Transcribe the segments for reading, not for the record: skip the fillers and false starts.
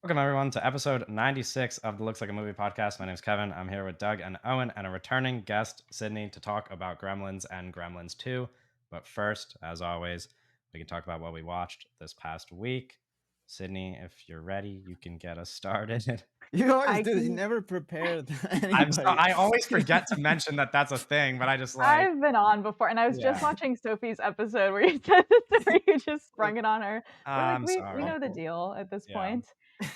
Welcome everyone to episode 96 of the Looks Like a Movie podcast. My name is Kevin. I'm here with Doug and Owen and a returning guest, Sydney, to talk about Gremlins and Gremlins 2. But first, as always, we can talk about what we watched this past week. Sydney, if you're ready, you can get us started. You always I do this. You can never prepare anybody. I always forget to mention that that's a thing, but I just like, I've been on before, and I was just yeah. watching Sophie's episode where you said this, where you just sprung it on her. We're like, I'm we sorry. know the deal at this Yeah. point.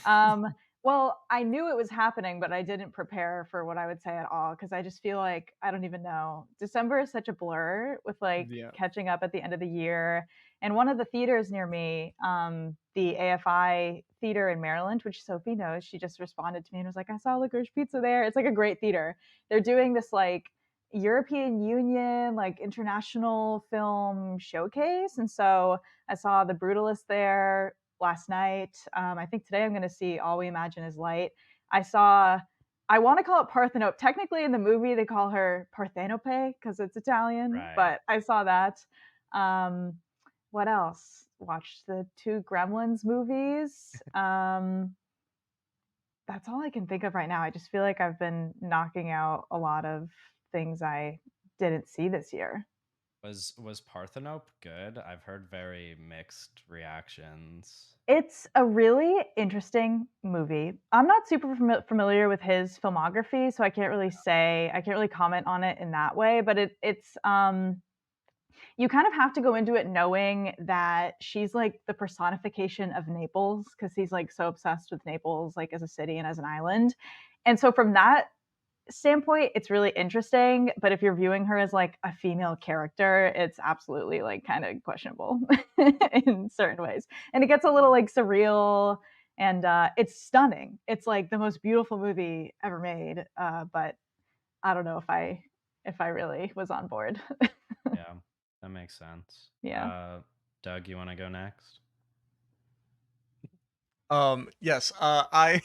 Um, well, I knew it was happening, but I didn't prepare for what I would say at all because I just feel like I don't even know. December is such a blur with like Yeah. catching up at the end of the year. And one of the theaters near me, the AFI theater in Maryland, which Sophie knows, she just responded to me and was like, I saw Licorice Pizza there. It's like a great theater. They're doing this like European Union, like international film showcase. And so I saw The Brutalist there last night. I think today I'm going to see All We Imagine Is Light. I want to call it Parthenope. Technically, in the movie, they call her Parthenope because it's Italian, Right. but I saw that. What else? Watched the two Gremlins movies. That's all I can think of right now. I just feel like I've been knocking out a lot of things I didn't see this year. Was Parthenope good? I've heard very mixed reactions. It's a really interesting movie. I'm not super familiar with his filmography, so I can't really comment on it in that way, but it's you kind of have to go into it knowing that she's like the personification of Naples because he's like so obsessed with Naples like as a city and as an island. And so from that standpoint, it's really interesting. But if you're viewing her as like a female character, it's absolutely like kind of questionable in certain ways. And it gets a little like surreal and it's stunning. It's like the most beautiful movie ever made. But I don't know if I really was on board. Yeah, that makes sense. Yeah. Doug, you want to go next? Yes. I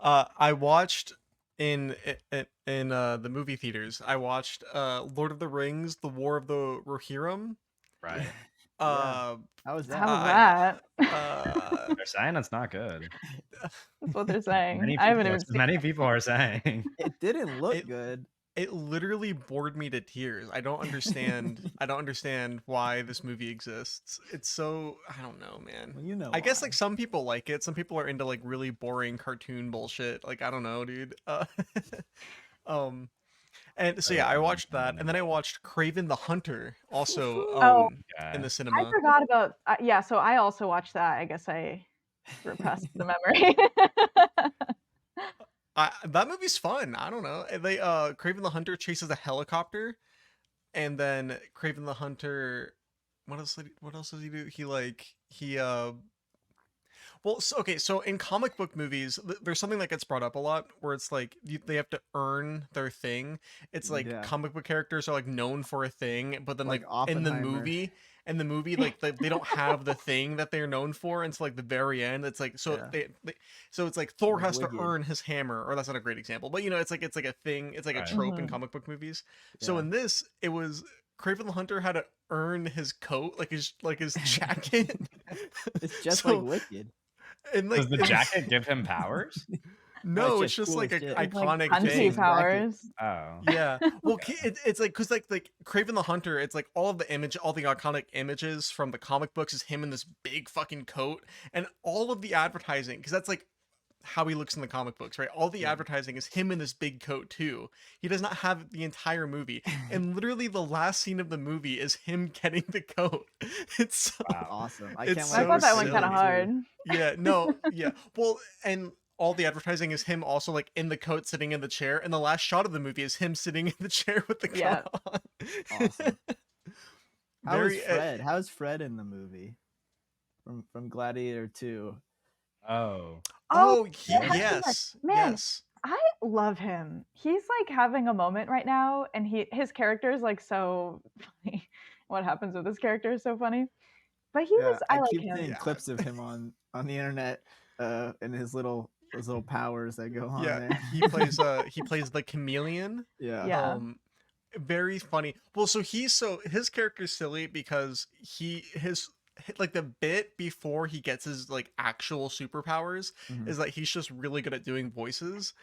I watched in the movie theaters. I watched Lord of the Rings: The War of the Rohirrim. Right. Uh, How was I that? They're saying it's not good. That's what they're saying. Many I haven't people, even seen many people are saying. It didn't look it good. it literally bored me to tears. I don't understand. I don't understand why this movie exists. It's so I don't know, man. Well, you know I guess why. like some people like it. Some people are into like really boring cartoon bullshit. Like I don't know, dude. Um, and so yeah, I watched that, and then I watched Craven the Hunter also Oh, in Yeah. the I cinema. forgot about yeah, so I also watched that. I guess I repressed the memory. That movie's fun. I don't know. They Craven the Hunter chases a helicopter, and then Craven the Hunter. What else does he do? He well, so in comic book movies, there's something that gets brought up a lot where it's like they have to earn their thing. It's like Yeah. comic book characters are like known for a thing, but then Like like Oppenheimer. in the movie, like they don't have the thing that they're known for until like the very end. It's like so Yeah. so it's like Thor Like has to Wicked. earn his hammer, or that's not a great example, but you know, it's like a thing. It's like a Right. trope in Mhm. comic book movies. So Yeah. in this, it was Craven the Hunter had to earn his coat, like his jacket. It's just So like Wicked. and Does like the jacket give him powers? no, it's just just cool like as a shit. It's like iconic hunty thing. powers. Oh. Yeah. Well, it's like because like Craven the Hunter, it's like all the iconic images from the comic books is him in this big fucking coat, and all of the advertising because that's like how he looks in the comic books, right? All the Yeah. advertising is him in this big coat too. He does not have the entire movie, and literally the last scene of the movie is him getting the coat. It's so, Wow. Awesome. I it's can't I wait so thought to that see went it kind of silly. hard. Yeah, no, yeah. Well, and all the advertising is him also like in the coat sitting in the chair, and the last shot of the movie is him sitting in the chair with the Yeah. coat on. Awesome. How is Very Fred? How's Fred in the movie? From Gladiator 2. Oh. Oh, yeah, yes. man, Yes. I love him. He's like having a moment right now, and his character is like so funny. What happens with his character is so funny. But Yeah, I I like keep him. seeing Yeah. clips of him on the internet and his little powers that go on Yeah, there. he plays the chameleon. Yeah. Yeah. Very funny. Well, so his character's silly because his like the bit before he gets his like actual superpowers Mhm. is like he's just really good at doing voices.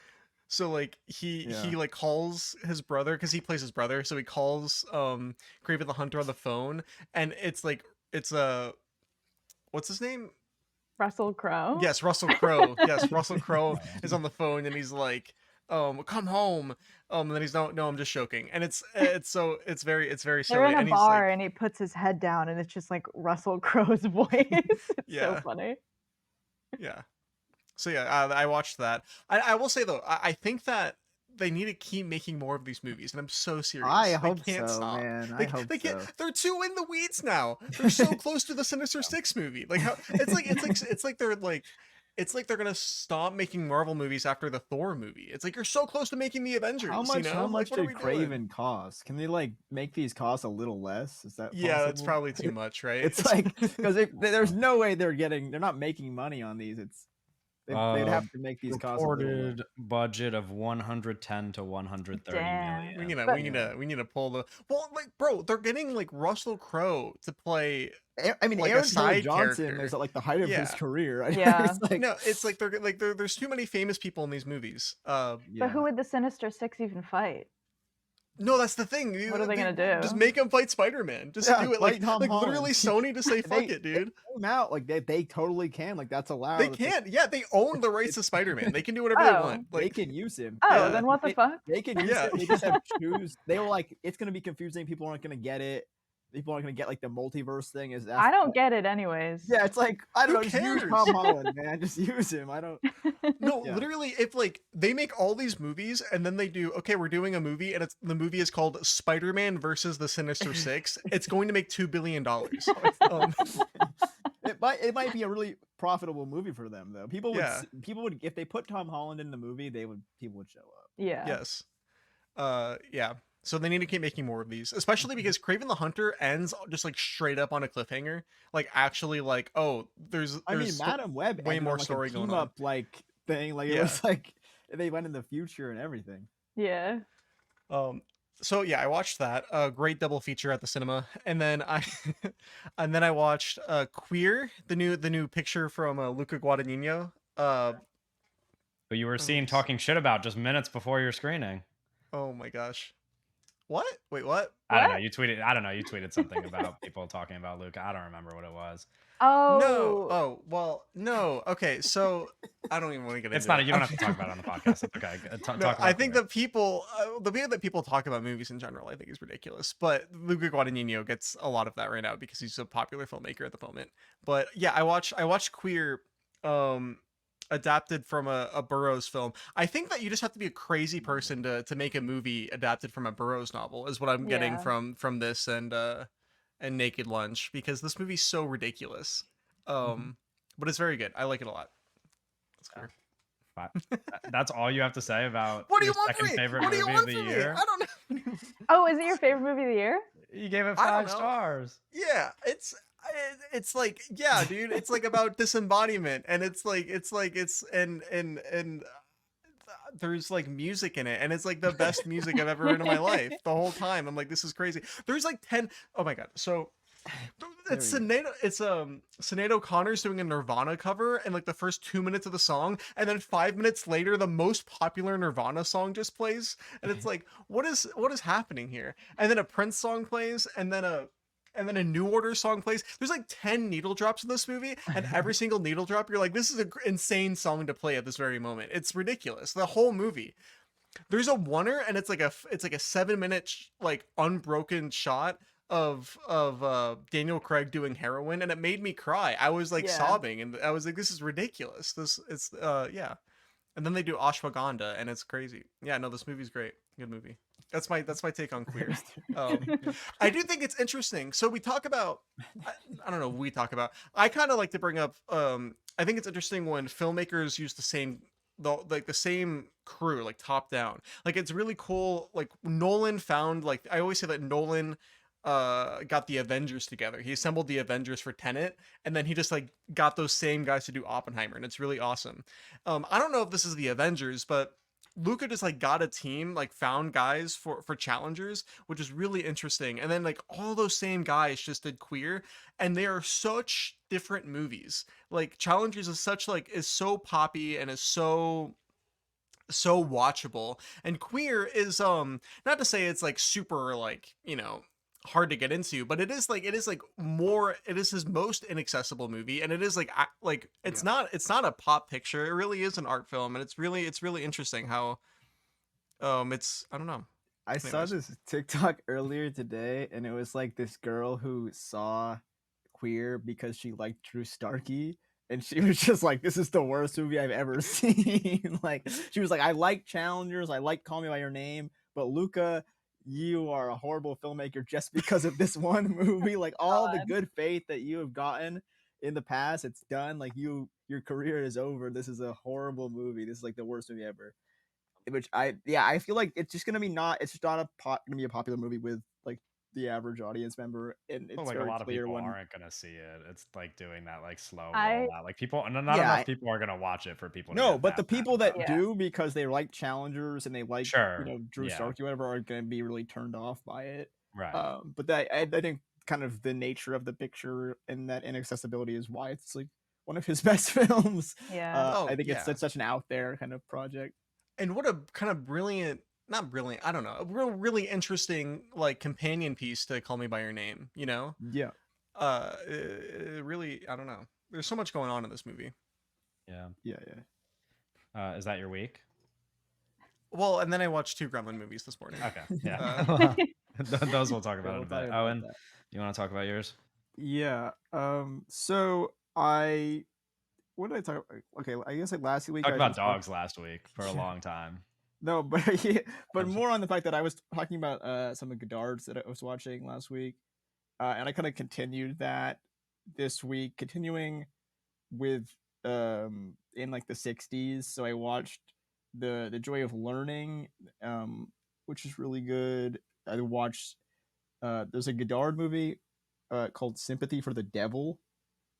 So like he Yeah. like calls his brother because he plays his brother. So he calls Kraven the Hunter on the phone, and it's like it's a what's his name? Russell Crowe. Yes, Russell Crowe. Yes, Russell Crowe Oh, is on the phone and he's like, come home. And then he's no, I'm just joking. And it's very They're silly. in a And he's bar like, and he puts his head down and it's just like Russell Crowe's voice. It's so yeah, funny. yeah. So yeah, I watched that. I will say though, I think that they need to keep making more of these movies, and I'm so serious. I They hope can't so, stop. man. I They, hope they can't. so. They're too in the weeds now. They're so close to the Sinister Six movie. Like how it's like they're like. It's like they're gonna stop making Marvel movies after the Thor movie. It's like you're so close to making the Avengers. How much? You know? How much like, what are did we doing? Craven cost? Can they like make these costs a little less? Is that Yeah, that's possible? probably too much, right? It's like because there's no way they're not making money on these. They'd have to make these costs a little lower. Reported budget of 110 to 130 Damn. million. we need to pull the like, bro. They're getting like Russell Crowe to play. I mean, like, a Aaron Taylor side Johnson character. is at like the height of his Yeah. career. Yeah. It's like, No, it's like there's too many famous people in these movies. But yeah. who would the Sinister Six even fight? No, that's the thing. What are they gonna do? Just make him fight Spider-Man. Just Yeah, do it fight Tom literally Holland. Sony to say fuck it, dude. Came out like they totally can. Like that's allowed. They It's like, can't. Yeah, they own the rights to Spider-Man. They can do whatever they Oh. want. they Like can use him. Oh, Yeah. then what the fuck? They can use Yeah. it. They just have to choose. They were like, it's gonna be confusing. People aren't gonna get it. People aren't gonna get like the multiverse thing. I don't get it anyways. Yeah, it's like I don't Who know. Just use cares? Tom Holland, man. Just use him. I don't. no, Yeah. literally, if like they make all these movies and then they do, okay, we're doing a movie and the movie is called Spider-Man versus the Sinister Six, it's going to make $2 billion. It might be a really profitable movie for them though. People would if they put Tom Holland in the movie, people would show up. Yeah. Yes. Yeah. So they need to keep making more of these, especially because Kraven the Hunter ends just like straight up on a cliffhanger. Like actually, like, oh, there's I mean, Madam Web way ended more on, like, story a going team on. up like thing. Like it Yeah. was like they went in the future and everything. Yeah. So yeah, I watched that. Great double feature at the cinema, and then I watched Queer, the new picture from Luca Guadagnino. But you were seen talking shit about just minutes before your screening. Oh my gosh. What? Wait, what? I don't know. What? You tweeted something about people talking about Luca. I don't remember what it was. Oh. No. Oh, well, no. Okay, so I don't even want to get It's into not. it. You don't have to talk about it on the podcast. It's okay. No, Talk I about think Queer. the way that people talk about movies in general, I think is ridiculous. But Luca Guadagnino gets a lot of that right now because he's a popular filmmaker at the moment. But yeah, I watched Queer, adapted from a Burroughs film. I think that you just have to be a crazy person to make a movie adapted from a Burroughs novel is what I'm getting Yeah. from this and Naked Lunch, because this movie's so ridiculous. But it's very good. I like it a lot. It's Queer. That's all you have to say about What do you your want from second me? favorite What do you movie want of the from me? year. I don't know. Oh, is it your favorite movie of the year? You gave it I don't 5 know. stars. Yeah, it's like, yeah, dude, it's like about disembodiment, and it's there's like music in it, and it's like the best music I've ever heard in my life. The whole time I'm like, this is crazy. There's like 10. Oh my god. So it's Sinead O'Connor's doing a Nirvana cover, and like the first 2 minutes of the song, and then 5 minutes later the most popular Nirvana song just plays, and it's like, what is happening here? And then a Prince song plays, and then a New Order song plays. There's like 10 needle drops in this movie, and every single needle drop, you're like, this is an insane song to play at this very moment. It's ridiculous. The whole movie. There's a oneer, and it's like a 7-minute like unbroken shot of Daniel Craig doing heroin, and it made me cry. I was like Yeah. sobbing, and I was like, this is ridiculous. It's yeah. And then they do Ashwagandha, and it's crazy. Yeah, no, this movie's great. Good movie. That's my take on Queer. I do think it's interesting. So we talk about, I don't know, we talk about, I kind of like to bring up, I think it's interesting when filmmakers use the same crew, like top down. Like it's really cool. Like Nolan found, like I always say that Nolan got the Avengers together. He assembled the Avengers for Tenet, and then he just like got those same guys to do Oppenheimer, and it's really awesome. I don't know if this is the Avengers, but Luca just like got a team, like found guys for challengers, which is really interesting. And then like all those same guys just did Queer, and they are such different movies. Like Challengers is such like is so poppy and is so watchable, and Queer is not to say it's like super like, you know, hard to get into, but it is like more, it is his most inaccessible movie, and it is like it's not a pop picture, it really is an art film, and it's really interesting how it's, I don't know. I saw Anyways. this TikTok earlier today, and it was like this girl who saw Queer because she liked Drew Starkey, and she was just like, "This is the worst movie I've ever seen." Like, she was like, "I like Challengers, I like Call Me by Your Name, but Luca, you are a horrible filmmaker just because of this one movie. Like, all the good faith that you have gotten in the past, it's done. Like, your career is over. This is a horrible movie. This is like the worst movie ever." Which I feel like it's just not gonna be a popular movie with like the average audience member, and it's Well, like a very lot of clear people when aren't gonna see it. It's like doing that like slow I rollout. Like people, not yeah enough I, people are gonna watch it for people to no, get but the past that people that though. Yeah. do because they like Challengers and they like Sure. Drew Yeah. Starkey or whatever are gonna be really turned off by it. Right. But I think kind of the nature of the picture and that inaccessibility is why it's like one of his best films. Yeah. Oh I think yeah. it's such an out there kind of project. And what a kind of brilliant, not brilliant, I don't know, a really interesting like companion piece to Call Me by Your Name, you know? Yeah. Really, I don't know, there's so much going on in this movie. Yeah. Yeah. Is that your week? Well, and then I watched 2 Gremlin movies this morning. Okay. Yeah. Those we'll talk about we'll in a talk bit. about Owen, that. you want to talk about yours? Yeah. So what did I talk about? Okay, I guess like last week Talked I about was dogs last week for a long time. No, but yeah, but more on the fact that I was talking about some of Godard's that I was watching last week, and I kind of continued that this week, continuing with in like the '60s. So I watched the Joy of Learning, which is really good. I watched there's a Godard movie called Sympathy for the Devil,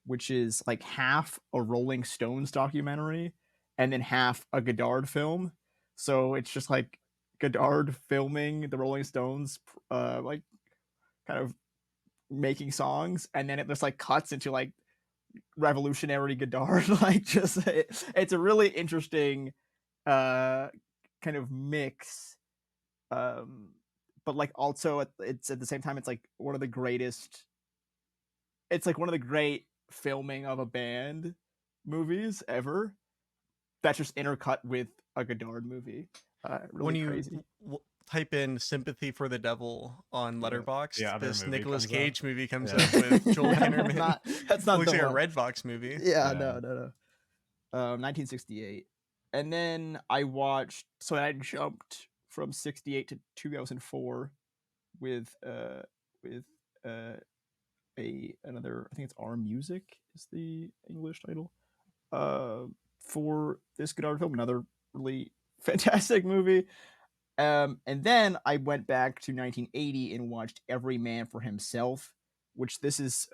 which is like half a Rolling Stones documentary and then half a Godard film. So it's just like Godard filming the Rolling Stones, like kind of making songs, and then it just like cuts into like revolutionary Godard. Like just it's a really interesting kind of mix. But like also it's at the same time it's like one of the greatest. It's like one of the great filming of a band movies ever. That's just intercut with a Godard movie. Really When you crazy. type in "Sympathy for the Devil" on Letterboxd, The other this movie Nicolas comes Cage up. movie comes Yeah. up with Joel Kinnaman. That's not Looks the like a one. Redbox movie. Yeah, Yeah. no. 1968. And then I watched, so I jumped from 68 to 2004 with another, I think it's Our Music is the English title, for this Godard film, another really fantastic movie. And then I went back to 1980 and watched Every Man for Himself, which this is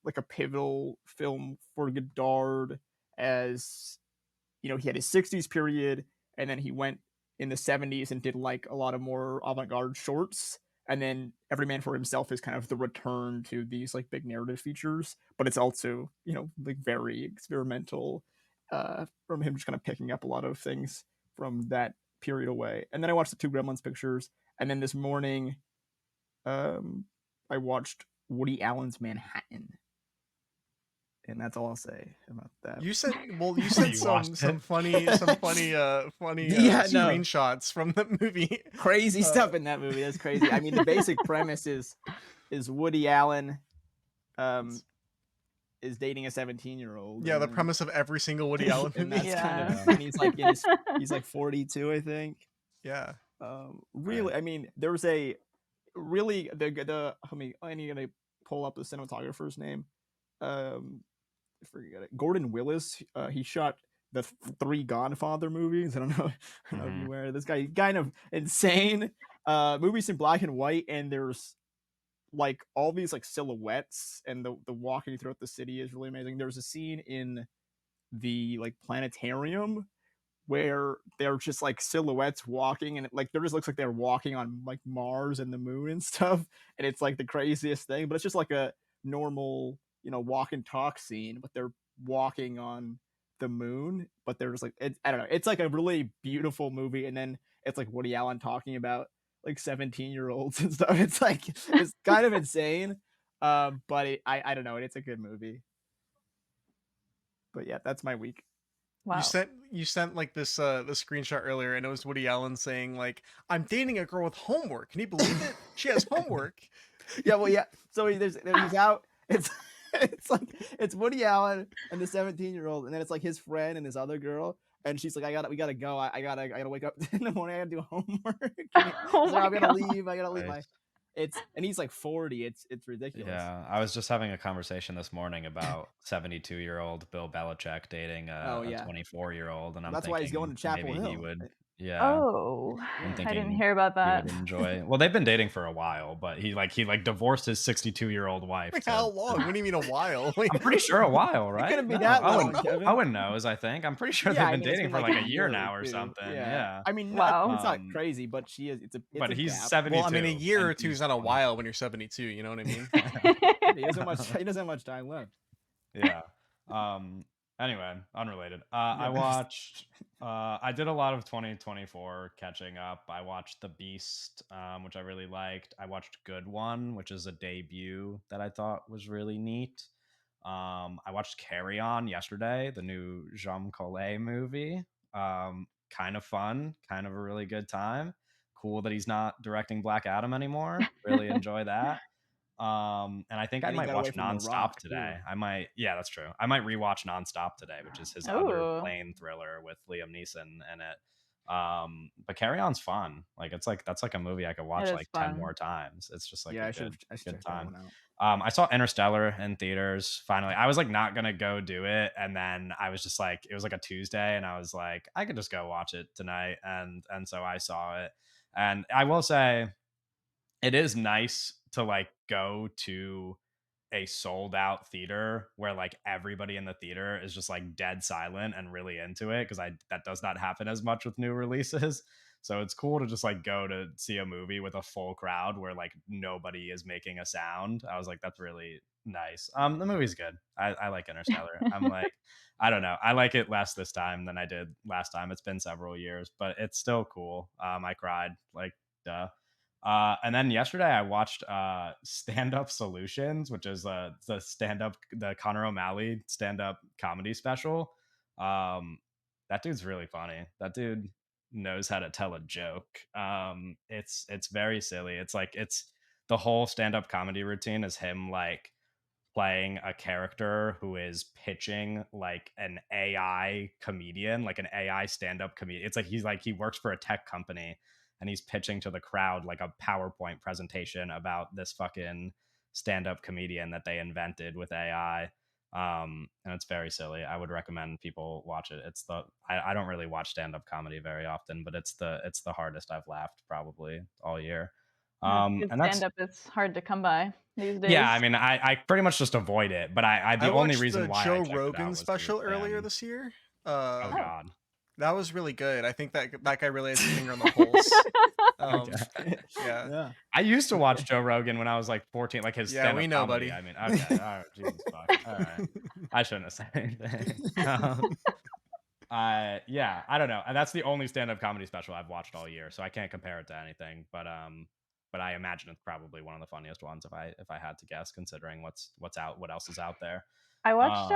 like a pivotal film for Godard, as you know, he had his 60s period, and then he went in the 70s and did like a lot of more avant-garde shorts, and then Every Man for Himself is kind of the return to these like big narrative features, but it's also, you know, like very experimental, from him just kind of picking up a lot of things from that period away. And then I watched the 2 Gremlins pictures, and then this morning I watched Woody Allen's Manhattan, and that's all I'll say about that. You said You some watched it? funny Yeah, no. screenshots from the movie. Crazy stuff in that movie. That's crazy. I mean, the basic premise is Woody Allen is dating a 17-year-old. Yeah, the premise of every single Woody Allen and movie. that's kind Yeah. of, and he's like he's like 42, I think. Yeah. Really, I mean, there was a really I need to pull up the cinematographer's name. I forget it. Gordon Willis. He shot the 3 Godfather movies. I don't know if you're aware. This guy kind of insane. Movies in black and white, and there's like all these like silhouettes, and the walking throughout the city is really amazing. There's a scene in the like planetarium where they're just like silhouettes walking, and it just looks like they're walking on like Mars and the moon and stuff, and it's like the craziest thing. But it's just like a normal, walk and talk scene, but they're walking on the moon, but they're just like I don't know. It's like a really beautiful movie, and then it's like Woody Allen talking about like 17-year-olds and stuff. It's like it's kind of insane. But I don't know. It's a good movie. But yeah, that's my week. Wow. You sent like this screenshot earlier, and it was Woody Allen saying like, "I'm dating a girl with homework. Can you believe it? She has homework." Yeah, well, yeah. So he's out. It's Woody Allen and the 17-year-old, and then it's like his friend and this other girl, and she's like, we gotta go. I gotta wake up in the morning. I gotta do homework. Oh I'm my gonna God. leave. I gotta leave my. And he's like 40. It's ridiculous. Yeah, I was just having a conversation this morning about 72-year-old Bill Belichick dating Oh, a yeah. 24-year-old, and I'm That's why he's going to thinking Chapel maybe he Hill. would. Yeah, Oh, I'm I didn't thinking hear about he that. would enjoy. Well, they've been dating for a while, but he divorced his 62-year-old wife. Wait, how long? What do you mean a while? Wait, I'm pretty sure a while, right? couldn't be that long, Kevin. Owen knows, I think. I'm pretty sure Yeah, they've I been mean, it's dating been for like like a year now or two. something. Yeah. I mean, Wow. it's not crazy, but she is. But a he's gap. 72. well, I mean, a year and or two he's is not a 20. while when you're 72. You know what I mean? He doesn't have much time left. Yeah. Anyway, unrelated. I watched. I did a lot of 2024 catching up. I watched The Beast, which I really liked. I watched Good One, which is a debut that I thought was really neat. I watched Carry On yesterday, the new Jean Collet movie. Kind of fun, kind of a really good time. Cool that he's not directing Black Adam anymore. Really enjoy that. And I think I And he might got away watch from The Nonstop Rock, today. too. Yeah, that's true. I might rewatch Nonstop today, which is his other Oh, plane thriller with Liam Neeson in it. But Carry On's fun. Like that's like a movie I could watch is like 10 fun. more times. It's just like Yeah, a I should good check that time. one out. I saw Interstellar in theaters finally. I was like not gonna go do it, and then I was just like, it was like a Tuesday, and I was like, I could just go watch it tonight, and so I saw it. And I will say, it is nice to like go to a sold out theater where like everybody in the theater is just like dead silent and really into it, because I that does not happen as much with new releases. So it's cool to just like go to see a movie with a full crowd where like nobody is making a sound. I was like, that's really nice. The movie's good. I like Interstellar. I'm like, I don't know, I like it less this time than I did last time. It's been several years, but it's still cool. I cried, like, duh. And then yesterday I watched Stand Up Solutions, which is the Conor O'Malley stand up comedy special. That dude's really funny. That dude knows how to tell a joke. It's very silly. It's the whole stand up comedy routine is him like playing a character who is pitching like an AI comedian, like an AI stand-up comedian. It's like he works for a tech company and he's pitching to the crowd like a PowerPoint presentation about this fucking stand-up comedian that they invented with AI. And it's very silly. I would recommend people watch it. I don't really watch stand-up comedy very often, but it's the hardest I've laughed probably all year. Good And that's stand up is hard to come by these days. yeah, I mean, I pretty much just avoid it, but the I only watched reason the why I Joe checked it out Rogan was special through earlier him. this year. Oh God. That was really good. I think that guy really has his finger on the pulse. Okay. Yeah. I used to watch Joe Rogan when I was like 14, like his Yeah, stand-up we know, comedy. buddy. I mean, okay, all right, Jesus fuck, all right. I shouldn't have said anything. Yeah, I don't know, and that's the only stand-up comedy special I've watched all year, so I can't compare it to anything. But I imagine it's probably one of the funniest ones if I had to guess, considering what's out, what else is out there. I watched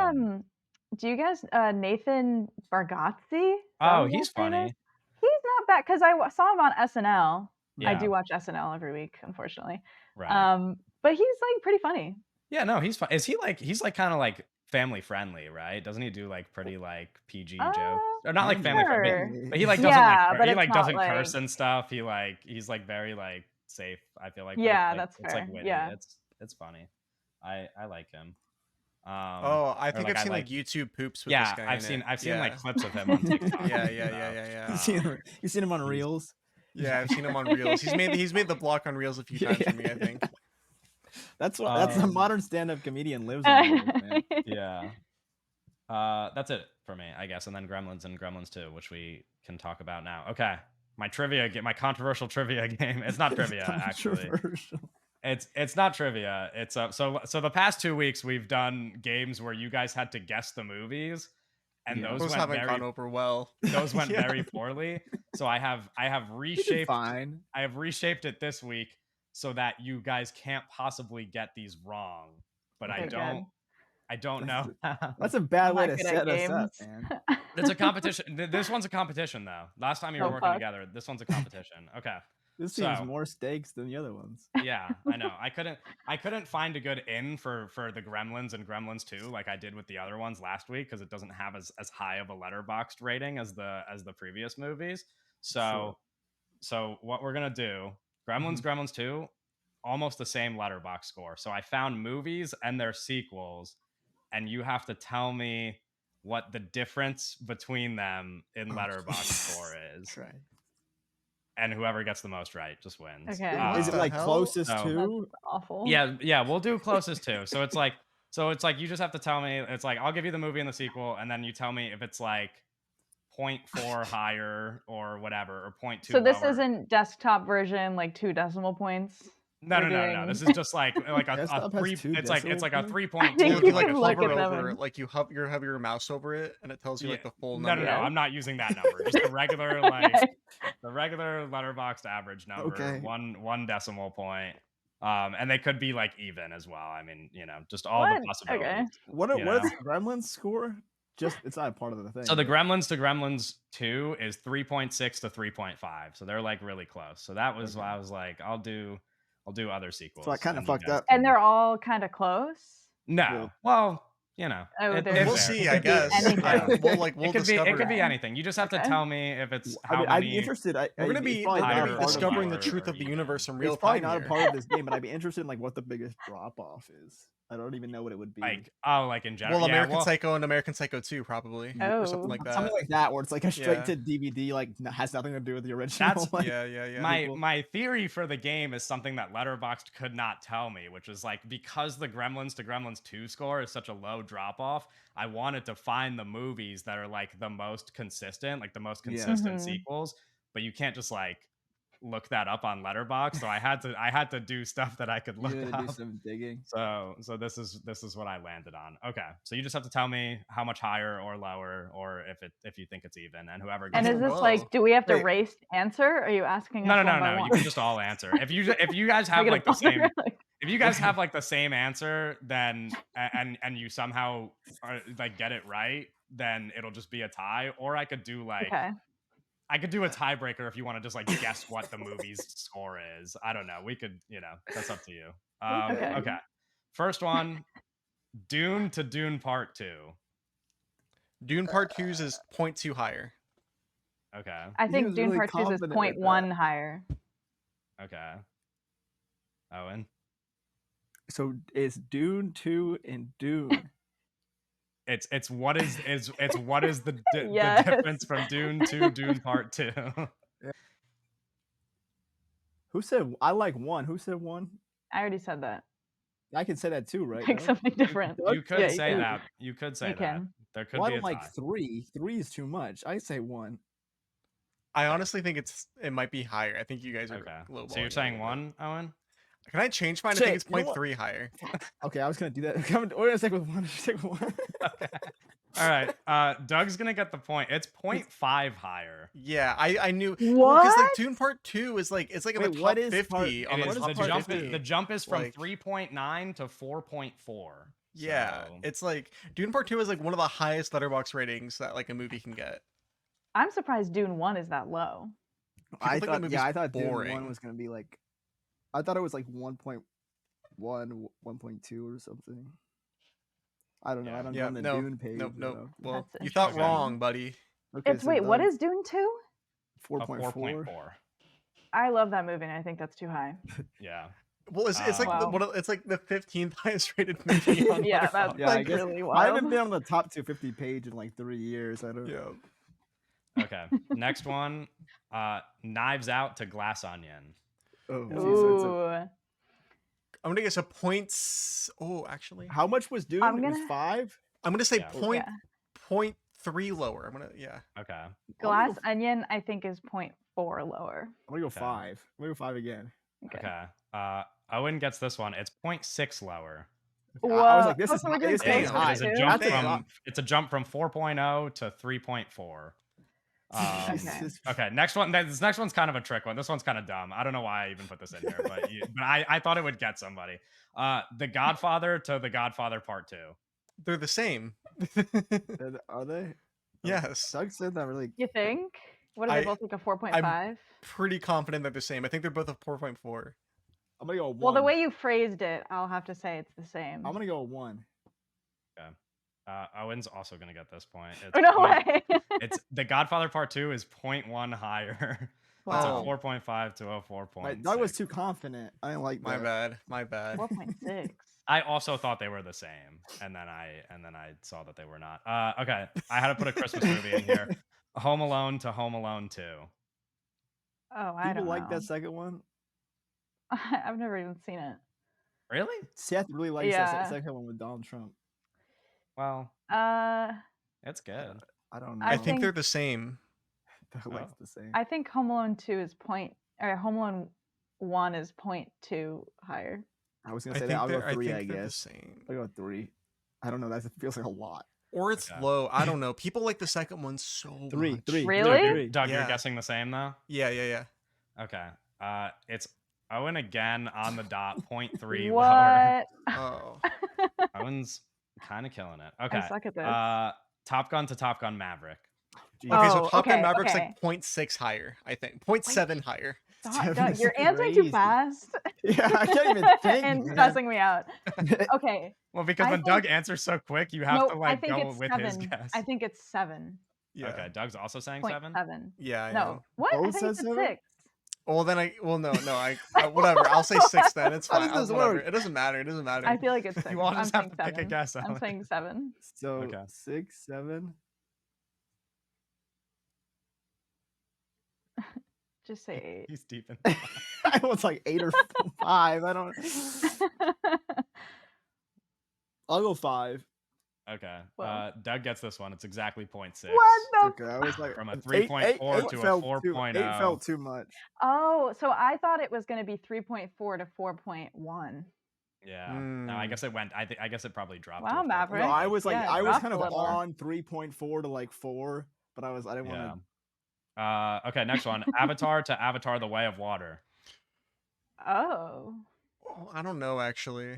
do you guys Nathan Bargatze? Oh, he's funny. He's not bad because saw him on SNL. I Yeah. do watch SNL every week, unfortunately. Right. But he's like pretty funny. Yeah, no, he's fun. Is he like he's like kind of like family friendly, right? Doesn't he do like pretty like PG jokes? Or not like family friendly, but he like doesn't Yeah, like but he it's like not doesn't like curse and stuff. He's like very like safe, I feel like. But Yeah, it's, like, that's it's like fair. witty. Yeah. It's funny. I like him. Oh, I or, think like, I've I seen like like YouTube poops with yeah, this guy. I've seen Yeah. like clips of him on TikTok. Yeah. You seen him on Reels? Yeah, I've seen him on Reels. He's made the block on Reels a few times for me, I think. That's what the modern stand-up comedian lives on Reels, man. Yeah. That's it for me, I guess. And then Gremlins and Gremlins 2, which we can talk about now. Okay. My controversial trivia game. It's not trivia, actually. Controversial. It's not trivia. It's so the past 2 weeks we've done games where you guys had to guess the movies, and Yeah. Those haven't gone over well. those went Yeah. very poorly. So I have We did reshaped fine. I have reshaped it this week so that you guys can't possibly get these wrong. But Okay, good. I don't know. That's a bad I'm way not to good at set us up, games. man. It's a competition. This one's a competition, though. Last time you were Oh, working fuck. together, this one's a competition. Okay. This seems So- more stakes than the other ones. Yeah, I know. I couldn't find a good in for the Gremlins and Gremlins 2 like I did with the other ones last week because it doesn't have as high of a Letterboxd rating as the previous movies. So what we're gonna do, Gremlins Gremlins 2, almost the same Letterboxd score. So I found movies and their sequels, and you have to tell me what the difference between them in Letterboxd score is. Try. And whoever gets the most right just wins. Okay. Is it the like hell? closest No. to? That's awful. Yeah, we'll do closest to. So it's like you just have to tell me. It's like I'll give you the movie and the sequel, and then you tell me if it's like 0.4 higher or whatever, or 0.2. So this lower. isn't desktop version, like 2 decimal points. No. we're doing- This is just like a Desktop has three. two It's like a decimal points? 3.2. I think Well, you you like can look hover at them over, and- like you have your mouse over it, and it tells you like the full No, number. no, Yeah. I'm not using that number. Just the regular the regular Letterboxd average number. Okay. One decimal point. And they could be like even as well. I mean, just all What? the possibilities. Okay. What You is know? Gremlins score? Just it's not a part of the thing. So the but- Gremlins to Gremlins 2 is 3.6 to 3.5. So they're like really close. So that was why I was like, I'll do other sequels. So I kind of and you fucked guys up. And they're all kind of close. No. Well, Oh, it- there's- it We'll varies. see, It I could be guess. anything. We'll It could be discover. anything. You just have to Okay. tell me if it's how I mean, I'd many. be interested. We're gonna be higher or discovering the lower truth or of the even. universe in real It's probably time. not a here. part of this game, but I'd be interested in like what the biggest drop off is. I don't even know what it would be. Like in general. Well, yeah, American Psycho and American Psycho 2 probably, or something Oh. like that. Something like that, where it's like a straight Yeah. to DVD, like has nothing to do with the original. That's- like, Yeah. My theory for the game is something that Letterboxd could not tell me, which is like because the Gremlins to Gremlins 2 score is such a low drop off, I wanted to find the movies that are like the most consistent, like the most Yeah. consistent Mhm. sequels, but you can't just like look that up on Letterboxd. So I had to do stuff that I could you look had to do up. some digging. So this is what I landed on. Okay. So you just have to tell me how much higher or lower, or if you think it's even, and whoever gets And it is this Whoa. like, do we have to Wait. race to answer? Or are you asking us no. one by You one? can just all answer. If you guys have Make it a like the fun- same, if you guys have like the same answer, then and you somehow like get it right, then it'll just be a tie. Or I could do like Okay. I could do a tiebreaker if you want to just like guess what the movie's score is. I don't know. We could, that's up to you. Okay. Okay. First one, Dune to Dune Part 2. Dune Part 2's is 0.2 higher. Okay. I He think was Dune really Part 2 is confident with 0.1 higher. Okay. Owen. So it's Dune 2 and Dune. It's what is the Yes. difference from Dune to Dune Part 2? Who said I like one? Who said one? I already said that. I can say that too, right? Pick no? something different. You could Yeah, say can. that. You could say You that. can. There could Well, I be a don't tie. like three. Three is too much. I say one. I honestly think it might be higher. I think you guys are Okay. low. So you're saying one, Owen? Can I change mine? I Shit, think it's you know what? 0.3 higher. Okay, I was gonna do that. We're gonna stick with one. Stick with one. Okay. All right. Doug's gonna get the point. It's 0.5 higher. Yeah, I knew. What? Because like Dune Part 2 is like it's like in Wait, the top what is 50 part- on It the is, what top is the part jump. 50. The jump is from Like- 3.9 to 4.4. Yeah, So- it's like Dune Part 2 is like one of the highest Letterboxd ratings that like a movie can get. I'm surprised Dune 1 is that low. I think that thought, movie's yeah, I thought Dune boring. 1 was gonna be like, I thought it was like 1.1, 1.2 or something. I don't know. Yeah. I don't Yeah, go on the no, Dune page. no. Well, That's you thought interesting. wrong, buddy. Okay, It's so wait, what Doug, is Dune 2? A 4.4? 4.4. I love that movie and I think that's too high. Yeah. Well, it's like Wow. it's like the 15th highest rated movie on Yeah, Letterboxd. that's Yeah, I like guess- really I wild. haven't been on the top 250 page in like 3 years. I don't. Yeah. Okay. Next one. Knives Out to Glass Onion. Oh, geez, so it's a- Ooh. I'm gonna guess a points. Oh, actually, how much was Dune? I'm It was gonna- 5. I'm gonna say Yeah. point. Yeah. 0.3 lower. Okay. Glass Onion, I think, is 0.4 lower. I'm gonna go Okay. 5. I'm gonna go 5 again. Okay. Owen gets this one. It's 0.6 lower. Okay, I was like, Whoa. this Oh, is so we're high. doing This It same is, is it high. is a too? jump That's a from lot. it's a jump from 4.0 to 3.4. Okay. Okay, next one. This next one's kind of a trick one. This one's kind of dumb. I don't know why I even put this in here, but I thought it would get somebody. The Godfather to The Godfather Part 2. They're the same. Are they? Yes. Doug said that really. You think? What are they both like a 4.5? Pretty confident they're the same. I think they're both a 4.4. I'm gonna go 1. Well, the way you phrased it, I'll have to say it's the same. I'm gonna go 1. Okay. Owen's also gonna get this point. It's Oh, no way. It's The Godfather Part 2 is 0.1 higher. Wow. It's a 4.5 to a 4.6. Doug was too confident. I didn't like My that. bad. My bad. 4.6. I also thought they were the same, and then I saw that they were not. Okay, I had to put a Christmas movie in here. Home Alone to Home Alone 2. Oh, I People don't like know. that second one. I've never even seen it. Really? Seth really likes Yeah. that second one with Donald Trump. Well, I it's good. I don't know. I I think think- they're the same. Doug likes the same. think Home Alone 2 is Home Alone 1 is 0.2 higher. I was I gonna say think that. I'll they're, go I 3. think I they're the guess. same. I'll go 3. I don't know. That feels like a lot. Or it's Okay. low. I don't know. People like the second one so 3. much. 3. Really? Doug, Yeah. you're guessing the same though. Yeah. Okay. It's Owen again on the dot, 0.3 lower. What? Oh. Owen's kind of killing it. Okay. I suck at this. Top Gun to Top Gun Maverick. Jeez. Okay, so Oh, Top Gun okay, Maverick's okay. like 0.6 higher, I think. 0.7 higher. Stop, Seven Doug, is you're answering too crazy. fast. Yeah, I can't even think. and man. stressing me out. Okay. Well, because I when Doug answers so quick, you have to I like think go it's with 7. his guess. I think it's 7. Yeah. Okay, Doug's also saying 7. 7. Yeah, I No. know. What? I Both think you said said 7? 6. Well, then no, whatever. I'll say 6 then. It's How fine. does this Whatever. work? It doesn't matter. It doesn't matter. I feel like it's 6. You all I'm just have saying to pick a 7. guess, I'm Alex. saying 7. So Okay. 6, 7. Just say He's deep in. I was like 8 or 5. I don't. 8. I'll go 5. Okay. Well. Doug gets this one. It's exactly 0.6. What the? Okay, I was like From a 8 3.4 to a felt 4.0. 8 felt too much. Oh, so I thought it was going to be 3.4 to 4.1. Yeah. No, I guess it went. I guess it probably dropped. Wow, to a Maverick. No, 4.0. I was like, Yeah, I was dropped kind a of little. on 3.4 to like 4, but I didn't want to. Okay, next one. Avatar to Avatar: The Way of Water. Oh. Oh, I don't know, actually.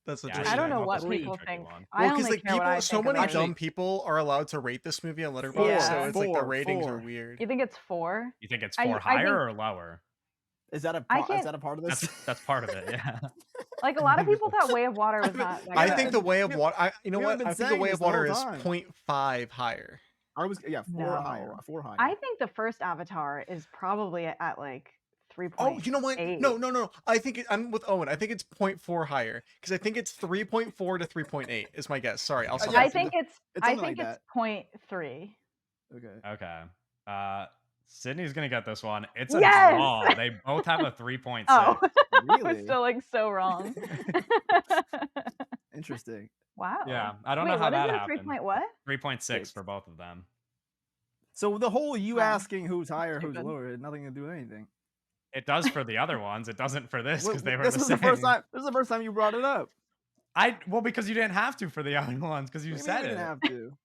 That's a Yeah, tricky I don't one. know that's what a really people tricky think. one. I Well, only because like care what I people, so think of many it. dumb people are allowed to rate this movie on Letterboxd, Yeah. so it's like the 4, ratings are 4. weird. You think it's 4? You think it's I 4 think- higher or lower? Is that a I is can't- that a part of this? That's part of it. Yeah. Like a lot of people thought Way of Water was not. That I good. think the Way of Water. You know we what? haven't been I think the saying Way this of the whole Water is time. 0.5 higher. I was 4 No. higher. 4 higher. I think the first Avatar is probably at like 3. Oh, you know what? No. I think I'm with Owen. I think it's 0.4 higher because I think it's 3.4 to 3.8 is my guess. Sorry, I'll stop. Yeah, I so think it's. it's I something think like it's 0.3. Okay. Okay. Sydney's gonna get this one. It's a Yes! draw. They both have a 3.6. Oh, I was Really? still like so wrong. Interesting. Wow. Yeah, I don't Wait, know how what is that it? happened. 3 point what? 3.6 for both of them. So the whole you Wow. asking who's higher, who's Stupid. lower, had nothing to do with anything. It does for the other ones. It doesn't for this because they were This the was same. the first time. This is the first time you brought it up. Well, because you didn't have to for the other ones because you What do mean said we it. didn't have to.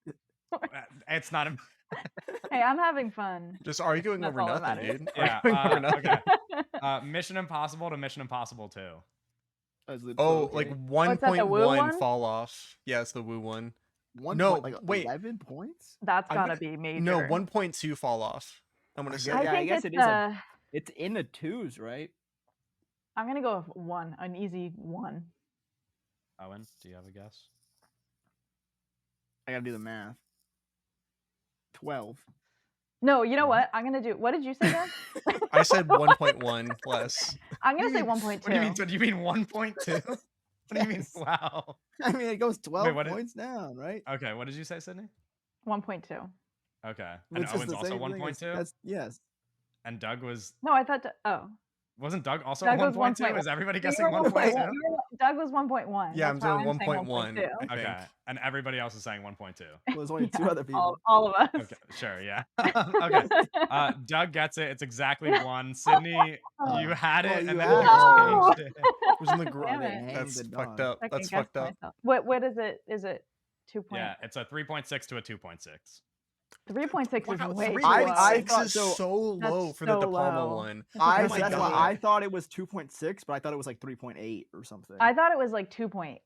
It's not. Hey, I'm having fun. Just arguing That's over all that nothing, matters. dude. Yeah. Arguing over nothing. Okay. Mission Impossible to Mission Impossible 2. Oh, okay. like Oh, is that the Woo 1.1 one? fall off. Yeah, it's the Woo one. One no, point, like wait. 11 points. That's I'm gotta gonna- be major. No, 1.2 fall off. I'm gonna say. I Yeah, I think guess it's it is It's in the 2s, right? I'm gonna go with 1, an easy 1. Owen, do you have a guess? I gotta do the math. 12. No, you know what? I'm gonna do. What did you say, Dad? I said 1.1 less. I'm gonna say What 1.2. do you mean? So do you mean 1.2? What do you mean? Yes. Wow. I mean, it goes 12 what did- points down, right? Okay, what did you say, Sydney? 1.2. Okay, and It's just Owen's the also same thing as- 1.2, That's yes. and Doug was No, I thought. Oh, wasn't Doug also Doug was 1.2? 1.1. Is everybody You guessing were 1.1. 1.2? Doug was 1.1. Yeah, I'm That's why doing saying 1.1. 1.2. I think. Okay, and everybody else is saying 1.2. Well, there's only two Yeah, other people. all of us. Okay, sure, yeah. Okay, Doug gets it. It's exactly 1. Sydney, you had Oh, it, you and then had you it. just No! changed it. It was in the Damn it. That's the fucked dog. up. Second That's guessed fucked up. myself. What is it? Is it 2. Yeah, it's a 3.6 to a 2.6. 3.6 is Wow, way too 3.6 low. thought is so. so low That's for the so De Palma low. one. That's a Oh good my That's God. why I thought it was 2.6, but I thought it was like 3.8 or something. I thought it was like 2.8.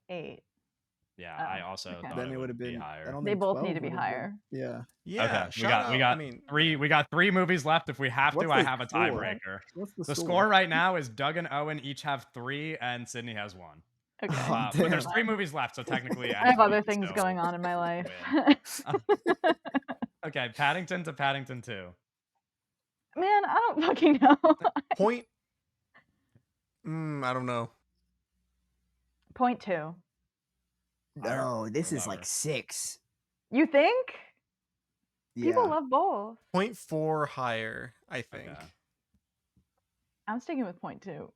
Yeah, Oh, I also okay. thought then it it would have be been. I higher. don't They think both 12 need to be would have been- higher. Yeah. Yeah, Okay, we shout got out. I mean, three. We got 3 movies left. If we have What's to, I the have a score? tiebreaker. What's The score right now is Doug and Owen each have 3, and Sydney has 1. Okay. Oh, But there's damn. 3 movies left, so technically I have anybody other can things still going on in my life. win. Okay, Paddington to Paddington 2. Man, I don't fucking know. point. I don't know. 0.2. No, this or is lower? like 6. You think? People Yeah. love both. 0.4 higher, I think. Okay. I'm sticking with 0.2.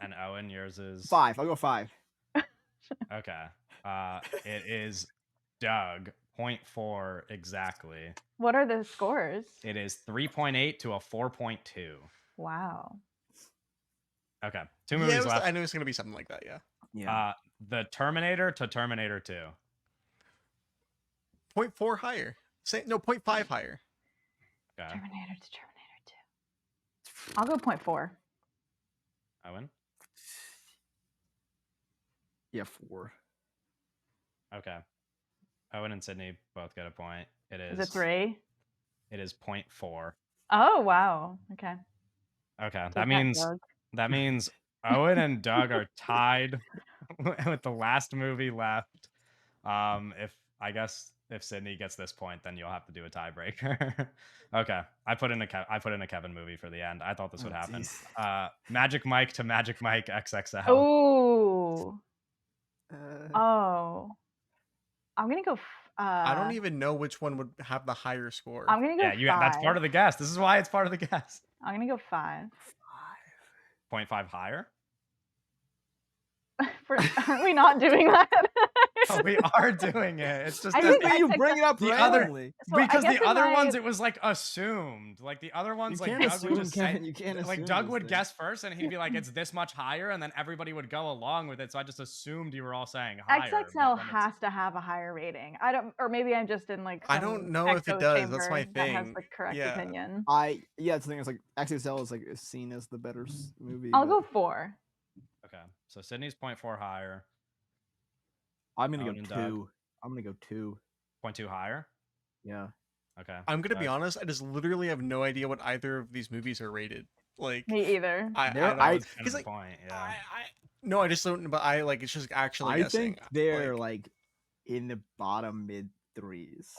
And Owen, yours is 5. I'll go 5. Okay. It is Doug 0.4 exactly. What are the scores? It is 3.8 to a 4.2. Wow. Okay, 2 Yeah, movies left. I knew it was gonna be something like that. Yeah. Yeah. The Terminator to Terminator 2. 0.4 higher. Say no, 0.5 higher. Okay, Terminator to Terminator 2. I'll go 0.4. Owen. Yeah, 4. Okay, Owen and Sydney both get a point. It is. Is it 3? It is 0.4. Oh, wow. Okay. Okay, Take that means Doug. Owen and Doug are tied with the last movie left. If Sydney gets this point, then you'll have to do a tiebreaker. Okay, I put in a Kevin movie for the end. I thought this would happen. Geez. Magic Mike to Magic Mike XXL. Ooh. Uh, Oh. I'm gonna go. I don't even know which one would have the higher score. I'm gonna go. Yeah, that's part of the guess. This is why it's part of the guess. I'm gonna go 5. 0.5 higher. Aren't we not doing that? Oh, we are doing it. It's just I that think But you I bring it up the other- randomly. So I because guess the in other my- ones it was like assumed. Like the other ones, You like can't Doug assume, would just say, Kevin. You can't like assume Doug these would things. guess first, and he'd be like, "It's this much higher," and then everybody would go along with it. So I just assumed you were all saying higher. but XXL when it's- has to have a higher rating. I don't, or maybe I'm just in like. I some don't know if it echo does. That's my chamber That has thing. the correct Yeah. opinion. It's the thing is like XXL is like seen as the better movie. I'll but go 4. Okay, so Sydney's 0.4 higher, I'm gonna Owen go and 2. Doug. I'm gonna go 2. 0.2 higher. Yeah. Okay, I'm gonna be Doug. honest. I just literally have no idea what either of these movies are rated. Like, Me either. I There- don't That know. was kind of 'Cause, the like, point. Yeah. No, I just don't. But I like it's just actually I guessing. think they're Like, like in the bottom mid 3s.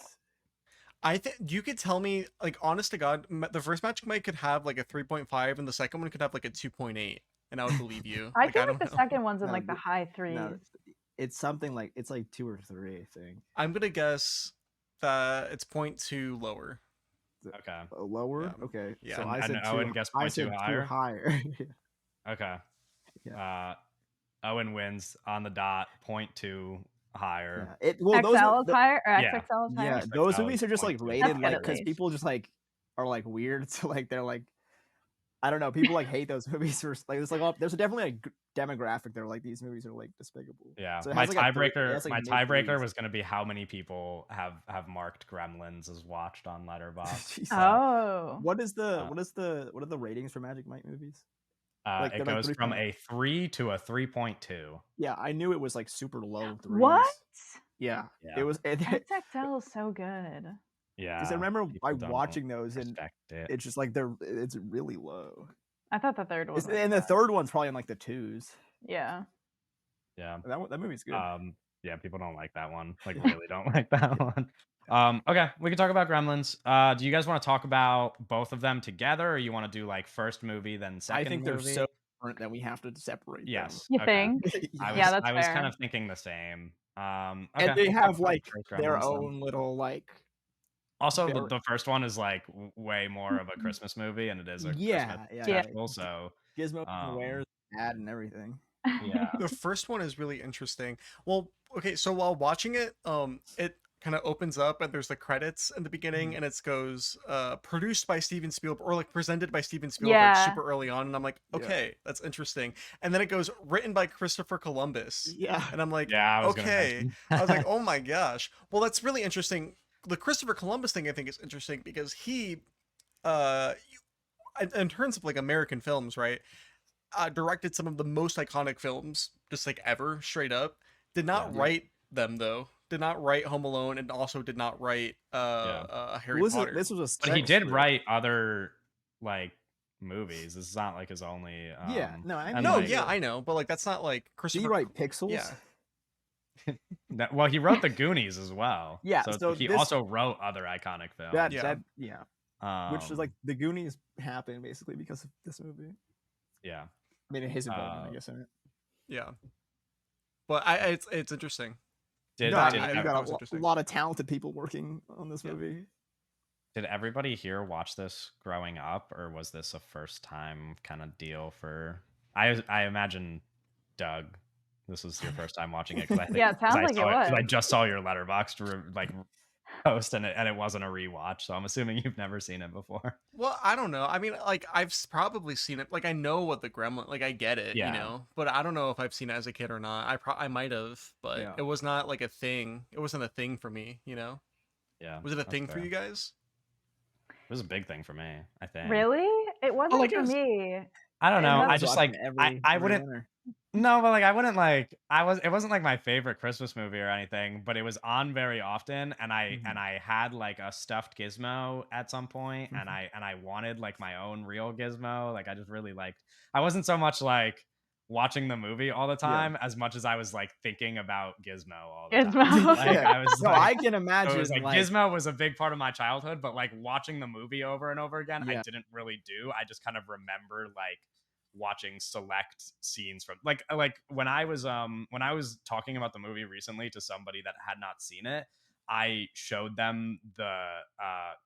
I think you could tell me, like, honest to God, the first Magic Mike could have like a 3.5, and the second one could have like a 2.8, and I would believe you. I Like, feel I like don't the know. second one's in No, like the the- high 3s. No, it's something like it's like 2 or 3, I think. I'm gonna guess that it's 0.2 lower. Okay. Lower. Yeah. Okay. Yeah. So And- I and said Owen 2. guessed I 0.2 said 2 higher? higher. Okay. Yeah. Owen wins on the dot. 0.2 higher. Yeah. Well, those XL is higher, or Yeah. XXL is higher. yeah, Six those dollars movies are just like 0.2. rated That's like good at because least. people just like are like weird. So like they're like, I don't know. People like hate those movies. For like it's like there's definitely a demographic that are like these movies are like despicable. Yeah, So it my has, like, a three- it tiebreaker, has, like, my mid-threes. tiebreaker was going to be how many people have marked Gremlins as watched on Letterboxd. Jeez. Oh. What is the Uh, what are the ratings for Magic Mike movies? It they're, like, goes from 3.8. a 3 to a 3.2. Yeah, I knew it was like super low threes. What? Yeah, Yeah. it was. XXL is so good. Yeah, Because I remember people like don't watching those and respect it. it's just like it's really low. I thought the third one. Was And the third one's probably in like the 2s. Yeah. Yeah, That movie's good. yeah, people don't like that one. Like, really don't like that one. Okay, we can talk about Gremlins. Do you guys want to talk about both of them together, or you want to do like first movie then second? I think movie? they're so different that we have to separate Yes. You okay. think? I was, Yeah, that's I was fair. kind of thinking the same. Okay, And they we'll talk have about like first their Gremlins then. own little like. Also, very- the first one is like way more of a Christmas movie, and it is a Yeah, Christmas yeah, special. So Gizmo Um, wears ad and everything. Yeah. The first one is really interesting. Well, okay, so while watching it, it kind of opens up and there's the credits in the beginning, and it goes produced by Steven Spielberg, or like presented by Steven Spielberg Yeah. super early on, and I'm like, Yeah. okay, that's interesting. And then it goes written by Christopher Columbus, Yeah. and I'm like, Yeah, I was gonna okay. mention I was like, that. oh my gosh. Well, that's really interesting. The Christopher Columbus thing I think is interesting because he, uh, in terms of like American films, right? Directed some of the most iconic films, just like ever, straight up. Did not Yeah. write them though. Did not write Home Alone, and also did not write Harry Well, Potter. this was a But he set did script. write other like movies. This is not like his only. Yeah, no, I and, mean, No, like, yeah, I know, but like that's not like Did Christopher. you write Pixels? Yeah. well, he wrote the Goonies as well. Yeah, So, so he this- also wrote other iconic films. Yeah. Which is like the Goonies happened basically because of this movie. yeah. I mean, his involvement, I guess, in it. Yeah. But it's interesting. Did, No, did, I mean, you that got was a interesting. lot of talented people working on this Yeah. movie. did everybody here watch this growing up, or was this a first time kind of deal for? I imagine, Doug, this was your first time watching it because I think Yeah, it sounds like it because I was. just saw your Letterboxd post and it wasn't a rewatch, so I'm assuming you've never seen it before. Well, I don't know. I mean, like probably seen it. Like I know what the Gremlin. Like I get it, Yeah. you know. But I don't know if I've seen it as a kid or not. I might have, but Yeah. it was not like a thing. It wasn't a thing for me, you know. Yeah, Was it a that's thing for fair. you guys? It was a big thing for me, I think. Really? It wasn't like, it for was- me. I don't know. And I that's- just watching like every I wouldn't. winter. No, but like I wouldn't like it wasn't like my favorite Christmas movie or anything, but it was on very often and I had like a stuffed gizmo at some point and I wanted like my own real gizmo. Like I just really liked I wasn't so much like watching the movie all the time as much as I was like thinking about Gizmo all the time. Gizmo. Like, Yeah. I was No, like, I can so imagine. it was like Gizmo was a big part of my childhood, but like watching the movie over and over again, I Yeah. didn't really do. I just kind of remember like watching select scenes from like when I was talking about the movie recently to somebody that had not seen it, I showed them the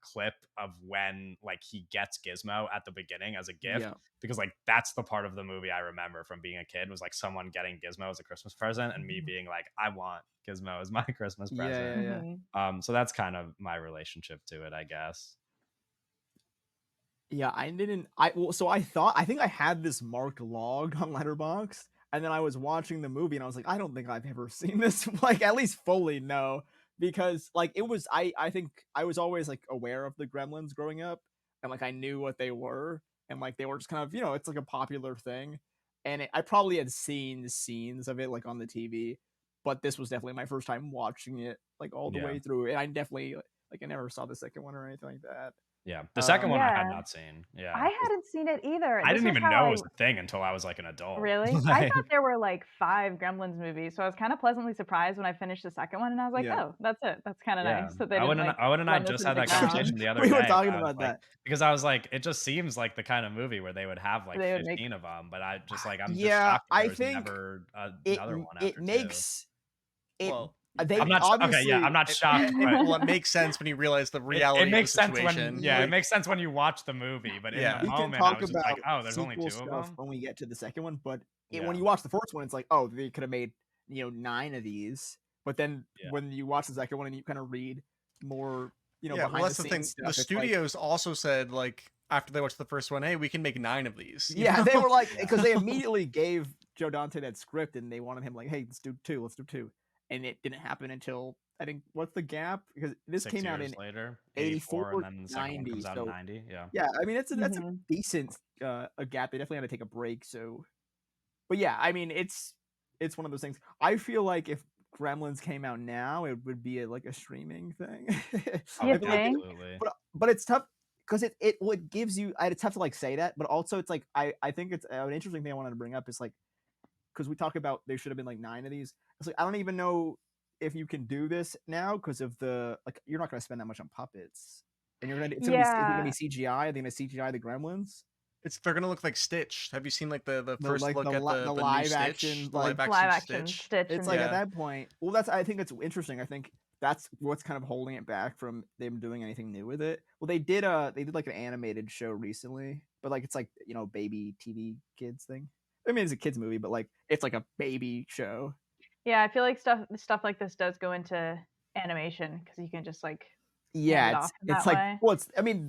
clip of when like he gets Gizmo at the beginning as a gift because like that's the part of the movie I remember from being a kid was like someone getting Gizmo as a Christmas present and me being like I want Gizmo as my Christmas present. So that's kind of my relationship to it, I guess. Yeah, I didn't. So I think I had this marked log on Letterboxd, and then I was watching the movie, and I was like, I don't think I've ever seen this, like at least fully, no, because like it was. I think I was always like aware of the Gremlins growing up, and like I knew what they were, and like they were just kind of it's like a popular thing, and I probably had seen the scenes of it like on the TV, but this was definitely my first time watching it like all the way through, and I definitely like I never saw the second one or anything like that. Yeah, the second one I had Yeah. not seen. Yeah, I hadn't seen it either. I This didn't was even how know it was a thing until I was like an adult. Really? I Like, thought there were like 5 Gremlins movies, so I was kind of pleasantly surprised when I finished the second one, and I was like, Yeah. "Oh, that's it. That's kind of yeah, nice." That they Owen didn't and like Owen and I run this just into had the that ground. conversation the other We day. were talking I was about like- that. because I was like, it just seems like the kind of movie where they would have like They would 15 of them, but I just like I'm just Yeah, shocked that I there was think never It another one after it two. makes it. Well, They I'm not obviously, okay. Yeah, I'm not shocked. But well, it makes sense when you realize the reality it makes of the sense situation. when Like- it makes sense when you watch the movie, but Yeah. in We the can moment I talk was just about like, oh, there's only sequel 2 of stuff them. when we get to the second one, but Yeah. when you watch the first one, it's like, oh, they could have made 9 of these. But then when you watch the second one and you kind of read more, Yeah, behind well, that's the the scenes thing. stuff, The it's like- studios also said like after they watched the first one, hey, we can make 9 of these. you yeah, they know? were like, Yeah. because they immediately gave Joe Dante that script and they wanted him like, hey, let's do 2, and it didn't happen until I think what's the gap because this 6 came out years in later, 84 and then the second one 90, comes out so in 90. Yeah. yeah, I mean that's a Mhm. decent a gap. They definitely had to take a break. So, but yeah, I mean it's one of those things. I feel like if Gremlins came out now, it would be like a streaming thing. Oh, You I feel like think? absolutely. but it's tough because it gives you. It's tough to like say that, but also it's like I think it's an interesting thing I wanted to bring up is like because we talk about there should have been like 9 of these. It's like I don't even know if you can do this now because of the like you're not going to spend that much on puppets, and you're gonna is it gonna be CGI? Are they gonna CGI the Gremlins? They're gonna look like Stitch. Have you seen like the first like, look the at li- the the new live Stitch, action, the like- live Live action action Stitch? Stitch. It's and like Yeah. at that point. Well, I think that's interesting. I think that's what's kind of holding it back from them doing anything new with it. Well, they did like an animated show recently, but like it's like baby TV kids thing. I mean, it's a kids movie, but like it's like a baby show. Yeah, I feel like stuff like this does go into animation because you can just like hand Yeah, it off in it's that like, way. well, it's, I mean,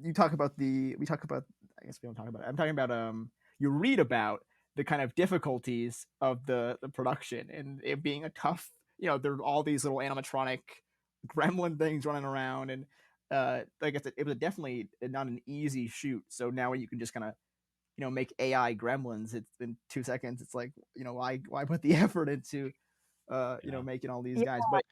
you talk about we talk about, I guess we don't talk about it. I'm talking about you read about the kind of difficulties of the production and it being a tough, there are all these little animatronic gremlin things running around, and like I said, it was definitely not an easy shoot. So now you can just kind of make AI gremlins. It's in 2 seconds. It's like, why put the effort into making all these Yeah. guys? But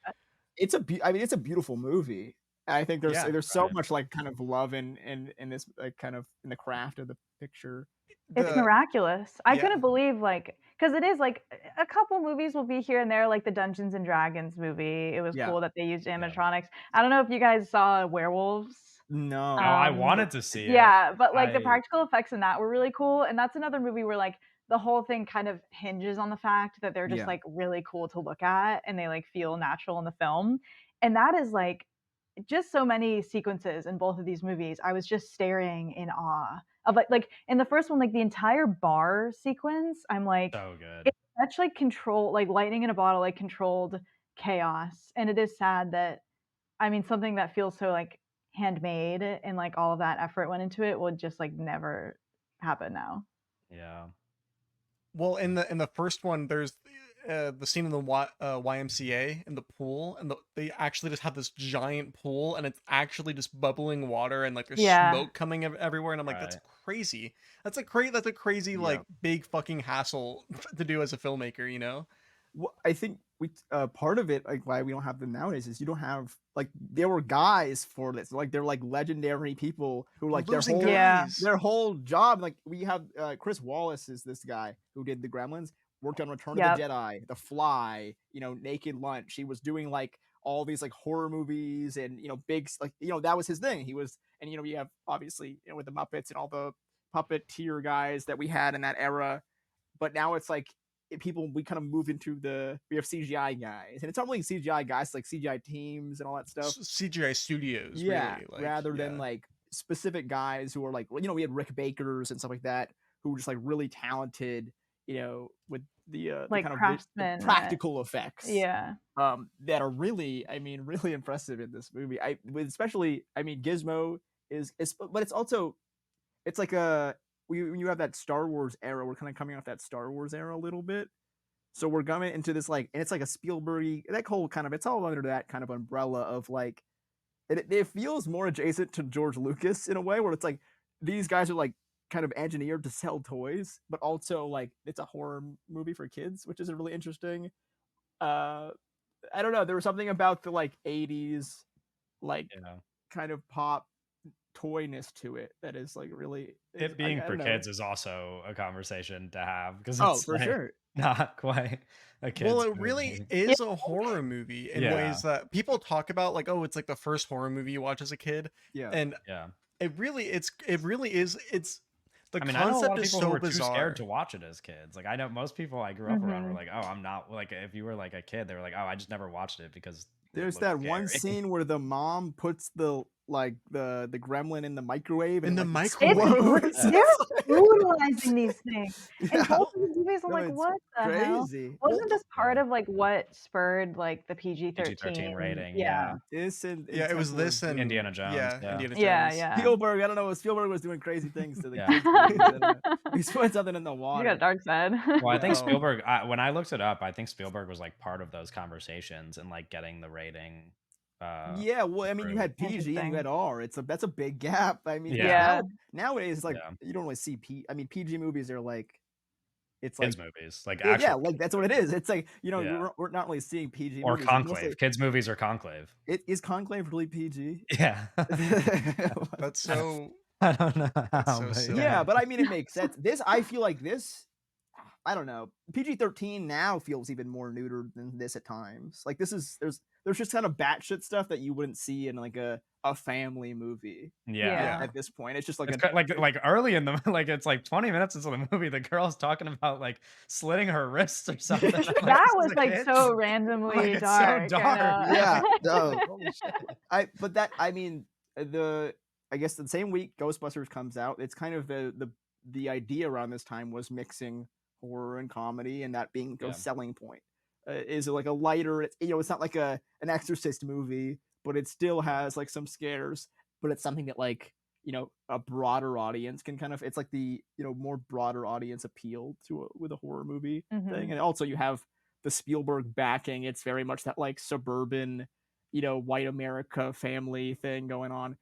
I mean, it's a beautiful movie. I think there's so right. much like kind of love in this, like kind of in the craft of the picture. It's The miraculous. I Yeah. couldn't believe because it is like a couple movies will be here and there, like the Dungeons and Dragons movie. It was Yeah. cool that they used animatronics. I don't know if you guys saw Werewolves. No. Oh, I wanted to see it. Yeah, but like the I- practical effects in that were really cool, and that's another movie where like the whole thing kind of hinges on the fact that they're just Yeah. like really cool to look at and they like feel natural in the film. And that is like just so many sequences in both of these movies. I was just staring in awe of like in the first one, like the entire bar sequence. I'm like, So good. it's such like control, like lightning in a bottle, like controlled chaos. And it is sad that, I mean, something that feels so like handmade and like all of that effort went into it would just like never happen now. Yeah. Well, in the first one, there's the scene in the YMCA in the pool, and they actually just have this giant pool, and it's actually just bubbling water, and like there's Yeah. smoke coming everywhere, and I'm like, that's Right. crazy. That's a crazy Yeah. like big fucking hassle to do as a filmmaker, you know? Well, I think we part of it, like why we don't have them nowadays, is you don't have like there were guys for this, like they're like legendary people who like their Losing whole Yeah. guys. their whole job. Like we have Chris Wallace is this guy who did the Gremlins, worked on Return of the Jedi, The Fly, Naked Lunch. He was doing like all these like horror movies and big like that was his thing. He was, and we have obviously with the Muppets and all the puppeteer guys that we had in that era, but now it's like we kind of move into we have CGI guys, and it's not really CGI guys, like CGI teams and all that stuff. CGI studios, Yeah, really, like, rather than like specific guys who are like, we had Rick Bakers and stuff like that who were just like really talented, with the Like kind of craftsmen, practical effects. Yeah. That are really, I mean, really impressive in this movie. Especially, I mean, Gizmo is, but it's also, it's like when you have that Star Wars era, we're kind of coming off that Star Wars era a little bit. So we're coming into this like, and it's like a Spielberg, that whole kind of, it's all under that kind of umbrella of like, it feels more adjacent to George Lucas in a way where it's like these guys are like kind of engineered to sell toys, but also like it's a horror movie for kids, which is really interesting. I don't know. There was something about the like 80s, like kind of pop toyness to it that is like really, it being for kids is also a conversation to have because oh it's for sure not quite a kid's well, it movie. really is a horror movie in ways that people talk about, like, oh, it's like the first horror movie you watch as a kid. And it really is. It's the I know a lot concept of is people so who were bizarre. too scared to watch it as kids. Like I know most people I grew up around were like, oh, I'm not, like if you were like a kid, they were like, oh, I just never watched it because there's that one scene where the mom puts the gremlin in the microwave and in the like, microwave. They're brutalizing these things. And both of the movies, I'm like, what the hell? crazy. Wasn't this part of like what spurred like the PG-13 rating? This and it was this and Indiana Jones. Indiana Jones. Yeah. Spielberg, I don't know. Spielberg was doing crazy things to the kids. He's putting something in the water. You got a dark side. Well, I think Spielberg. When I looked it up, I think Spielberg was like part of those conversations and like getting the rating. Yeah, well, I mean, you had PG and you had R. That's a big gap. I mean, nowadays it's like you don't really see PG movies are like, it's kids like movies, like like that's what it is. It's like we're not really seeing PG or movies. Conclave. Kids movies are Conclave. Is Conclave really PG? Yeah, that's so. I don't know. So silly. Yeah, but I mean, it makes sense. I feel like this. I don't know. PG-13 now feels even more neutered than this at times. Like there's just kind of batshit stuff that you wouldn't see in like a family movie. Yeah. At this point, it's just like like early in the like it's like 20 minutes into the movie, the girl's talking about like slitting her wrists or something. That was like so randomly dark. It's so dark. Yeah. No. I guess the same week Ghostbusters comes out, it's kind of the the idea around this time was mixing horror and comedy, and that being a selling point. Is it like a lighter? It's not like an Exorcist movie, but it still has like some scares. But it's something that like a broader audience can kind of. It's like the more broader audience appeal to with a horror movie thing, and also you have the Spielberg backing. It's very much that like suburban, white America family thing going on.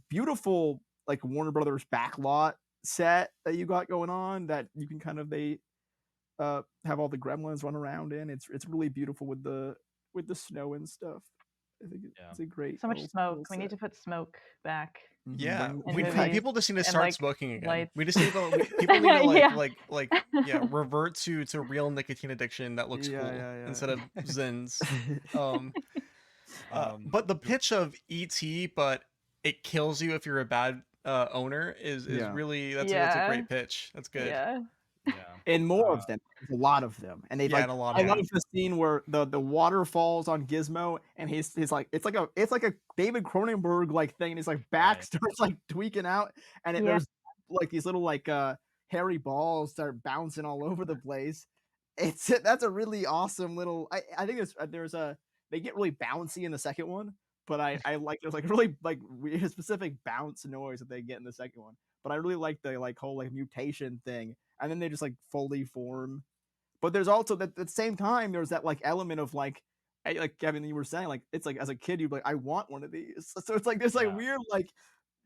Beautiful like Warner Brothers backlot set that you got going on that you can kind of have all the gremlins run around in. It's really beautiful with the snow and stuff. I think it's a great. So much smoke. We need to put smoke back. Yeah, movies people just need to start like, smoking again. lights. We just need to people need to Yeah. revert to real nicotine addiction that looks cool instead of Zins. But the pitch of ET, but it kills you if you're a bad owner is really that's a great pitch. That's good. Yeah. And more of them. There's a lot of them, and they've and a lot I of love the scene where the water falls on Gizmo, and he's like it's like a David Cronenberg like thing, and his like back starts like tweaking out, and there's like these little like hairy balls start bouncing all over the place. That's a really awesome little. I think they get really bouncy in the second one, but I like there's like really like weird specific bounce noise that they get in the second one. But I really like the like whole like mutation thing, and then they just like fully form. But there's also that at the same time there's that like element of like Kevin, you were saying, like it's like as a kid you'd be like, I want one of these. So it's like there's like weird like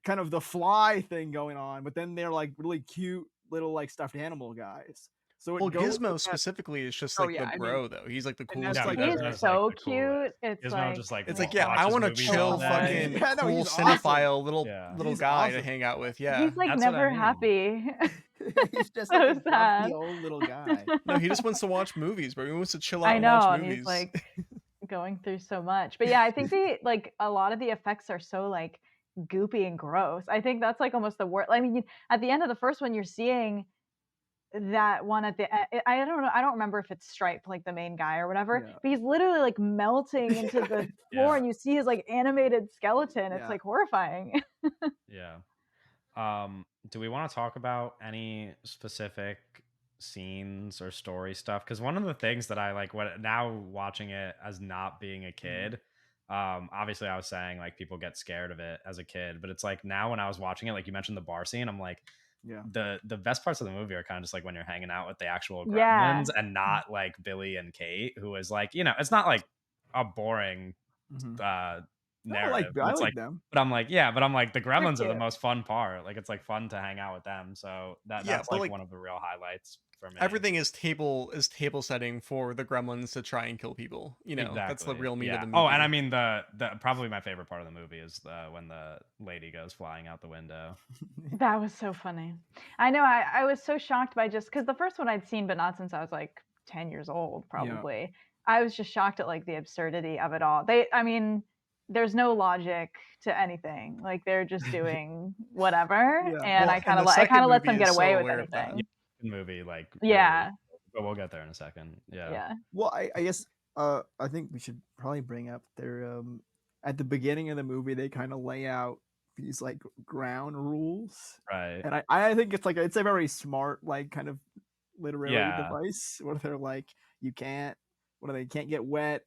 kind of the fly thing going on, but then they're like really cute little like stuffed animal guys. So Gizmo specifically is just like the bro though. He's like the coolest. He's so cute. It's like I want to chill fucking cool cinephile little guy to hang out with. Yeah, he's like never happy. He's just like a grumpy old little guy. No, he just wants to watch movies, but he wants to chill out I know, and watch and movies. he's like going through so much. But yeah, I think a lot of the effects are so like goopy and gross. I think that's like almost the worst. I mean, at the end of the first one, you're seeing that one at the I don't know, I don't remember if it's Stripe, like the main guy or whatever, but he's literally like melting into the floor, and you see his like animated skeleton. It's like horrifying. Do we want to talk about any specific scenes or story stuff? Because one of the things that I like now watching it as not being a kid, obviously I was saying like people get scared of it as a kid, but it's like now when I was watching it, like you mentioned the bar scene, I'm like, the best parts of the movie are kind of just like when you're hanging out with the actual gremlins and not like Billy and Kate, who is like, it's not like a boring narrative. I like them. But I'm like, the gremlins are the most fun part. Like it's like fun to hang out with them. So that's like one of the real highlights for me. Everything is table setting for the gremlins to try and kill people. That's the real meat of the movie. Oh, and I mean the probably my favorite part of the movie is when the lady goes flying out the window. That was so funny. I know. I was so shocked by just because the first one I'd seen, but not since I was like 10 years old, probably. I was just shocked at like the absurdity of it all. There's no logic to anything. Like they're just doing whatever, and I kind of let them get away with anything. Movie, like but we'll get there in a second. Well, I guess I think we should probably bring up their at the beginning of the movie they kind of lay out these like ground rules, right? And I think it's a very smart like kind of literary device where they're like you can't get wet,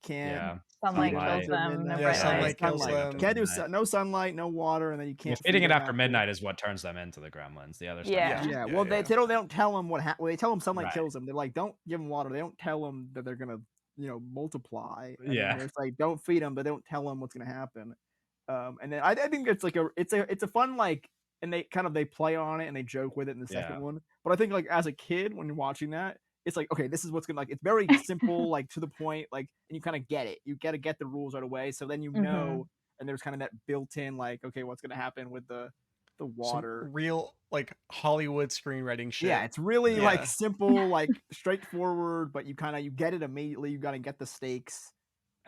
sunlight kills them. Sunlight kills them. Can't do no sunlight, no water, and then you can't. Feeding it after midnight is what turns them into the gremlins. The other stuff. Well, they don't tell them what happens. They tell them sunlight kills them. They're like, don't give them water. They don't tell them that they're gonna multiply. And it's like don't feed them, but they don't tell them what's gonna happen. And then I think it's like it's a fun like, and they play on it and they joke with it in the second one. But I think like as a kid when you're watching that, it's like, okay, this is what's gonna like. It's very simple, like to the point, like, and you kind of get it. You gotta get the rules right away, so then know. And there's kind of that built-in, like, okay, what's gonna happen with the water? Some real like Hollywood screenwriting shit. Yeah, it's really like simple, like straightforward, but you get it immediately. You gotta get the stakes.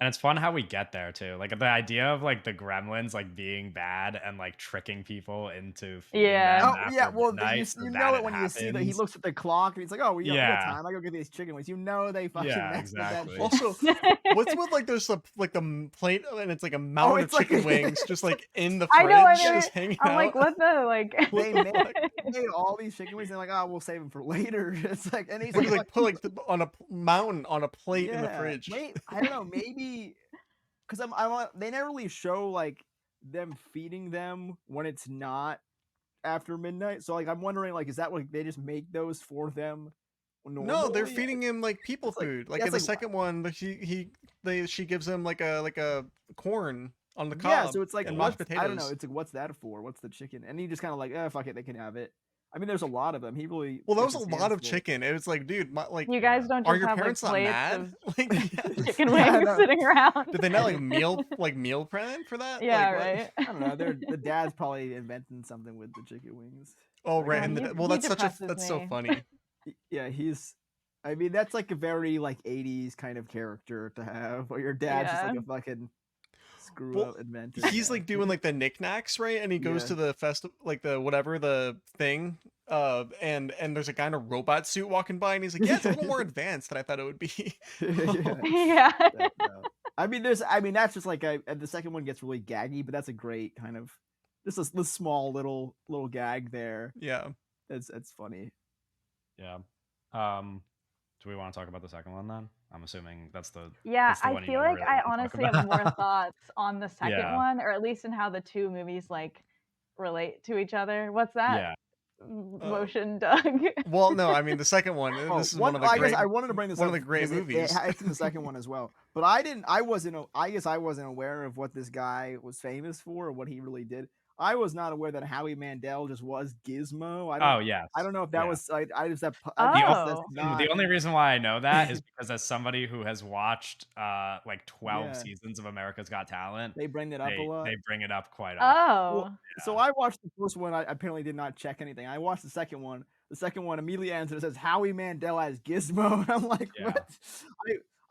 And it's fun how we get there too. Like the idea of like the gremlins like being bad and like tricking people into feeding Yeah. them Oh yeah, after well midnight so you that know it it when you see that he happens. looks at the clock and he's like, oh, we got Yeah. time. I go get these chicken wings. You know they fucking Yeah, messed with that exactly. shit. Also, what's with like there's like the plate and it's like a mountain of it's like- chicken wings just like in the I fridge, know. just hanging I'm out. like, what the like? They What the fuck? made all these chicken wings and they're like, oh, we'll save them for later. It's like, and he's Like, like, put like on a mountain on a plate in the yeah, fridge. I don't know, maybe because they never really show like them feeding them when it's not after midnight. So like I'm wondering like is that like they just make those for them normally? No, they're feeding him like people It's like- food. Like yeah, in it's the like- second one, she gives him like a corn on the cob. Yeah, so it's like and what's, mashed potatoes. I don't know. It's like what's that for? What's the chicken? And he just kind of like, fuck it, they can have it. I mean, there's a lot of them. He really Well, that was gets a his lot of hands full. chicken. It was like, dude, like, You guys don't are just your have like parents not plates mad? of Like, chicken Yeah, wings no. sitting around. did they not like meal plan for that? Yeah, Like, what? right. I don't know. The dad's probably inventing something with the chicken wings. Oh, Like, right. God, And he- well, he that's depresses that's so me. funny. Yeah, I mean, that's like a very like 80s kind of character to have, where your dad's just like Yeah. a fucking screw Well, up inventor. He's like doing like the knickknacks, right? And he goes Yeah. to the festival, like the whatever the thing, and there's a guy in a robot suit walking by, and he's like, "Yeah, it's a little more advanced than I thought it would be." Yeah. Yeah. No. I mean, that's just like the second one gets really gaggy, but that's a great kind of just this small little gag there. Yeah. It's funny. Yeah. Do we want to talk about the second one then? I'm assuming that's the Yeah, that's the I one you feel really like I want to talk honestly have more about. thoughts on the second Yeah. one, or at least in how the two movies like relate to each other. What's that Yeah. motion, Doug? Well, no, I mean the second one. Oh, This is one of the I great. guess I wanted to bring this one up of the great because movies. it's in the second one as well. But I guess I wasn't aware of what this guy was famous for or what he really did. I was not aware that Howie Mandel just was Gizmo. Oh yes. I don't know if that Yeah. was I just that Oh. that's The not only reason why I know that is because as somebody who has watched like 12 Yeah. seasons of America's Got Talent, they bring that up a lot. they bring it up quite often. Oh. Well, so I watched the first one. I apparently did not check anything. I watched the second one. The second one immediately ends and it says Howie Mandel as Gizmo. And I'm like, Yeah. what?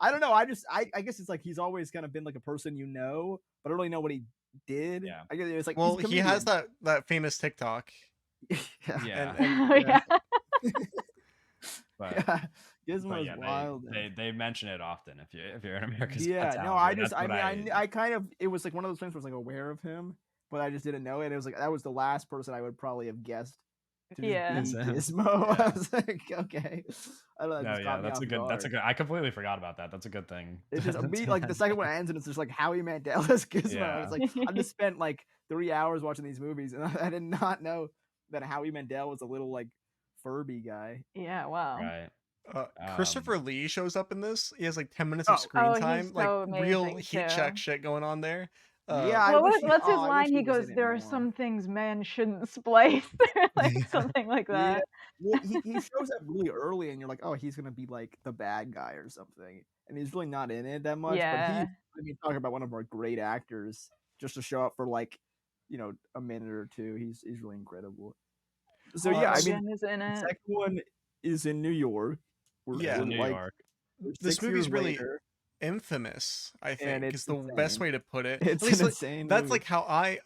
I don't know. I guess it's like he's always kind of been like a person you know, but I don't really know what he did. Yeah. I guess it's like Well, he's a he has comedian. that famous TikTok. Yeah. Oh, yeah. But, Yeah. Gizmo but is yeah, wild. they mention it often if you're in America's Got Yeah, Talent. no, I That's just, I what mean, I kind of, it was like one of those things where I was like aware of him, but I just didn't know it. It was like that was the last person I would probably have guessed to just Yeah. be That's him. Gizmo. Yeah. I was like, okay, I don't know. It No, just yeah, caught me that's a off good. That's a guard. good. I completely forgot about that. That's a good thing. It's just me like the second one ends and it's just like Howie Mandel as Gizmo. Yeah. It's like I just spent like 3 hours watching these movies and I did not know that Howie Mandel was a little like Furby guy. Yeah, wow. Right. Christopher Lee shows up in this. He has like 10 minutes of Oh. screen Oh, he's time, like so real amazing, heat too. check shit going on there. Yeah, I Well, wish what's his I wish line? He was goes, in it "There are more." some things men shouldn't splice," like something like Yeah. that. Well, he shows up really early, and you're like, oh, he's gonna be like the bad guy or something, and he's really not in it that much. Yeah. But I mean, talking about one of our great actors, just to show up for like, a minute or two, he's really incredible. So yeah, I mean, Logan is in the it. second one is in New York. Yeah. New York. This 6 movie's years really later, infamous, I And think, it's is the best insane. way to put it. It's At least, an like, insane. that's movie. like how I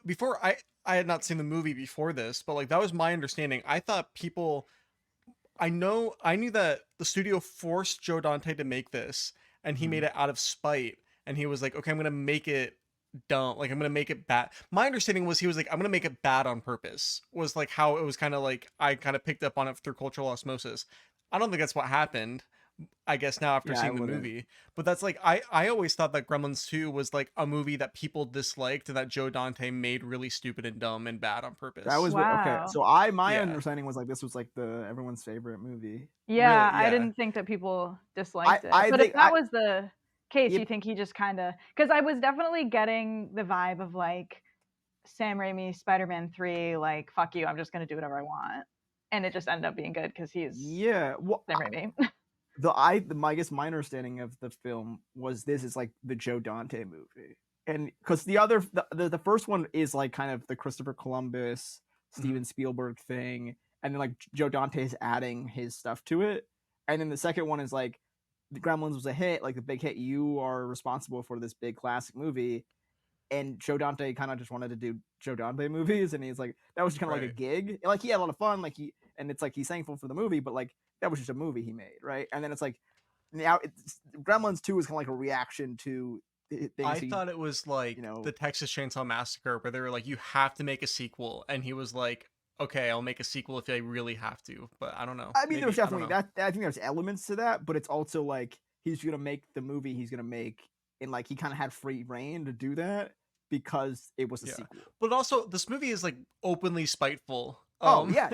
had not seen the movie before this, but like that was my understanding. I thought I knew that the studio forced Joe Dante to make this, and he Mhm. made it out of spite. And he was like, okay, I'm gonna make it dumb, like I'm gonna make it bad. My understanding was he was like, I'm gonna make it bad on purpose. Was like how it was kind of like I kind of picked up on it through cultural osmosis. I don't think that's what happened. I guess now after Yeah, I seeing the wouldn't. movie, but that's like I always thought that Gremlins 2 was like a movie that people disliked and that Joe Dante made really stupid and dumb and bad on purpose. That was okay. Wow. So my Yeah. understanding was like this was like everyone's favorite movie. Yeah, Really, I yeah. didn't think that people disliked it. I But if think that was the case, If- you think he just kind of, because I was definitely getting the vibe of like Sam Raimi's Spider-Man 3, like, fuck you, I'm just gonna do whatever I want. And it just ended up being good because he's Yeah, well, Sam Raimi. I guess my understanding of the film was this is like the Joe Dante movie, and because the first one is like kind of the Christopher Columbus, Steven Spielberg thing, and then like Joe Dante's adding his stuff to it, and then the second one is like the Gremlins was a hit, like the big hit. You are responsible for this big classic movie. And Joe Dante kind of just wanted to do Joe Dante movies, and he's like, that was just kind of like a gig. Like he had a lot of fun, and it's like he's thankful for the movie, but like that was just a movie he made, right? And then it's like now Gremlins 2 is kind of like a reaction to things. I thought it was like the Texas Chainsaw Massacre, where they were like, you have to make a sequel, and he was like, okay, I'll make a sequel if I really have to, but I don't know. I mean, there's definitely that. I think there's elements to that, but it's also like he's gonna make the movie he's gonna make, and like he kind of had free reign to do that because it was a sequel. But also, this movie is like openly spiteful. Yeah.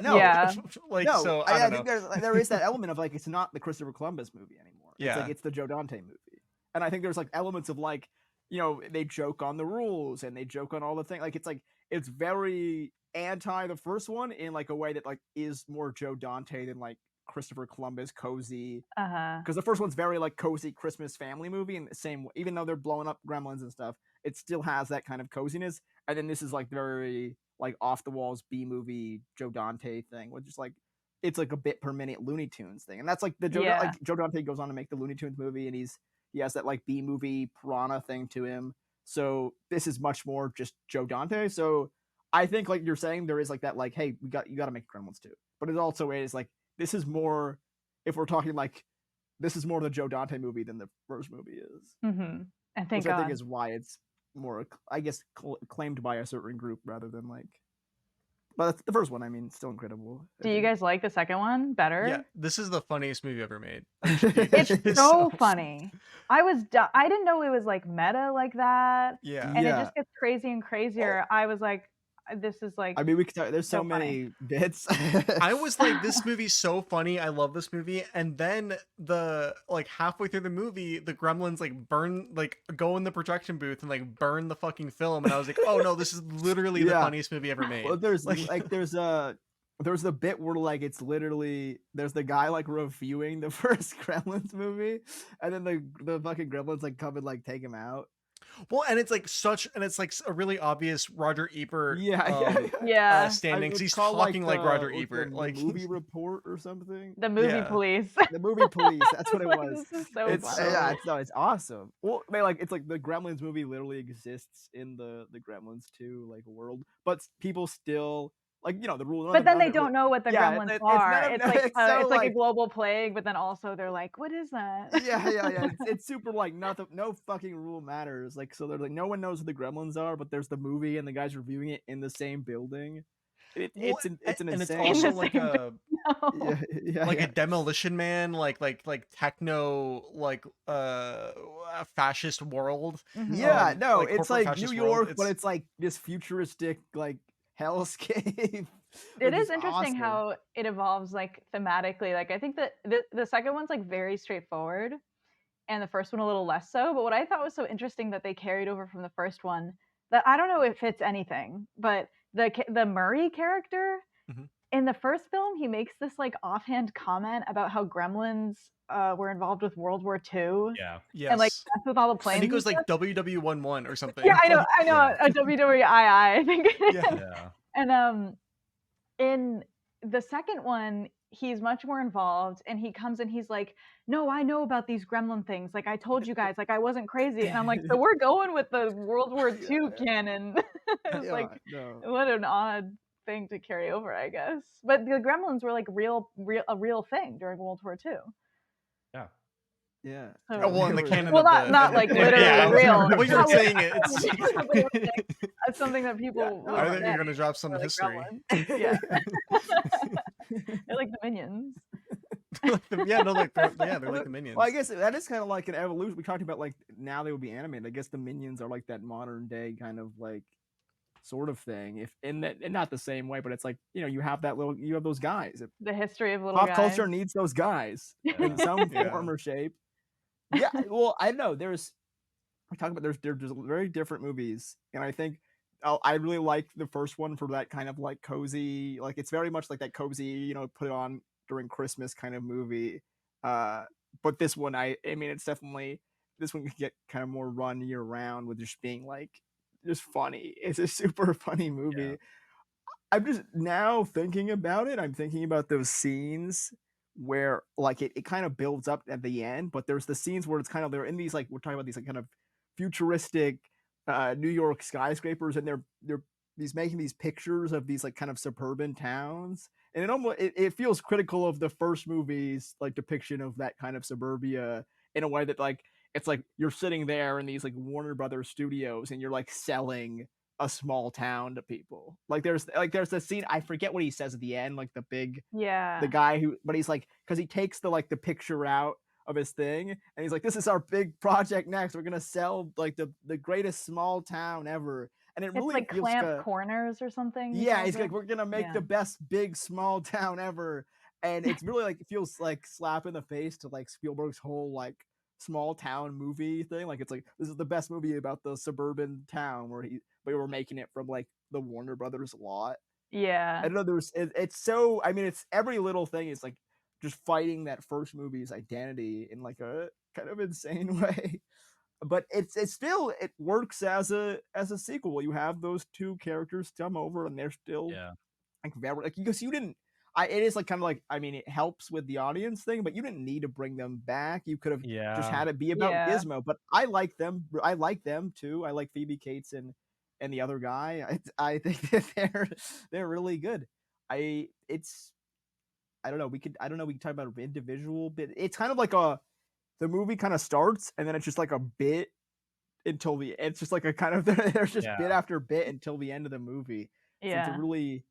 Like no, so. I think there is that element of like it's not the Christopher Columbus movie anymore. It's like it's the Joe Dante movie, and I think there's like elements of like they joke on the rules and they joke on all the things. Like it's very anti the first one in like a way that like is more Joe Dante than like Christopher Columbus cozy. Because the first one's very like cozy Christmas family movie, and the same even though they're blowing up gremlins and stuff, it still has that kind of coziness. And then this is like very like off the walls B movie Joe Dante thing, which is like it's like a bit per minute Looney Tunes thing, and that's like the Joe Dante goes on to make the Looney Tunes movie, and he has that like B movie piranha thing to him. So this is much more just Joe Dante. So I think like you're saying there is like that like, hey, you got to make Gremlins too, but it also is like this is more, if we're talking like this is more the Joe Dante movie than the first movie is. I think is why it's more, I guess, claimed by a certain group rather than like. But the first one, I mean, still incredible. Do you guys like the second one better? Yeah, this is the funniest movie ever made. It's so funny. I didn't know it was like meta like that. Yeah, and it just gets crazy and crazier. I was like, this is like, I mean, we could talk, there's so many bits. I was like, this movie's so funny, I love this movie. And then the like halfway through the movie, the gremlins like go in the projection booth and like burn the fucking film, and I was like, oh no, this is literally the funniest movie ever made. Well, there's there's the bit where like it's literally there's the guy like reviewing the first Gremlins movie, and then the fucking gremlins like come and like take him out. Well, and it's like a really obvious Roger Ebert standing, because he's talking like Roger Ebert, like movie report or something. The movie police. The movie police. That's what it was. This is so it's awesome. Well, it's like the Gremlins movie literally exists in the Gremlins 2 like world, but people still like the rule. But then they don't know what the gremlins are. It's like a global plague, but then also they're like, what is that? Yeah. It's super like nothing. No fucking rule matters. Like so, they're like no one knows who the gremlins are, but there's the movie and the guys reviewing it in the same building. It's an insane. And it's also like a like a Demolition Man, like techno like fascist world. Yeah, no, it's like New York, but it's like this futuristic like hellscape. It is interesting how it evolves like thematically. Like I think that the second one's like very straightforward, and the first one a little less so. But what I thought was so interesting that they carried over from the first one, that I don't know if it's anything, but the Murray character in the first film, he makes this like offhand comment about how gremlins were involved with World War II. Yeah. And like that's with all the planes. And he goes like WW11 or something. Yeah, I know. A WWII, I think. Yeah. And in the second one, he's much more involved, and he comes and he's like, no, I know about these gremlin things. Like I told you guys, like I wasn't crazy. And I'm like, so we're going with the World War II canon. What an odd thing to carry over, I guess. But the gremlins were like a real thing during World War II. Yeah. So, well, in the canon. Well, not like literally real. Well, you're saying it. It's something that people. I think you're gonna drop some history. Yeah. They're like the Minions. They're like the Minions. Well, I guess that is kind of like an evolution. We talked about like now they would be animated. I guess the Minions are like that modern day kind of like sort of thing. If in not the same way, but it's like you have those guys. The history of little pop guys. Culture needs those guys in some form or shape. Yeah, well, I know we talk about there's very different movies, and I think I really like the first one for that kind of like cozy, like it's very much like that cozy, put it on during Christmas kind of movie. But this one, I mean, it's definitely this one could get kind of more run year round with just being like just funny. It's a super funny movie. I'm just now thinking about it. I'm thinking about those scenes where like it kind of builds up at the end, but there's the scenes where it's kind of they're in these like we're talking about these like kind of futuristic New York skyscrapers, and they're he's making these pictures of these like kind of suburban towns, and it feels critical of the first movie's like depiction of that kind of suburbia in a way that like it's like you're sitting there in these like Warner Brothers studios and you're like selling a small town to people. Like there's a scene, I forget what he says at the end, like the Yeah. guy who, but he's like, because he takes the picture out of his thing, and he's like, this is our big project next. We're gonna sell like the greatest small town ever, and it It's really like feels Clamp Corners or something. He yeah, calls he's it. like, we're gonna make Yeah. the best big small town ever, and it's really like it feels like slap in the face to like Spielberg's whole like small town movie thing. Like it's like this is the best movie about the suburban town but we're making it from like the Warner Brothers lot. Yeah. I don't know. It's so. I mean, it's every little thing is like just fighting that first movie's identity in like a kind of insane way. But it's still it works as a sequel. You have those two characters come over, and they're still Yeah. like very like because you didn't. It is like kind of like I mean it helps with the audience thing, but you didn't need to bring them back. You could have just Yeah. had it be about Yeah. Gizmo. But I like them. I like them too. I like Phoebe Cates and the other guy. I think that they're really good. It's I don't know. I don't know. We can talk about individual bit. It's kind of like the movie kind of starts and then it's just like a bit until the it's just like a kind of there's just Yeah. bit after bit until the end of the movie. So it's a Yeah. really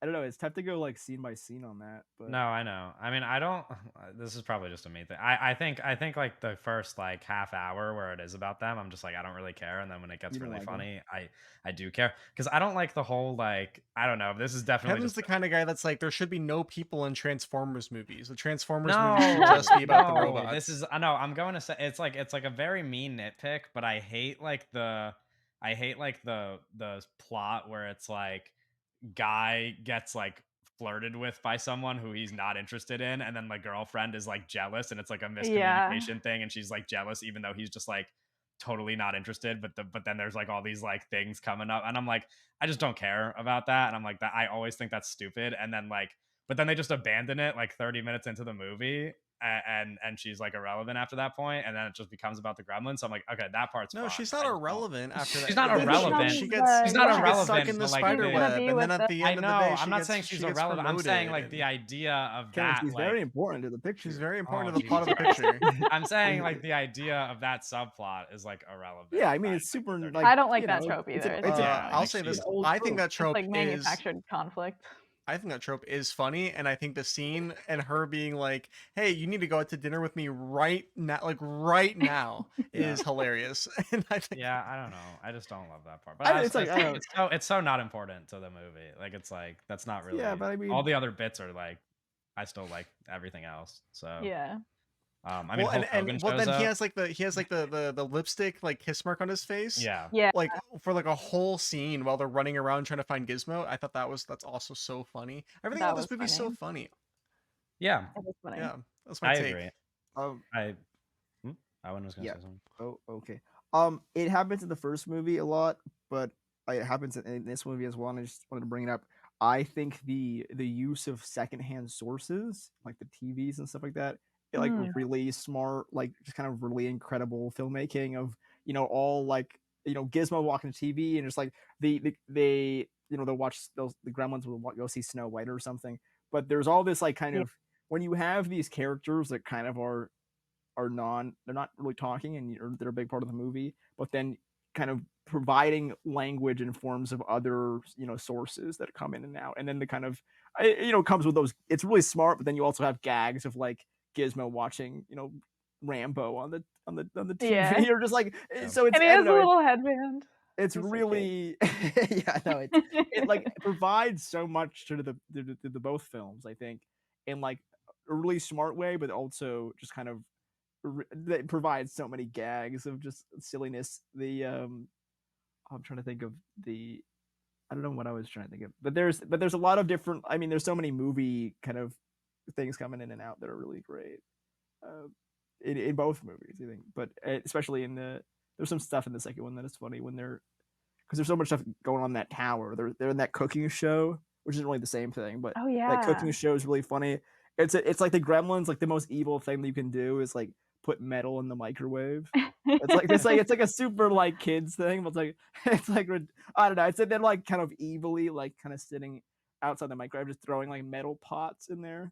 I don't know. It's tough to go like scene by scene on that. But No, I know. I mean, I don't. This is probably just a me thing. I think like the first like half hour where it is about them, I'm just like I don't really care, and then when it gets You don't really like 'em? funny, I do care because I don't like the whole like I don't know. This is definitely Kevin's just the kind of guy that's like, there should be no people in Transformers movies. The Transformers no, movies should just be about the no. robots. This is I know. I'm going to say it's like a very mean nitpick, but I hate like the plot where it's like guy gets like flirted with by someone who he's not interested in, and then my girlfriend is like jealous, and it's like a Yeah. miscommunication thing, and she's like jealous even though he's just like totally not interested, but then there's like all these like things coming up, and I'm like I just don't care about that, and I'm like that I always think that's stupid, and then like but then they just abandon it like 30 minutes into the movie, and she's like irrelevant after that point, and then it just becomes about the gremlins. So I'm like, okay, that part's No, fun. she's I not just don't- irrelevant after that. She's not Then irrelevant. She becomes gets, She's not yeah. she gets stuck irrelevant, in the but, like, spider the- web, Be and with then at the I end know. of the day, I'm not saying she's she gets irrelevant. I'm saying like promoted, the idea of Kevin, that. she's like, very important to the picture. She's very important Oh, to the plot of the Jesus. picture. I'm saying like the idea of that subplot is like irrelevant. Yeah, I mean by, it's super the 30 like I don't like you that know, trope it's either. it's a, Yeah, I'll like, say she's this. an old I think trope. that It's trope like is. manufactured conflict. I think that trope is funny, and I think the scene and her being like, "Hey, you need to go out to dinner with me right now," like right now, Yeah. is hilarious. And I think Yeah, I don't know. I just don't love that part. But it's like I don't know. it's so not important to the movie. Like it's like that's not really. Yeah, but I mean all the other bits are like I still like everything else. So Yeah. I mean, well, Hulk Hogan well, shows then he up. has like the lipstick like kiss mark on his face. Yeah, Yeah. Like for like a whole scene while they're running around trying to find Gizmo. I thought that's also so funny. Everything That about this was movie is so funny. funny. yeah, It was funny. Yeah, that's my I take. agree. um I Owen was gonna Yeah. say something. oh okay. It happens in the first movie a lot, but it happens in this movie as well, and I just wanted to bring it up. I think the use of secondhand sources, like the TVs and stuff like that, like Mm. really smart, like just kind of really incredible filmmaking of all like Gizmo walking the TV and just like they they'll watch the Gremlins will go see Snow White or something, but there's all this like kind Yeah. of when you have these characters that kind of they're not really talking and they're a big part of the movie, but then kind of providing language in forms of other sources that come in and out, and then the kind of comes with those. It's really smart, but then you also have gags of like Gizmo watching Rambo on the TV Yeah. or just like Yeah. so it's And he I has don't a know, little headband. it's It's so cute. really yeah no it like provides so much to the both films, I think, in like a really smart way, but also just kind of that provides so many gags of just silliness. I'm trying to think of I don't know what I was trying to think of, but there's a lot of different. I mean, there's so many movie kind of things coming in and out that are really great in both movies, I think. But especially there's some stuff in the second one that is funny when because there's so much stuff going on in that tower. They're in that cooking show, which isn't really the same thing, but Oh that yeah. cooking show is really funny. It's like the Gremlins, like the most evil thing that you can do is like put metal in the microwave. It's like a super like kids thing, but it's like it's like I don't know. It's like they're like kind of evilly like kind of sitting outside the microwave, just throwing like metal pots in there.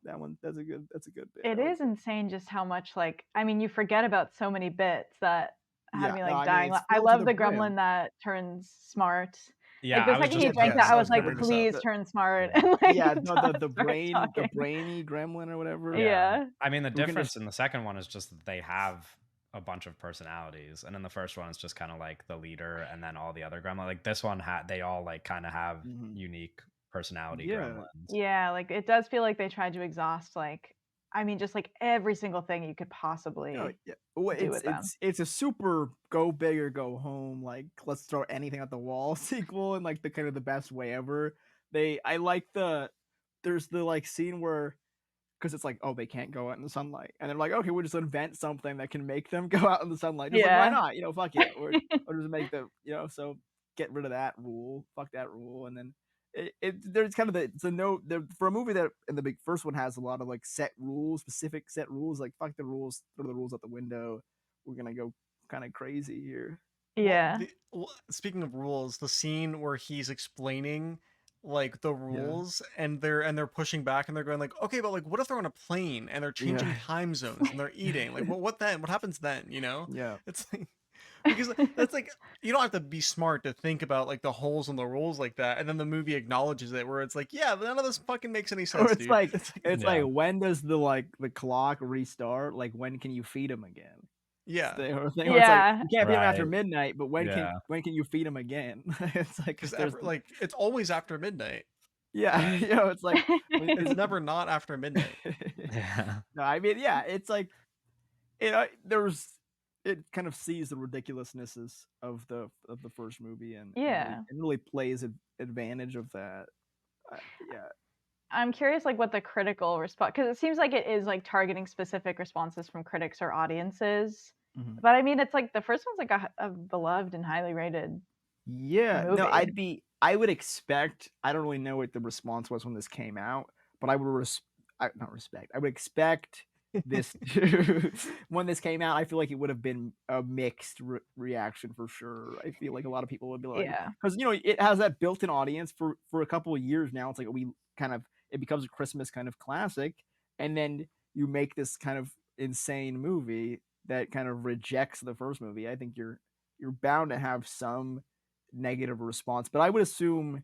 That's a good bit. It I like is that. insane just how much like I mean you forget about so many bits that had Yeah, me no, like I mean dying. it's I filled to love the the brim. gremlin that turns smart. Yeah, Like the I was second he just drank about that, to I was say like, bringing this please up. turn smart Yeah. and like Yeah, no, start the talking. brainy gremlin or whatever. Yeah. I mean, the Who can difference just in the second one is just that they have a bunch of personalities, and in the first one, it's just kind of like the leader, and then all the other gremlins. Like this one, they all like kind of have Mhm. unique personality Yeah. gremlins. Yeah, like it does feel like they tried to exhaust like I mean just like every single thing you could possibly Oh, yeah. Well, do with them. it's a super go big or go home, like let's throw anything at the wall sequel in like the kind of the best way ever. I like there's the like scene where because it's like, oh, they can't go out in the sunlight, and they're like, okay, we'll just invent something that can make them go out in the sunlight. Just like, why Yeah. not? Fuck it, or just make the so get rid of that rule, fuck that rule, and then there's kind of for a movie that in the big first one has a lot of like set rules, specific set rules, like fuck the rules, throw the rules out the window. We're gonna go kind of crazy here. Yeah. Speaking of rules, the scene where he's explaining like the Yeah. rules and they're pushing back and they're going like, okay, but like what if they're on a plane and they're changing Yeah. time zones and they're eating? Like what then? What happens then, you know? Yeah. It's like because that's like you don't have to be smart to think about like the holes in the rules like that, and then the movie acknowledges it where it's like, yeah, none of this fucking makes any Or sense, it's dude. like It's Yeah. when does the clock restart? Like when can you feed them again? yeah, Or thing where it's like Yeah. you can't feed them after Right. midnight, but when Yeah. can you feed them again? It's like because there's like it's always after midnight. yeah, it's like It's never not after midnight. Yeah. no, I mean yeah, it's like there's it kind of sees the ridiculousnesses of the first movie Yeah. and really plays advantage of that. Yeah, I'm curious like what the critical response because it seems like it is like targeting specific responses from critics or audiences. Mhm. But I mean it's like the first one's like a beloved and highly rated Yeah, no, movie. I would expect. I don't really know what the response was when this came out, but I would not respect. I would expect this when this came out. I feel like it would have been a mixed reaction for sure. I feel like a lot of people would be like, Yeah. because it has that built-in audience for a couple of years now. It's like we kind of it becomes a Christmas kind of classic, and then you make this kind of insane movie that kind of rejects the first movie. I think you're bound to have some negative response, but I would assume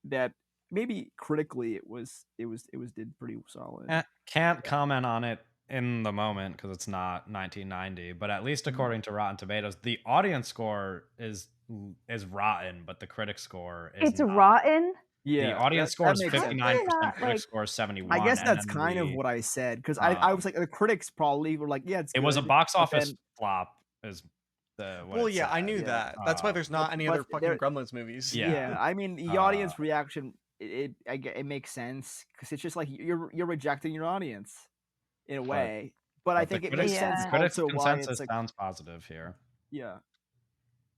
that maybe critically it was did pretty solid. Can't comment on it in the moment because it's not 1990, but at least Mhm. according to Rotten Tomatoes, the audience score is rotten, but the critic score is It's not. rotten. The Yeah, audience score that is makes How sense. did I 59%, not critic like score is I 71, guess and that's then kind of what I said because I was um, like the critics probably were like, yeah, it's it was a good, box but office then flop, is what Well, it yeah, said. I knew yeah, that. That's why there's not any but other fucking there Gremlins movies. Yeah. yeah, I mean the Uh, audience reaction it makes sense because it's just like you're rejecting your audience in a but way, but I but think it makes the sense Yeah. critics also why consensus it's like sounds positive here. yeah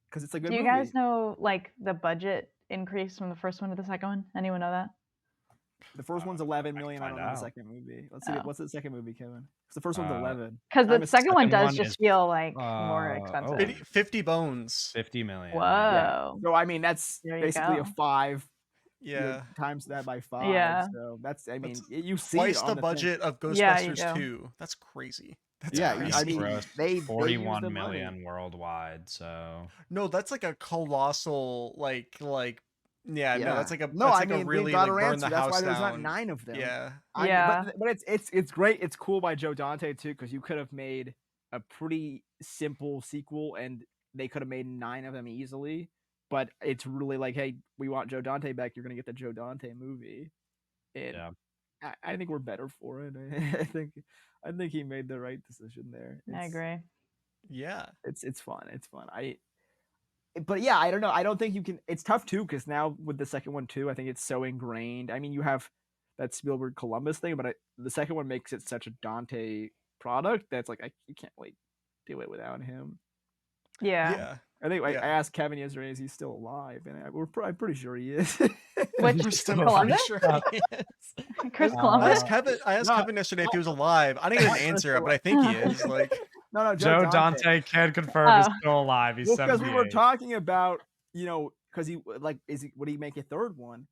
because it's a good Do you guys movie. know like the budget increase from the first one to the second one? Anyone know that? The first one's 11 I can million. I don't find know the out. second movie. Let's see. Oh. What's the second movie, Kevin? 'Cause the first one's 11. Because the I'm a second one Second does one just is feel like more expensive. 50 bones. 50 million. yeah. Whoa. So I mean that's There you basically go. a 5. Yeah. Times that by 5. Yeah. So that's I mean That's you see twice it the on the budget of Yeah, you Ghostbusters do. 2. That's crazy. That's Yeah, crazy. I It's mean, gross they use 41 the money. million worldwide, so No, that's like a colossal yeah, no, that's like a no. I a mean we've really got like our burn the answer. That's house why there's not down. 9 of them. Yeah. I mean, Yeah. but it's great. It's cool by Joe Dante too because you could have made a pretty simple sequel and they could have made 9 of them easily. But it's really like, hey, we want Joe Dante back. You're gonna get the Joe Dante movie, and yeah. I think we're better for it. I think he made the right decision there. I agree. Yeah. It's fun. It's fun. But yeah, I don't know. I don't think you can. It's tough too because now with the second one too, I think it's so ingrained. I mean, you have that Spielberg Columbus thing, but the second one makes it such a Dante product that's like you can't like do it without him. Yeah. Yeah. I think Yeah. I asked Kevin yesterday, is he still alive? And I'm pretty sure he is. Which Kristen, I'm Columbus? pretty sure he is. Chris Uh, Columbus? I asked Kevin yesterday if he was alive. I didn't get an answer, but I think he is. Like, No, Joe Dante can confirm is Oh. still alive. He's Well, because we were 78. talking about, because he would he make a third one,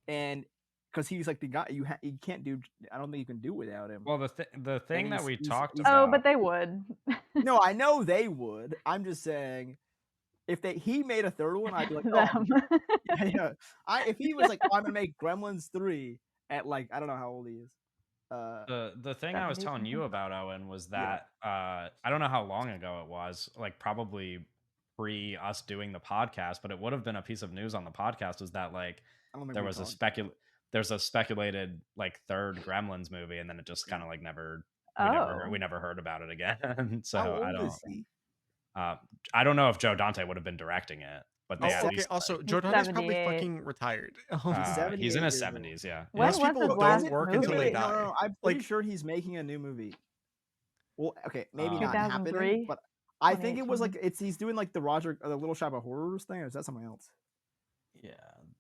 and because he's like the guy you can't do. I don't think you can do without him. Well, the thing that we talked Oh, about. but they would. No, I know they would. I'm just saying, if he made a third one, I'd be like, Them. yeah. If he was like, I'm gonna make Gremlins 3 at like I don't know how old he is. The thing I was 70s telling you something? about, Owen, was that I don't know how long ago it was, like probably pre us doing the podcast, but it would have been a piece of news on the podcast, was that like I don't think there we was talked. there's a speculated like third Gremlins movie, and then it just kind of like Oh. we never heard about it again. So How old is he? I don't know if Joe Dante would have been directing it, but they oh, at okay. least Also, He's Joe Dante's probably 78. fucking retired. he's in 78 his years old. 70s. Yeah. When Most was people his don't last work movie? until they No, die. I'm pretty Like, sure he's making a new movie. Well, okay, maybe not 2003? happening, but I think it was 28, like he's doing like the Little Shop of Horrors thing, or is that something else? Yeah.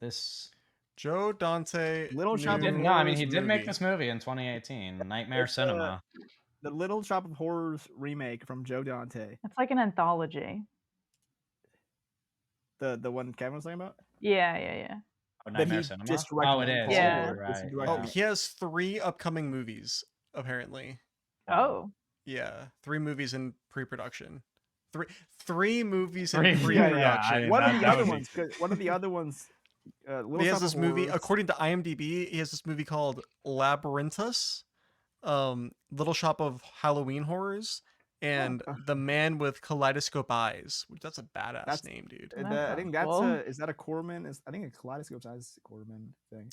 This. Joe Dante. Little Shop He of did, new no, I mean, Horrors he did make movie. this movie in 2018, Nightmare It's, Cinema. The Little Shop of Horrors remake from Joe Dante. It's like an anthology. The one Kevin was talking about? Yeah. Oh, That Nightmare he Cinema? just directed Oh, it in is. Paul Yeah. You're Ward. It's right. directing Oh, it. he has 3 upcoming movies, apparently. Oh. Yeah, 3 movies in pre-production. Three movies in Three- yeah, pre-production. yeah, One of that the other would be- ones. One of the other ones. Little He Shop has this of movie, Horrors. according to IMDb, he has this movie called Labyrinthus, Little Shop of Halloween Horrors, and The Man with Kaleidoscope Eyes. Which that's a badass That's- name, dude. And, That I think sounds that's cool. is that a Corman? I think a Kaleidoscope size Corman thing,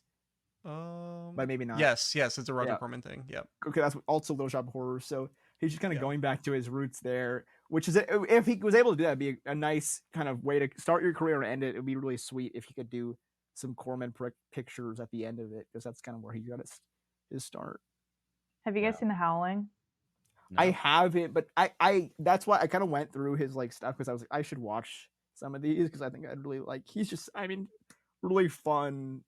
but maybe not. Yes, it's a Roger Yeah. Corman thing. Yep. Okay, that's also Little Shop of Horrors. So he's just kind of Yeah. going back to his roots there, which is if he was able to do that, it'd be a nice kind of way to start your career and end it. It would be really sweet if he could do some Corman pictures at the end of it, because that's kind of where he got his start. Have you guys Yeah. seen The Howling? No. I haven't, but I that's why I kind of went through his like stuff, because I was like, I should watch some of these, because I think I'd really like. He's just, I mean, really fun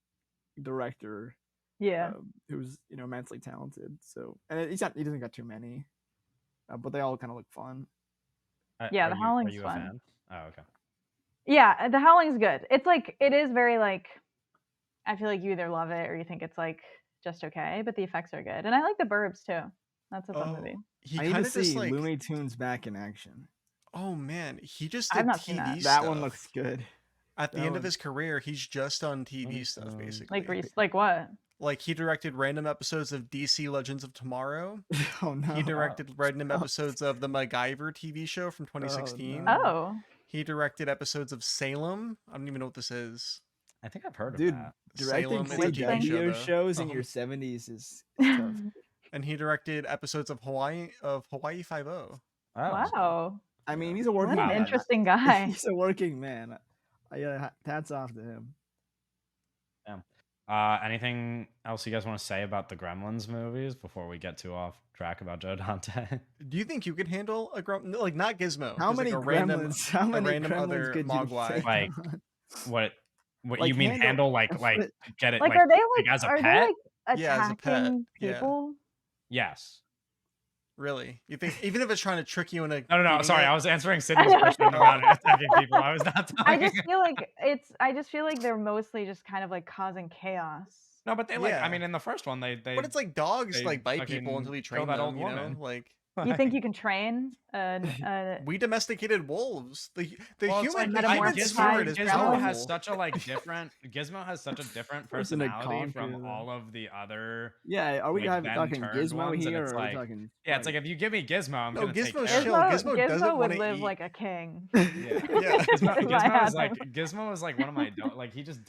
director. Yeah. Who's immensely talented. So, and he doesn't got too many, but they all kind of look fun. Yeah, Are The you- Howling's Are you fun. a fan? Oh, okay. Yeah, The Howling's good. It's like, it is very like, I feel like you either love it or you think it's like just okay, but the effects are good. And I like The Burbs too. That's a fun movie. He I need kind to of just see like. Looney Tunes back in action. Oh man, he just did I've not seen TV that. stuff. That one looks good. At the that end of one- his career, he's just done TV Looney stuff Tunes. basically. Like what? Like he directed random episodes of DC Legends of Tomorrow. Oh no! He directed random stop. episodes of the MacGyver TV show from 2016. no. Oh. He directed episodes of Salem. I don't even know what this is. I think I've heard Dude, of that. Salem, directing it's a TV show, CW though. shows in your 70s is tough. And he directed episodes of Hawaii Five-0. Oh. Wow. I mean, he's a What working an man. interesting guy. He's a working man. Hats off to him. Anything else you guys want to say about the Gremlins movies before we get too off track about Joe Dante? Do you think you could handle a gremlin? Like not Gizmo. How just, many like, a random, gremlins? How many random gremlins other could you mogwai. take Like, on? What Like, you mean handle like get it Like, like, are they like, as a are pet? they like Yeah, as a pet, attacking yeah. people? Yes. Really? You think even if it's trying to trick you in a No. feeding Sorry, it? I was answering Sydney's question about attacking people. I was not talking. I just feel like they're mostly just kind of like causing chaos. No, but they like. I Yeah. mean, in the first one, they. But it's like dogs they like bite people fucking until you kill train that them, old you know? woman. Like You think you can train we domesticated wolves. The Well, it's human, like, the human metamorphosized spirit is Gizmo powerful. has such a like different. Gizmo has such a different Person to personality from conquer all of the other. Yeah, are we like, talking then-turned Gizmo ones, and here, it's or are we like- talking? Yeah, it's like if you give me Gizmo, I'm No, gonna take Gizmo's care of chill. it. Gizmo doesn't would wanna live eat. like a king. Yeah, Yeah. Gizmo, If I Gizmo had is like him. Gizmo is like one of my like he just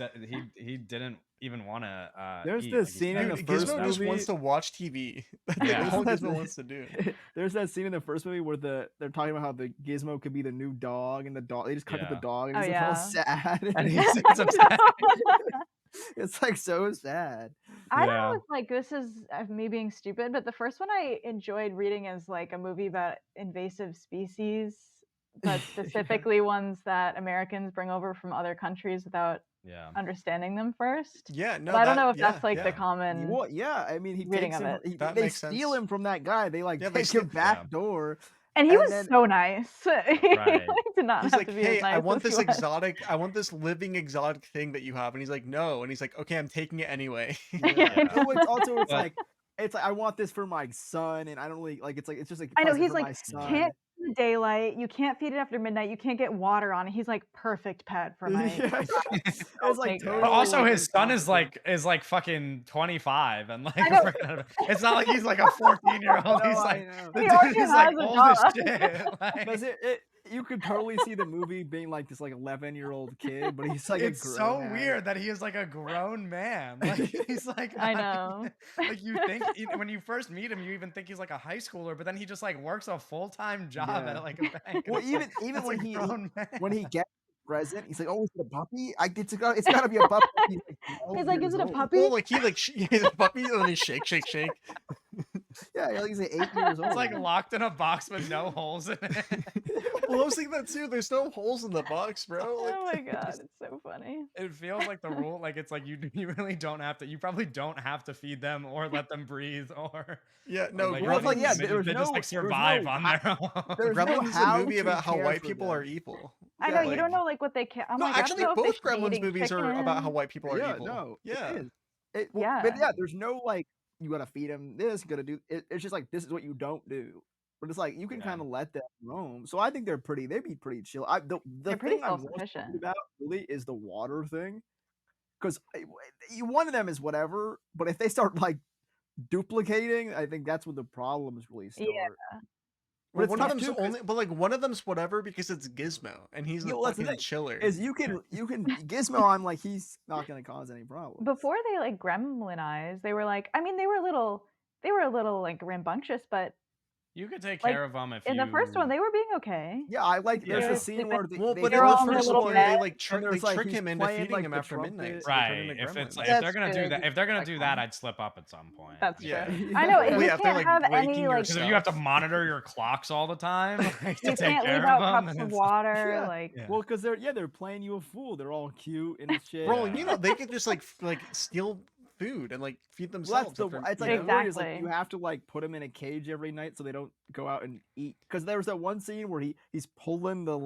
he didn't even want to. There's eat. this Like, he's scene in very the Dude, first Gizmo just movie- wants to watch TV. That's Yeah. all There's Gizmo that- wants to do. There's that scene in the first movie where they're talking about how the Gizmo could be the new dog, and the dog they just cut to the Yeah. dog, and Oh, he's like, yeah. all sad. And he's upset. It's like so sad. I don't Yeah. know if like this is me being stupid, but the first one I enjoyed reading as like a movie about invasive species, but specifically ones that Americans bring over from other countries without Yeah. understanding them first. Yeah, no, But I don't know if yeah, that's like the yeah. common. Well, yeah, I mean, he reading takes of him. it. That They makes steal sense. him from that guy. They like Yeah, they take him steal- back Yeah. door. And he And was then- so nice. Right. Did not He's have like, to be hey, as nice I want as he this was. exotic, I want this living exotic thing that you have. And he's like, no. And he's like, okay, I'm taking it anyway. Yeah. No, it's also But- like I want this for my son, and I don't really like. It's just like a I know present he's for like my son. can't in the daylight. You can't feed it after midnight. You can't get water on it. He's like perfect pet for my. Yeah, it's like Thank God. totally. But also, like, his son incompetent. is like fucking 25, and like I know. it's not like he's like a 14-year-old. No, He's I like know. the He dude already is like has a old as dog. shit. Like, Because you could totally see the movie being like this like 11-year-old kid, but he's like it's a grown so ass. weird that he is like a grown man. Like he's like I not know. even- like you think when you first meet him, you even think he's like a high schooler, but then he just like works a full-time job Yeah. at like a bank. Well, It's like, even that's when a he grown man. when he gets the present, he's like, "Oh, is it a puppy? It's gotta be a puppy." He's like, 12 He's like, years is it a old. puppy? Well, like he's a puppy, and then he shake. Yeah, he's like 8 years old. It's like locked in a box with no holes in it. Well, I was thinking that too. There's no holes in the box, bro. Like, Oh my god, it's so funny. It feels like the rule, like it's like you really don't have to. You probably don't have to feed them or let them breathe or. yeah, no, like, well, Gremlins, like, yeah, they, there's they just no- like there's no survive on ha- their own. there's no Gremlins is a how movie to about how care white for people them. are evil. I know you don't know like what they can. I'm No, like, actually, I don't know if both they should be Gremlins eating movies are about how chicken. white people are Yeah, evil. no, Yeah. it is. But Yeah. yeah, there's no like you gotta feed him this, you gotta do. It's just like this is what you don't do. But it's like you can Yeah. kind of let them roam. So I think they'd be pretty chill. The They're pretty thing I'm most worried self-sufficient. about really is the water thing, because one of them is whatever, but if they start like duplicating, I think that's when the problems really start. Yeah. But Well, it's one of tough them's too, 'cause- only, but like one of them's whatever because it's Gizmo and he's Yeah, the well, that's the fucking thing, chiller. is you can Gizmo. I'm like he's not gonna cause any problems. Before they like gremlinized, they were like, I mean, they were a little like rambunctious, but You could take Like, care of them if in you. the first one they were being okay. Yeah, I like. There's Yeah. a scene where Well, they but They're in the all in their first little one, they bed, like and trick there's, like, him he's into playing, feeding like, him the after midnight. trumpet. So they turn Right. into If gremlins. they're That's gonna do good. that, if they're gonna Like, do that, I'd slip up at some point. That's Yeah. true. Yeah. I know. Well, You yeah, if they're, can't like, have breaking any your like. Because if you have to monitor your clocks all the time, like, to You take can't care leave of out them, cups then of it's- water. Yeah. Like, Yeah. Well, because they're playing you a fool. They're all cute and shit. Bro, Yeah. you know they could just like steal food and like feed Well, themselves. that's the. after- It's like you the know? worry is like Exactly. you have to like put them in a cage every night so they don't go out and eat. Because there was that one scene where he's pulling the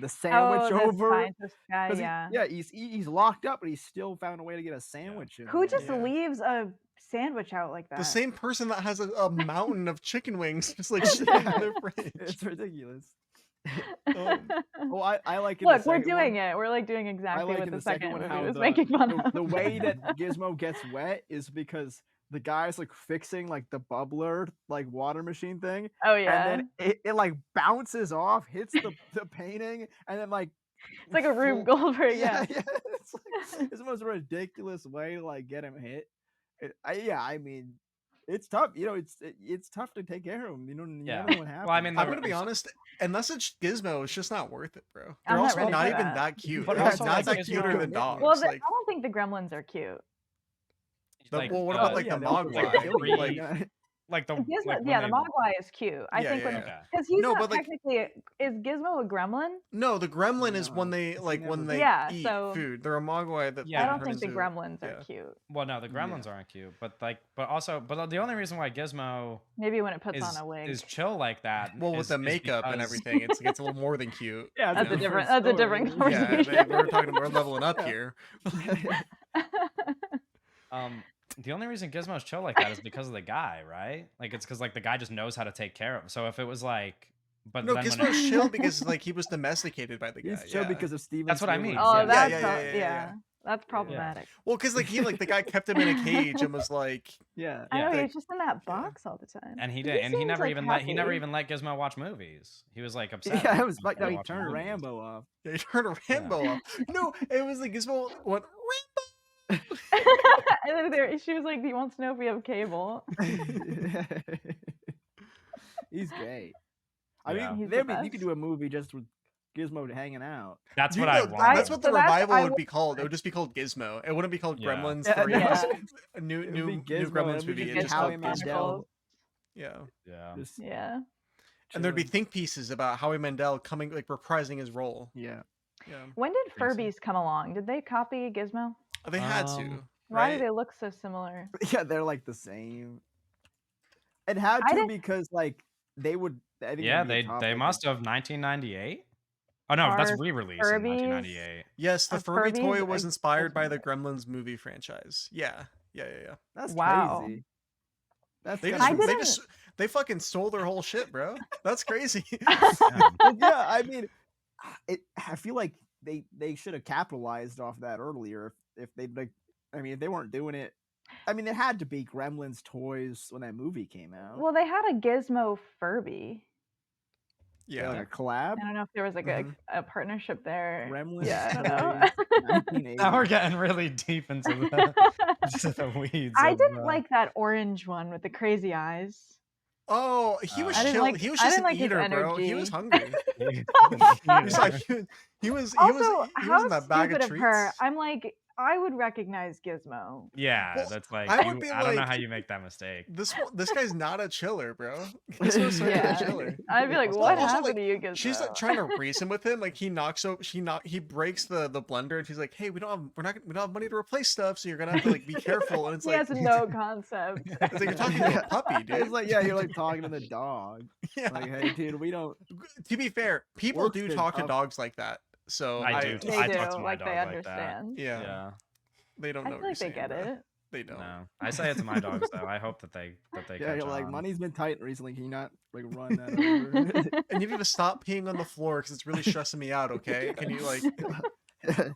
sandwich the over. scientist guy, 'cause yeah. he's locked up, but he's still found a way to get a sandwich in. Who there. just Yeah. leaves a sandwich out like that? The same person that has a mountain of chicken wings just like sitting in their fridge. It's ridiculous. Um, Well, I like. Look, we're doing it. We're like doing I exactly like what in the the second second one movie how was making fun of. the way that Gizmo gets wet is because the guy's like fixing like the bubbler like water machine thing, Oh yeah, and then it like bounces off, hits the painting, and then like it's like a Rube full- Goldberg. Yeah. It's the most ridiculous way to like get him hit. I mean, it's tough. You know, it's tough to take care of him. You know, you Yeah. never know what happens. Well, I mean, I'm the- gonna be honest. Unless it's Gizmo, it's just not worth it, bro. I'm They're not also ready not for even that. that cute. But They're also, not like, that Gizmo- cuter than dogs. Well, like, I don't think the Gremlins are cute. well, what about, like, the they'll, like, Mogwai? kill you, Like, like the Gizmo, like when yeah, the they- Mogwai is cute. I Yeah, think yeah, when Okay. because he's No, not but, like- technically is Gizmo a gremlin? no, the gremlin is No, when they it's like never when been- they Yeah, eat so- food. They're a Mogwai that Yeah. I then don't turn think the into- Gremlins yeah. are cute. Well, no, the Gremlins aren't cute, but the only reason why Gizmo Maybe when it puts is on a wig. is chill like that. Well, with is the makeup and because- everything, it's a little more than cute. Yeah, That's you a know? different. That's a different story. Yeah, conversation. we're talking. We're leveling up Yeah. here. The only reason Gizmo's chill like that is because of the guy, right? Like it's because like the guy just knows how to take care of him. So if it was like, but No, then when Gizmo's it- chill because like he was domesticated by the guy. He's chill yeah. because of Steven. That's what I mean. Oh, Yeah, that's yeah. that's problematic. Well, because like the guy kept him in a cage and was like, Yeah. I know Yeah. he's just in that box all the time. and he But did, and he seems, never like, even happy. let Gizmo watch movies. He was like upset. Yeah, it was like They no, he watch turned movies. Rambo off. yeah, he turned a Rambo off. No, it was like Gizmo went Rambo. And then she was like, "He wants to know if we have cable." He's gay. I Yeah. mean, He's there the you could best. do a movie just with Gizmo hanging out. That's You what I know, want. That's what the So that's- revival I would would- be called. It would just be called Gizmo. It wouldn't be called Yeah. Gremlins Yeah, 3. yeah. A new It would be new Gizmo, Gremlins and we movie. could It get just Howie called Gizmo. Mandel. Yeah. Yeah. Just Yeah. And there'd be chilling. think pieces about Howie Mandel coming like reprising his role. Yeah. Yeah, When did Think so. Furbies come along? Did they copy Gizmo? they had to. Why Right? do they look so similar? Yeah, they're like the same. It had I to didn't. because like they would. I think Yeah, that'd be a top, they like, must have 1998. Oh no, that's Are re-release in Furbies? 1998. Yes, the Are Furby toy Furbies was a inspired by the Gizmo? Gremlins movie franchise. Yeah. That's Wow. crazy. That's They kind just, of I they didn't. just, they fucking stole their whole shit, bro. That's crazy. Yeah. Well, yeah, I mean, I feel like they should have capitalized off that earlier if they like. I mean, if they weren't doing it, I mean, it had to be Gremlins toys when that movie came out. Well, they had a Gizmo Furby. Yeah, like Yeah. a collab. I don't know if there was like Mhm. a partnership there. Gremlins Yeah, I don't toys, know. 1980. Now we're getting really deep into the, into the weeds. I of, didn't like that orange one with the crazy eyes. Oh, he was I didn't chill. like- He was I just didn't an like his eater, bro. He was energy. hungry. He He's like, he was Also, he how was in that bag of stupid of her! treats. I'm like, I would recognize Gizmo. yeah, Well, that's like I would be I don't know like- how you make that mistake. This guy's not a chiller, bro. This was such Yeah. a chiller. I'd be like, Also- what also, happened like, to you, Gizmo? She's like trying to reason with him. Like he breaks the blender, and she's like, "Hey, we don't have money to replace stuff, so you're gonna have to like be careful." And it's he like, has no concept. it's like you're talking to a puppy, dude. It's like, yeah, you're like talking to the dog. Yeah. Like, hey, dude, we don't. To be fair, people Work's do been talk to tough. dogs like that. So I do. They I do, talk to my like dog they like that. understand. yeah, they don't I know. feel like they get it. They don't. No, I say it to my dogs though. I hope that they Yeah, catch you're like, on. money's been tight recently. Can you not like run that over? And you need to stop peeing on the floor because it's really stressing me out. Okay? Can you like?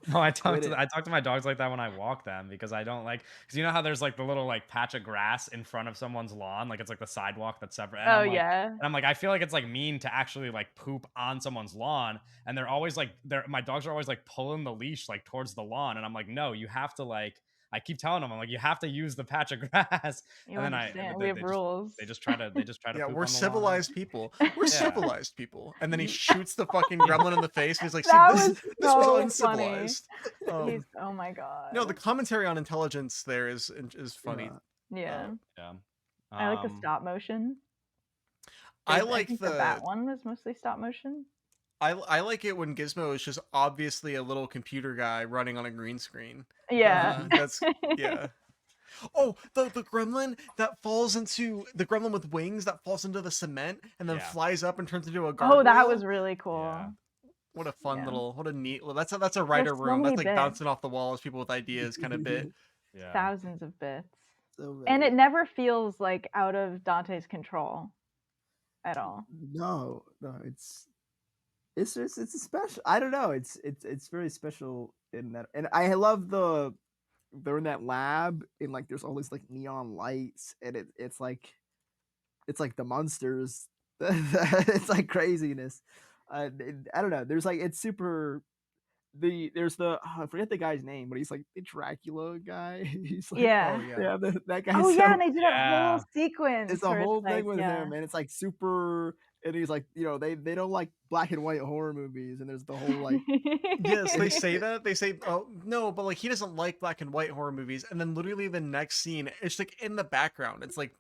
No, I talk Quit to it. I talk to my dogs like that when I walk them because I don't like because you know how there's like the little like patch of grass in front of someone's lawn, like it's like the sidewalk that's separate. And Oh I'm like, yeah. and I'm like, I feel like it's like mean to actually like poop on someone's lawn, and they're always like, my dogs are always like pulling the leash like towards the lawn, and I'm like, no, you have to like. I keep telling them, I'm like, you have to use the patch of grass, You and then understand. they We have just- rules. they just try to Yeah, poop we're on the lawn. civilized people. We're Yeah. civilized people. And then he shoots the fucking gremlin in the face. And he's like, "See, That this was was so uncivilized." He's, oh my god. No, the commentary on intelligence there is funny. yeah. Yeah. I like the stop motion. I I like think the that one was mostly stop motion. I like it when Gizmo is just obviously a little computer guy running on a green screen. Yeah. That's yeah. Oh, the gremlin that falls into the gremlin with wings that falls into the cement and then Yeah. flies up and turns into a gargoyle. Oh, that was really cool. Yeah. What a fun Yeah. little, what a neat. That's a writer so room. many That's like bits. bouncing off the walls, people with ideas kind of bit. Yeah. Thousands of bits. So And many. it never feels like out of Dante's control at all. No, it's just it's a special. I don't know. It's very special in that, and I love they're in that lab and like there's all these like neon lights and it's like the monsters. It's like craziness. I don't know. There's like it's super. There's the I forget the guy's name, but he's like the Dracula guy. He's like Yeah. Oh yeah. that guy. Oh so, yeah, and they did a Yeah. whole sequence. it's a where whole like, thing with yeah. him, and it's like super. And he's like, they don't like black and white horror movies, and there's the whole like. Yes, they say that. They say, "Oh no," but like he doesn't like black and white horror movies. And then literally the next scene, it's like in the background. It's like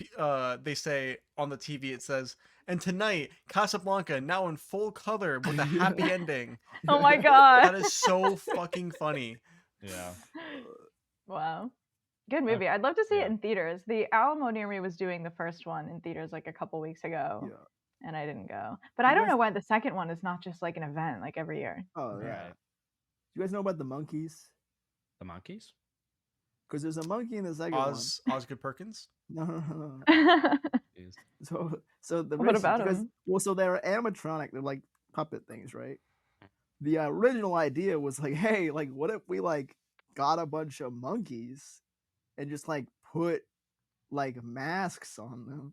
they say on the TV, it says, "And tonight, Casablanca now in full color with a happy ending." Oh my god. That is so fucking funny. Yeah. Wow. Good movie. I'd love to see yeah. it in theaters. The Alamo near me was doing the first one in theaters like a couple weeks ago. Yeah. And I didn't go. But I You don't guys- know why the second one is not just like an event like every year. Oh yeah. Right. You guys know about the monkeys? The monkeys? Because there's a monkey in the second one. Osgood Perkins. No. Jeez. So the What reason- about because, 'em? well, so they're animatronic. They're like puppet things, right? The original idea was like, hey, like, what if we like got a bunch of monkeys and just like put like masks on them?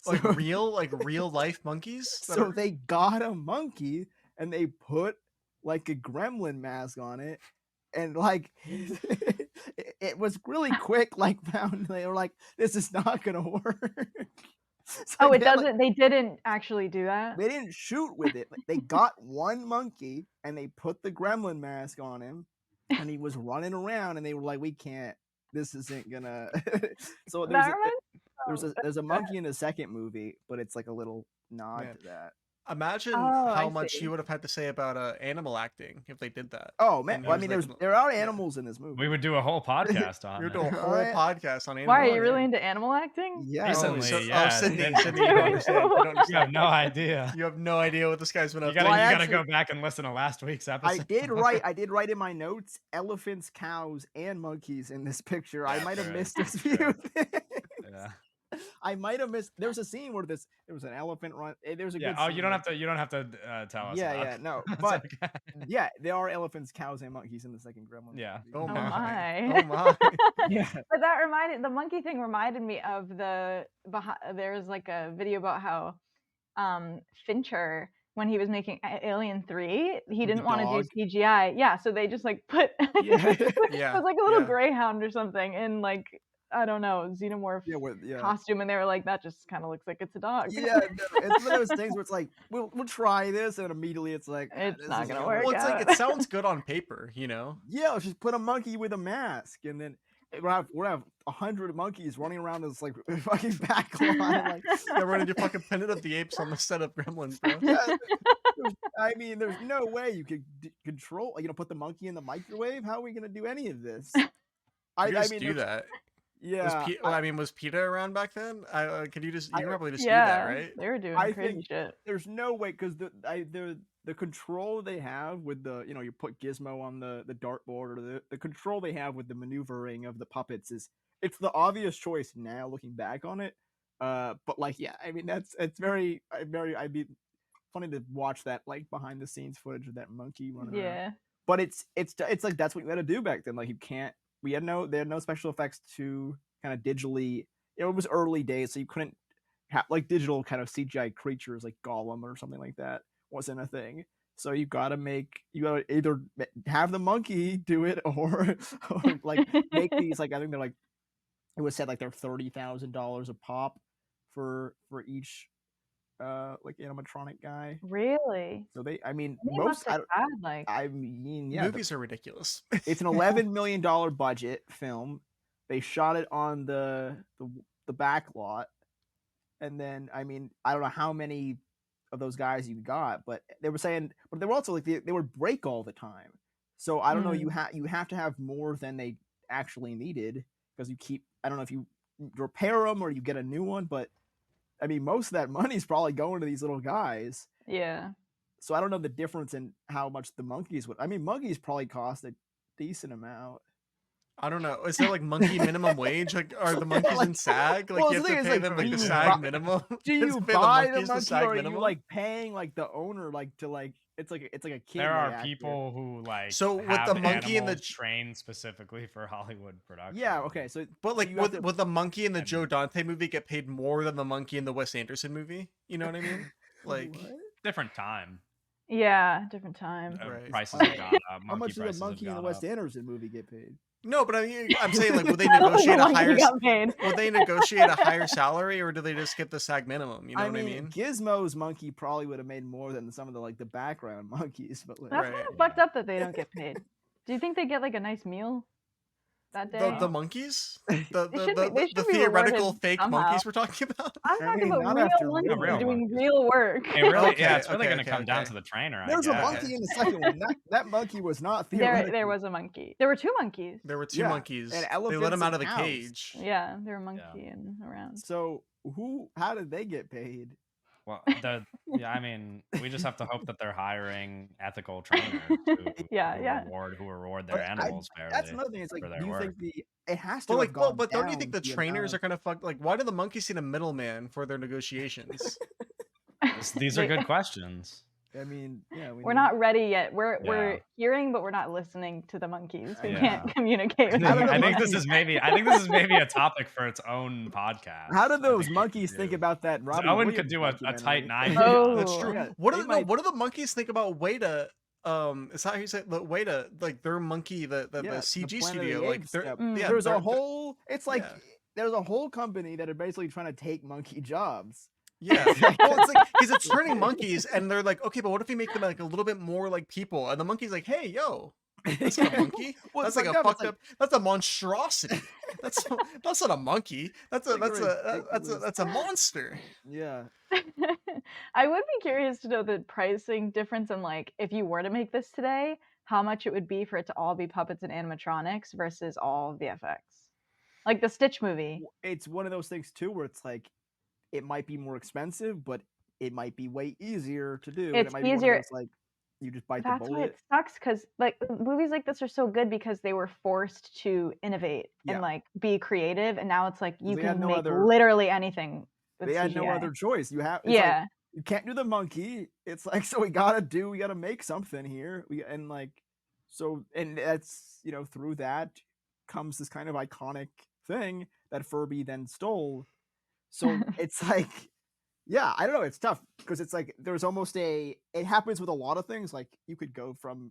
Like So- real life monkeys. that So are- they got a monkey and they put like a gremlin mask on it, and like it was really quick. Like found they were like, this is not gonna work. So Oh, it they, like, doesn't they didn't actually do that? they didn't shoot with it. Like, they got one monkey and they put the gremlin mask on him, and he was running around. And they were like, we can't. This isn't gonna. So That reminds- there's a monkey in the second movie, but it's like a little nod Man. to that. Imagine Oh, I how much see. he would have had to say about animal acting if they did that. Oh man, And well, I he mean, was like, there are yeah. animals in this movie. We would do a whole podcast on We would it. do a whole Alright. podcast on animal Why are you acting. really into animal acting? Yeah, Recently, yeah. Sydney, Sydney. Sydney, you don't understand. You don't You have understand. no idea. You have no idea what this guy's been You up gotta, to. Well, I you gotta actually- go back and listen to last week's episode. I did write in my notes elephants, cows, and monkeys in this picture. I might have Right, missed this sure. few things. Yeah. I might have missed. There was a scene where there was an elephant run. There was a Yeah. good. Oh, scene you don't where- have to. You don't have to tell us. Yeah, about yeah, it. no, It's but okay. yeah, there are elephants, cows, and monkeys in the second Gremlins. Yeah. Oh Oh my. my. Oh my. Yeah. But the monkey thing reminded me of there's like a video about how Fincher, when he was making Alien 3, he the didn't want to dog? do CGI. Yeah, so they just like put Yeah. Yeah. it was like a little yeah. greyhound or something in like, I don't know, xenomorph Yeah. costume, and they were like, that just kind of looks like it's a dog. Yeah, no, it's one of those things where it's like we'll try this, and immediately it's like It's this not is gonna gonna work Well, it's like out. it sounds good on paper, you know. Yeah, let's just put a monkey with a mask, and then we'll have 100 monkeys running around this like fucking back line. Like, Yeah, we're gonna do fucking Planet of the Apes on the set of Gremlins, bro. yeah, I mean, there's no way you could control. Put the monkey in the microwave. How are we gonna do any of this? I I just mean, do that. Yeah, Was PETA around back then? Could you just you I can don't- probably just do Yeah, that, right? they were doing I crazy think- shit. there's no way because the control they have with the you put Gizmo on the dartboard, or the control they have with the maneuvering of the puppets it's the obvious choice now looking back on it. But like, yeah, I mean it's very I'd be funny to watch that like behind the scenes footage of that monkey running around. Yeah. But it's like that's what you had to do back then. Like they had no special effects to kind of digitally. It was early days, so you couldn't have like digital kind of CGI creatures like Gollum or something like that wasn't a thing. So you gotta either have the monkey do it or like make these like I think they're like it was said like they're $30,000 a pop for each like animatronic guy. Really? So they They most must have had like I mean yeah Movies are ridiculous. it's an $11 million budget film. They shot it on the back lot, and then I don't know how many of those guys you got, but they were saying, but they were also like they would break all the time. So I don't know. You have to have more than they actually needed because I don't know if you repair them or you get a new one, but I mean most of that money's probably going to these little guys. yeah. So I don't know the difference in how much the monkeys would. I mean, monkeys probably cost a decent amount. I don't know. Is there like monkey minimum wage? Like, are the monkeys in SAG? Like, well, you the have to thing is, pay like, them like do the you SAG buy- minimum? Do You have you to pay the buy the monkeys monkey, SAG or are you minimum? like paying like the owner like to like it's like a kid? There are actor. people who like So with have the monkey and the animals trained specifically for Hollywood production. Yeah. Okay. So But like, you have to- would the monkey in the And- Joe Dante movie get paid more than the monkey in the Wes Anderson movie? You know what I mean? Like, What? different time. Yeah, different time. Right. Prices have gone up. How much did prices the have monkey in the gone Wes up. Anderson movie get paid? no, but I'm saying like, would they The negotiate a monkey higher? got paid. Would they negotiate a higher salary, or do they just get the SAG minimum? You know what I mean? Gizmo's monkey probably would have made more than some of the background monkeys, but like, That's Right. kind of fucked up that they don't get paid. Do you think they get like a nice meal that day? The monkeys, They should be theoretical rewarded fake somehow. monkeys we're talking about. I'm I talking mean, about not real after monkeys real doing monkeys. real work. It really, Okay, yeah, it's really okay, going to okay, come down okay. to the trainer. I there's a guess. monkey in the second one. That monkey was not theoretical. There was a monkey. There were two monkeys. There were two Yeah, monkeys. and They let elephants them out and of the cows. cage. Yeah, they were monkeying around. So how did they get paid? Well, yeah, I mean, we just have to hope that they're hiring ethical trainers who reward their But animals fairly. That's another thing. It's like, for their do you work. think it has to But have like, gone but don't you think the down trainers amount are kind of fucked? Like, why do the monkeys need a middleman for their negotiations? These are good questions. I mean, yeah, We're not ready yet. We're Yeah. hearing, but we're not listening to the monkeys. We Yeah. can't communicate with How do them. the I think monkeys- this is maybe a topic for its own podcast. How do I those think we monkeys could think do. about that? Robbie Owen Williams could do a tight documentary? 90. Oh. That's true. Yeah, What they do might- what do the monkeys think about Weta? Is that how you say it? Weta? Like their monkey, the Yeah, the CG Planet of the studio. Like Apes they're stuff. Mm. yeah, There's they're- a whole. It's like yeah. there's a whole company that are basically trying to take monkey jobs. Yeah, well, it's like because it's turning monkeys, and they're like, okay, but what if we make them like a little bit more like people? And the monkey's like, hey, yo, that's not a monkey. Well, That's it's like a fucked up. fucked up. That's a monstrosity. That's not a monkey. That's a Like a that's a ridiculous- that's a monster. Yeah. I would be curious to know the pricing difference and like if you were to make this today, how much it would be for it to all be puppets and animatronics versus all VFX. Like the Stitch movie. It's one of those things too where it's like it might be more expensive, but it might be way easier to do, and It's it might be one of easier. those like you just bite the That's why it bullet. sucks because like movies like this are so good because they were forced to innovate Yeah. and like be creative, and now it's like you They had can no make other. literally anything with They had no CGI. other choice. You have. It's like Yeah, you can't do the monkey. It's like so we gotta make something here. And that's through that comes this kind of iconic thing that Furby then stole. So it's like, yeah, I don't know. It's tough because it's like there's almost it happens with a lot of things. Like you could go from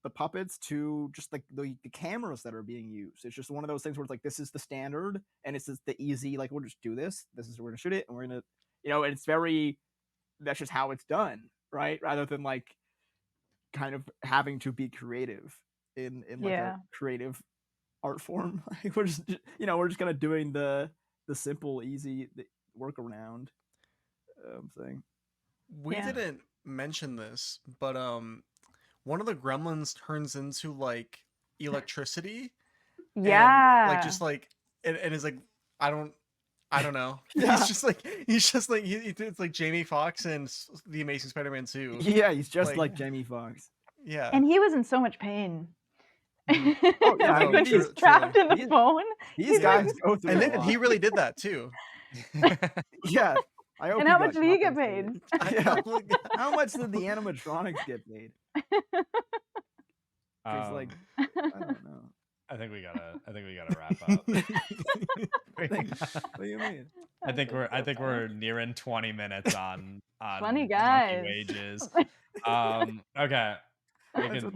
the puppets to just like the cameras that are being used. It's just one of those things where it's like this is the standard and it's just the easy, like we'll just do this. This is we're gonna shoot it and we're gonna and it's very that's just how it's done, right? Rather than like kind of having to be creative in like yeah. a creative art form. Like we're just kind of doing the simple, easy workaround thing. We Yeah. didn't mention this, but one of the gremlins turns into like electricity. Yeah. And like just like and is like I don't know. Yeah. He's just like it's like Jamie Foxx and the Amazing Spider-Man 2. Yeah, he's just Like- like Jamie Foxx. Yeah. And he was in so much pain. Oh, yeah, I Like mean, when he's truly. trapped in the These- phone. These He's guys like- go through And a then lot. he really did that too. Yeah. I hope And how much did he get paid? Yeah. How much did the animatronics get paid? Because like I don't know. I think we gotta wrap up. What do you mean? I think we're nearing 20 minutes on Funny monkey guys. wages. Okay. We That's what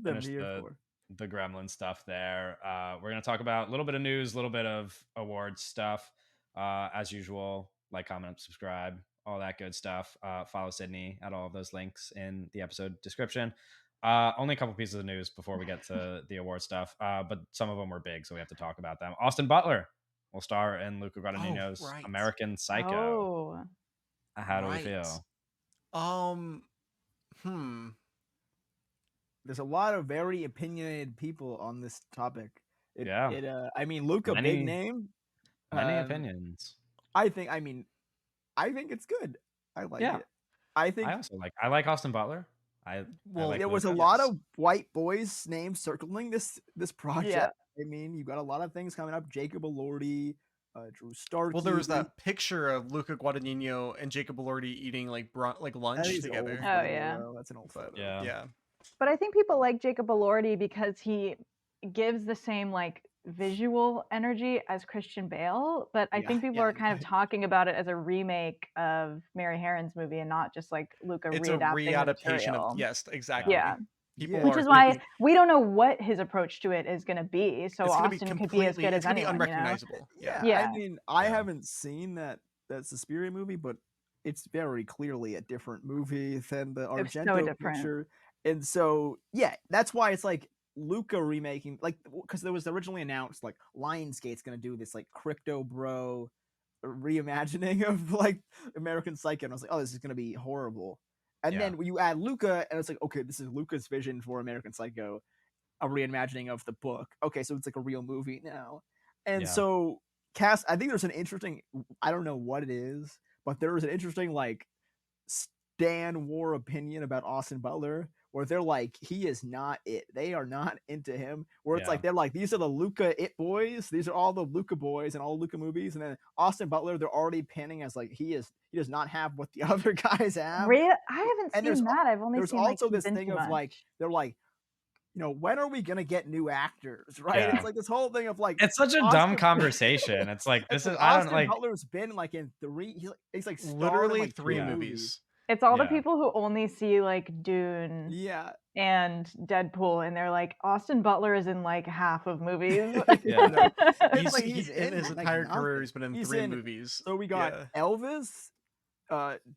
they're finish here for. the gremlin stuff there. We're gonna talk about a little bit of news, a little bit of awards stuff. As usual, like, comment, subscribe, all that good stuff. Follow Sydney at all of those links in the episode description. Only a couple pieces of news before we get to the award stuff, but some of them were big, so we have to talk about them. Austin Butler will star in Luca Guadagnino's right. American Psycho. Oh. How do we Right. feel? There's a lot of very opinionated people on this topic. I mean, Luca, Many- big name. Many opinions. I think it's good. I like Yeah. it. I think I like Austin Butler. Well, like there was a Luca. lot Yes. of white boys' names circling this project. Yeah. I mean, you got a lot of things coming up. Jacob Elordi, Drew Starkey. Well, there was that picture of Luca Guadagnino and Jacob Elordi eating like lunch That is together. old Oh, photo, yeah. though. That's an old But photo. Yeah. But I think people like Jacob Elordi because he gives the same like visual energy as Christian Bale, but I Yeah, think people yeah, are kind of talking about it as a remake of Mary Harron's movie and not just like Luca It's a readapting the re-adaptation material. of exactly. Yeah. People Which are is why thinking we don't know what his approach to it is going to be. So it's gonna be Austin could be as good it's as gonna be anyone. You know? unrecognizable. Yeah. Yeah. I mean, I Yeah. haven't seen that Suspiria movie, but it's very clearly a different movie than the It's so Argento different. picture. And so, yeah, that's why it's like Luca remaking, like, because there was originally announced like Lionsgate's gonna do this like crypto bro reimagining of like American Psycho, and I was like, oh, this is gonna be horrible. And Yeah. then when you add Luca, and it's like, okay, this is Luca's vision for American Psycho, a reimagining of the book. Okay, so it's like a real movie now. And Yeah. so I think there's an interesting, I don't know what it is, but there was an interesting like Stan War opinion about Austin Butler where they're like, he is not it. They are not into him. Where it's Yeah. like they're like, these are the Luca it boys. These are all the Luca boys and all Luca movies. And then Austin Butler, they're already pinning as like he does not have what the other guys have. I haven't And there's seen that. I've only There's seen also like this he's in thing too of much. like they're like, when are we gonna get new actors? Right? Yeah. It's like this whole thing of like It's such a dumb Austin- conversation. It's like it's this is like I don't Austin like Butler's been like in he's like starred in, Literally like, 3 two movies. It's all the Yeah. people who only see like Dune Yeah. and Deadpool, and they're like, Austin Butler is in like half of movies. Yeah. No. It's He's, like he's in his like, entire nothing. career. He's been in He's 3 in- movies. So we got Yeah. Elvis,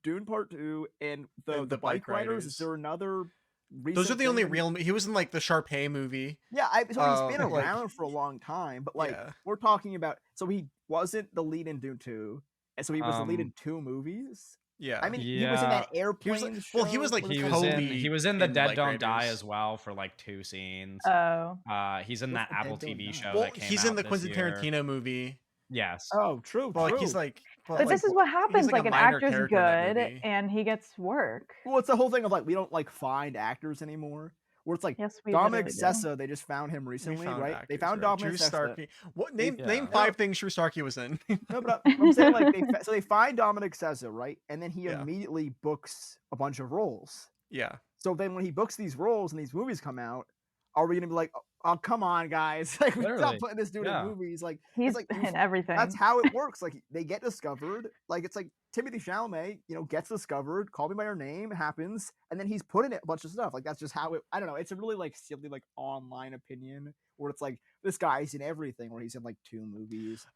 Dune Part 2, and And the Bike Riders. Is there another? Those are the only recent thing? real. He was in like the Sharpay movie. Yeah, so he's been like- around for a long time, but like Yeah. we're talking about. So he wasn't the lead in Dune 2, and so he was the lead in 2 movies. Yeah. I mean, he was in that Yeah. airplane show. well, he was, like, what is He it was called? in The in, Dead like, Don't Die Raiders. as well for like 2 scenes. Oh. He's in What's that The Dead Apple Don't TV Die? show Well, that came he's out in the this Quentin year. Tarantino movie. Yes. Oh, true. But like he's like, But this is what happens. Like, an minor actor's character in that good movie. and he gets work. Well, it's the whole thing of like we don't like find actors anymore. Where it's like Yes, we Dominic literally do. Sessa, they just found him recently, found right? They actors, found right? Dominic Drew Sessa. Starkey. What name Yeah. 5 things Drew Starkey was in? No, but I'm saying like so they find Dominic Sessa, right? And then he Yeah. immediately books a bunch of roles. Yeah. So then when he books these roles and these movies come out, are we gonna be like, oh come on, guys, like we Literally, stop putting this dude yeah. in movies? Like He's it's like in everything. that's how it works. Like they get discovered. Like it's like Timothy Chalamet, gets discovered. Call Me by Your Name happens, and then he's put in it a bunch of stuff. Like that's just how it. I don't know. It's a really like silly like online opinion where it's like this guy's in everything. Where he's in like 2 movies.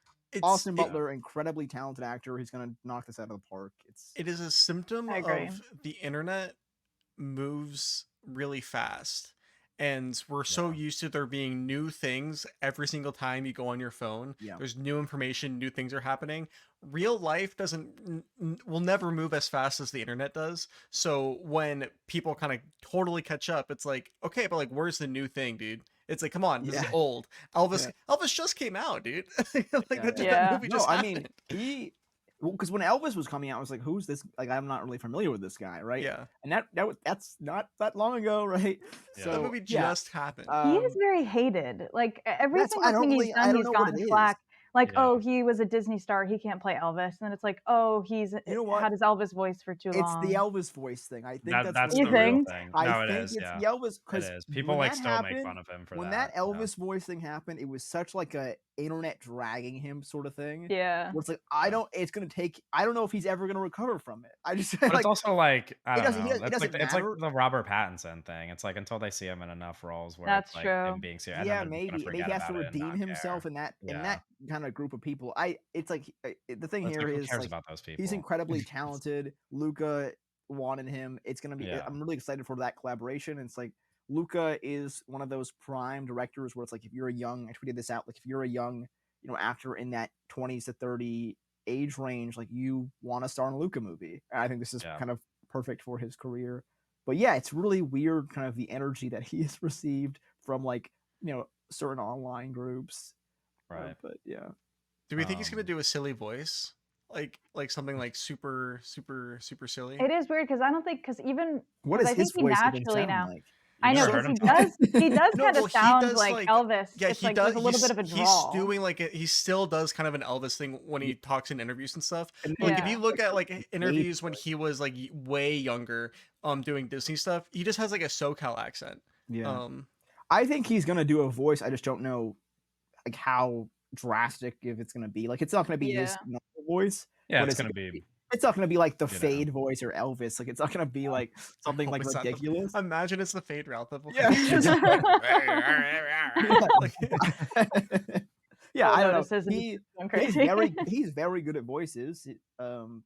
Austin Butler, incredibly talented actor. He's gonna knock this out of the park. It is a symptom I agree. of the internet moves really fast. And we're so used to there being new things every single time you go on your phone. Yeah. There's new information, new things are happening. Real life will never move as fast as the internet does. So when people kind of totally catch up, it's like, okay, but like, where's the new thing, dude? It's like, come on, this is Yeah. old. Elvis just came out, dude. That Yeah. movie just I happened. mean, because when Elvis was coming out, I was like, "Who's this?" Like, I'm not really familiar with this guy, right? Yeah. And that's not that long ago, right? Yeah. That movie just happened. He is very hated. Like every that's- I single don't thing really- he's I done, don't he's know what gotten it is. flack. Like, Yeah. oh, he was a Disney star, he can't play Elvis. And then it's like, oh, he's You know what? had his Elvis voice for too It's long. the Elvis voice thing. I think That's that's the You real think? thing. I No, it think is. it's Yeah. the Elvis It because is. People when like that still happened, make fun of him for when that. that Elvis voice thing happened, it was such like a internet dragging him sort of thing. Yeah. Where it's like I don't know if he's ever gonna recover from it. I just But like it's also like I it don't doesn't- know. it It's doesn't like it's like matter. the Robert Pattinson thing. It's like until they see him in enough roles where That's it's like true. him being serious. yeah, and then they're just gonna maybe. And he forget has to about it and redeem not himself care. in that Yeah. kind of group of people. It's like the thing It's here like, who is cares like about those people? he's incredibly talented. Luca wanted him. It's gonna be. Yeah. I'm really excited for that collaboration. It's like Luca is one of those prime directors where it's like if you're a young, I tweeted this out. Like if you're a young, actor in that 20s to 30 age range, like you want to star in a Luca movie. And I think this is kind of perfect for his career. But yeah, it's really weird, kind of the energy that he has received from like certain online groups. Right. But yeah. Do we think he's gonna do a silly voice, like something like super silly? It is weird because I don't think even What is I his think he voice even naturally sound now. like? I know never because heard him he does No, kind well, of he sound does, like like- Elvis. Yeah, it's he like does. there's a little bit of a drawl. He's doing like he still does kind of an Elvis thing when he talks in interviews and stuff. And Like if Yeah. you look at like interviews when he was like way younger, doing Disney stuff, he just has like a SoCal accent. Yeah. I think he's gonna do a voice. I just don't know like how drastic if it's gonna be. Like it's not gonna be his normal voice. Yeah, but it's gonna be. It's not gonna be like the you know. Fade voice or Elvis. Like it's not gonna be like something like It's not the- ridiculous. Imagine it's the Fade route. The Yeah. Yeah, I don't know. notices and He's going crazy. very good at voices.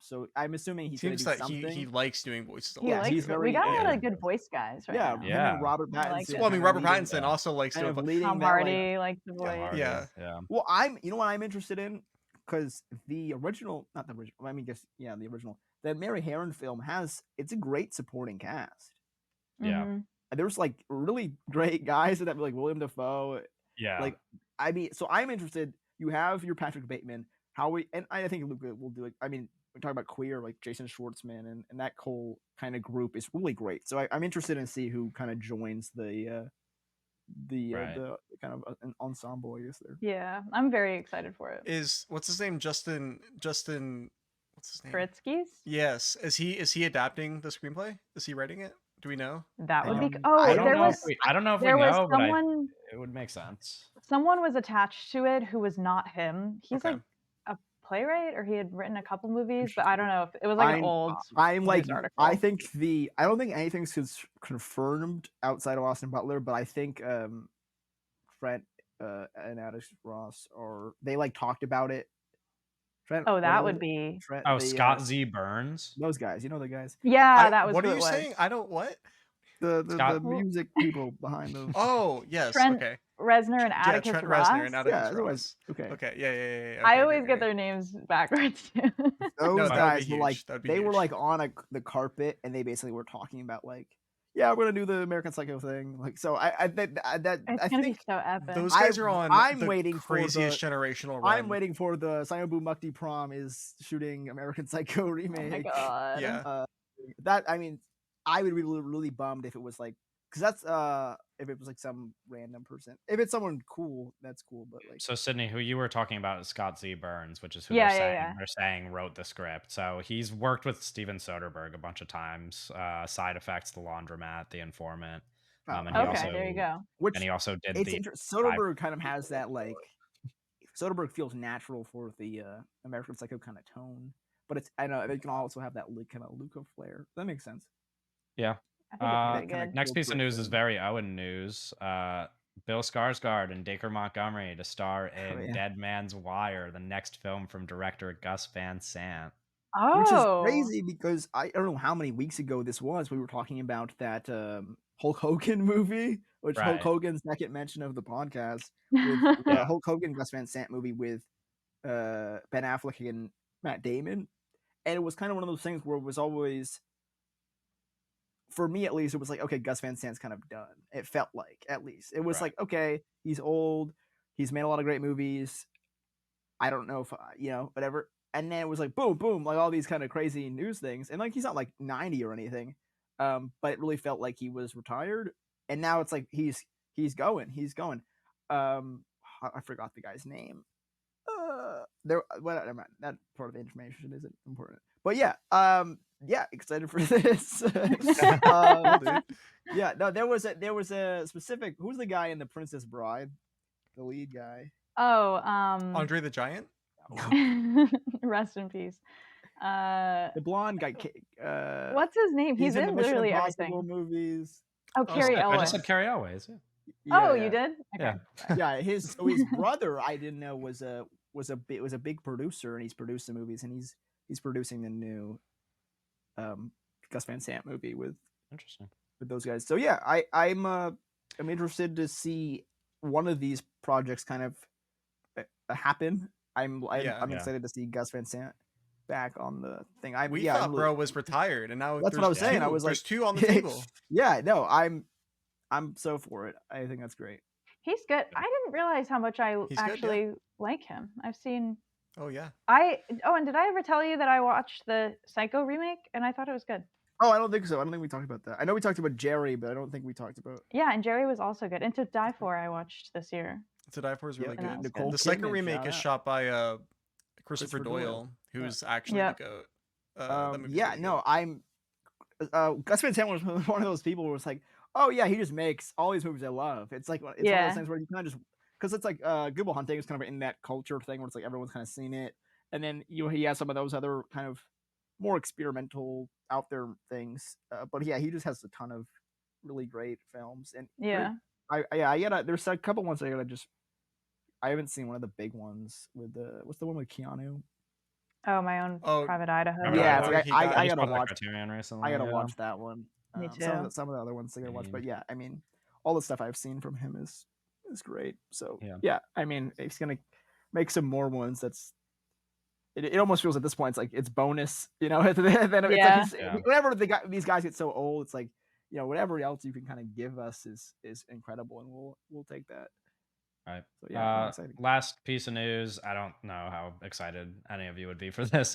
So I'm assuming he's Seems gonna do that something. he likes doing voices. A He lot. Yeah, likes he's it. very- We got a lot yeah. of good voice guys right Yeah, now. him and Robert I like Pattinson. it. Well, I mean, kind of Robert leading- Pattinson also likes kind doing. of leading Tom that, like- Hardy, like the voice. Hardy, Yeah. Yeah. Well, you know what I'm interested in? Because the original, not the original, I mean, the original, the Mary Herron film it's a great supporting cast. Yeah. Mhm. There's like really great guys in that, like William Dafoe. Yeah. Like, I mean, so I'm interested. You have your Patrick Bateman, and I think Luca will do it. I mean, we're talking about queer, like Jason Schwartzman, and that whole kind of group is really great. So I'm interested in see who kind of joins the kind of an ensemble, I guess there. Yeah, I'm very excited for it. What's his name? Justin. What's his name? Fritzky's? Yes. Is he adapting the screenplay? Is he writing it? Do we know? That would be. Um, Oh, I don't there know was if we, I don't know if we there was know, but someone it would make sense. someone was attached to it who was not him. He's Okay. like a playwright, or he had written a couple movies, but I don't know if it was like an old. I'm like, news article. I think I don't think anything's confirmed outside of Austin Butler, but I think Trent and Alex Ross they like talked about it. Trent, Oh, what that was would it? be. Trent, Uh, Scott Z. Burns. those guys, the guys, Yeah, that was What who are it you was. saying? I don't what? the Scott- music people behind those. Oh yes. Trent- Okay. Reznor and Yeah, Atticus Trent Ross. Reznor and Atticus Yeah, otherwise, Ross. okay. Okay, yeah. I Okay, always okay, get okay. their names backwards too. Those No, that would guys be were like huge. That would be they were huge. like on the carpet, and they basically were talking about like, yeah, we're gonna do the American Psycho thing. Like, so I It's I gonna be think so epic. Those guys are on I'm the waiting for craziest the generational run. I'm waiting for the Simon Mukti Prom is shooting American Psycho Oh my remake. god. Yeah. That I mean, I would be really bummed if it was like, because that's if it was like some random person. If it's someone cool, that's cool. But like, So Sydney, who you were talking about is Scott Z. Burns, which is who Yeah, they're yeah, saying yeah. they're saying wrote the script. So he's worked with Steven Soderbergh a bunch of times. Side Effects, The Laundromat, The Informant, and he Okay, also there you go. which and he also did it's the Soderbergh kind of has that like, Soderbergh feels natural for the American Psycho kind of tone, but it's I know they can also have that kind of Luca flair. That makes sense. yeah. I think it's Uh, pretty kinda good. next feels piece of great news for is him. very Owen news. Bill Skarsgård and Dacre Montgomery to star in yeah. Dead Man's Wire, the next film from director Gus Van Sant. Which is Oh, crazy because I don't know how many weeks ago this was. We were talking about that Hulk Hogan movie, which Hulk Right. Hogan's second mention of the podcast with Yeah. Hulk Hogan Gus Van Sant movie with Ben Affleck and Matt Damon, and it was kind of one of those things where it was always, for me at least, it was like, okay, Gus Van Sant's kind of done. It felt like, at least, it was Right. like, okay, he's old, he's made a lot of great movies. I don't know if whatever. And then it was like boom, boom, like all these kind of crazy news things, and like he's not like 90 or anything, but it really felt like he was retired, and now it's like he's going. I forgot the guy's name. Never mind, that part of the information isn't important, but yeah, excited for this. Yeah, no, there was a specific, who's the guy in The Princess Bride, the lead guy. oh, Andre the Giant? rest in peace. The blonde guy. What's his name? He's in the in Mission literally Impossible everything. movies. Oh, Carrie I Elwes. just said Carrie Elwes. Yeah. Oh, Yeah. you did? Okay. Yeah. His brother, I didn't know was a big producer, and he's produced the movies, and he's producing the new Gus Van Sant movie with Interesting. those guys. So yeah, I'm interested to see one of these projects kind of happen. I'm excited to see Gus Van Sant back on the thing. We thought bro was retired, and now that's what I was saying. Two. I was there's like, two on the table. Yeah, no, I'm so for it. I think that's great. He's good. I didn't realize how much I He's actually like him. I've seen. Oh yeah. And did I ever tell you that I watched the Psycho remake and I thought it was good? Oh, I don't think so. I don't think we talked about that. I know we talked about Jerry, but I don't think we talked about. Yeah, and Jerry was also good. And To Die For I watched this year. To Die For is really Yeah, good. Nicole The Psycho Kidman, remake shout is out. shot by Christopher Doyle, who's actually Yeah. the goat. Yeah, no, I'm. Gus Van Sant was one of those people who was like, oh yeah, he just makes all these movies I love. It's like one of those things where you kind of just, because it's like Good Will Hunting is kind of in that culture thing where it's like everyone's kind of seen it, and then he has some of those other kind of more experimental out there things. But yeah, he just has a ton of really great films, and there's a couple ones I haven't seen one of the big ones with what's the one with Keanu? Oh, My Own Private Idaho. Yeah, I just gotta watched watch. Criterion recently. I gotta watch that one. Me too. Some of the other ones I gotta watch, but yeah, I mean, all the stuff I've seen from him is great. So yeah, I mean, if he's gonna make some more ones, it almost feels at this point it's like it's bonus, then it's like whenever these guys get so old, it's like, whatever else you can kind of give us is incredible, and we'll take that. Right. So, yeah, last piece of news. I don't know how excited any of you would be for this.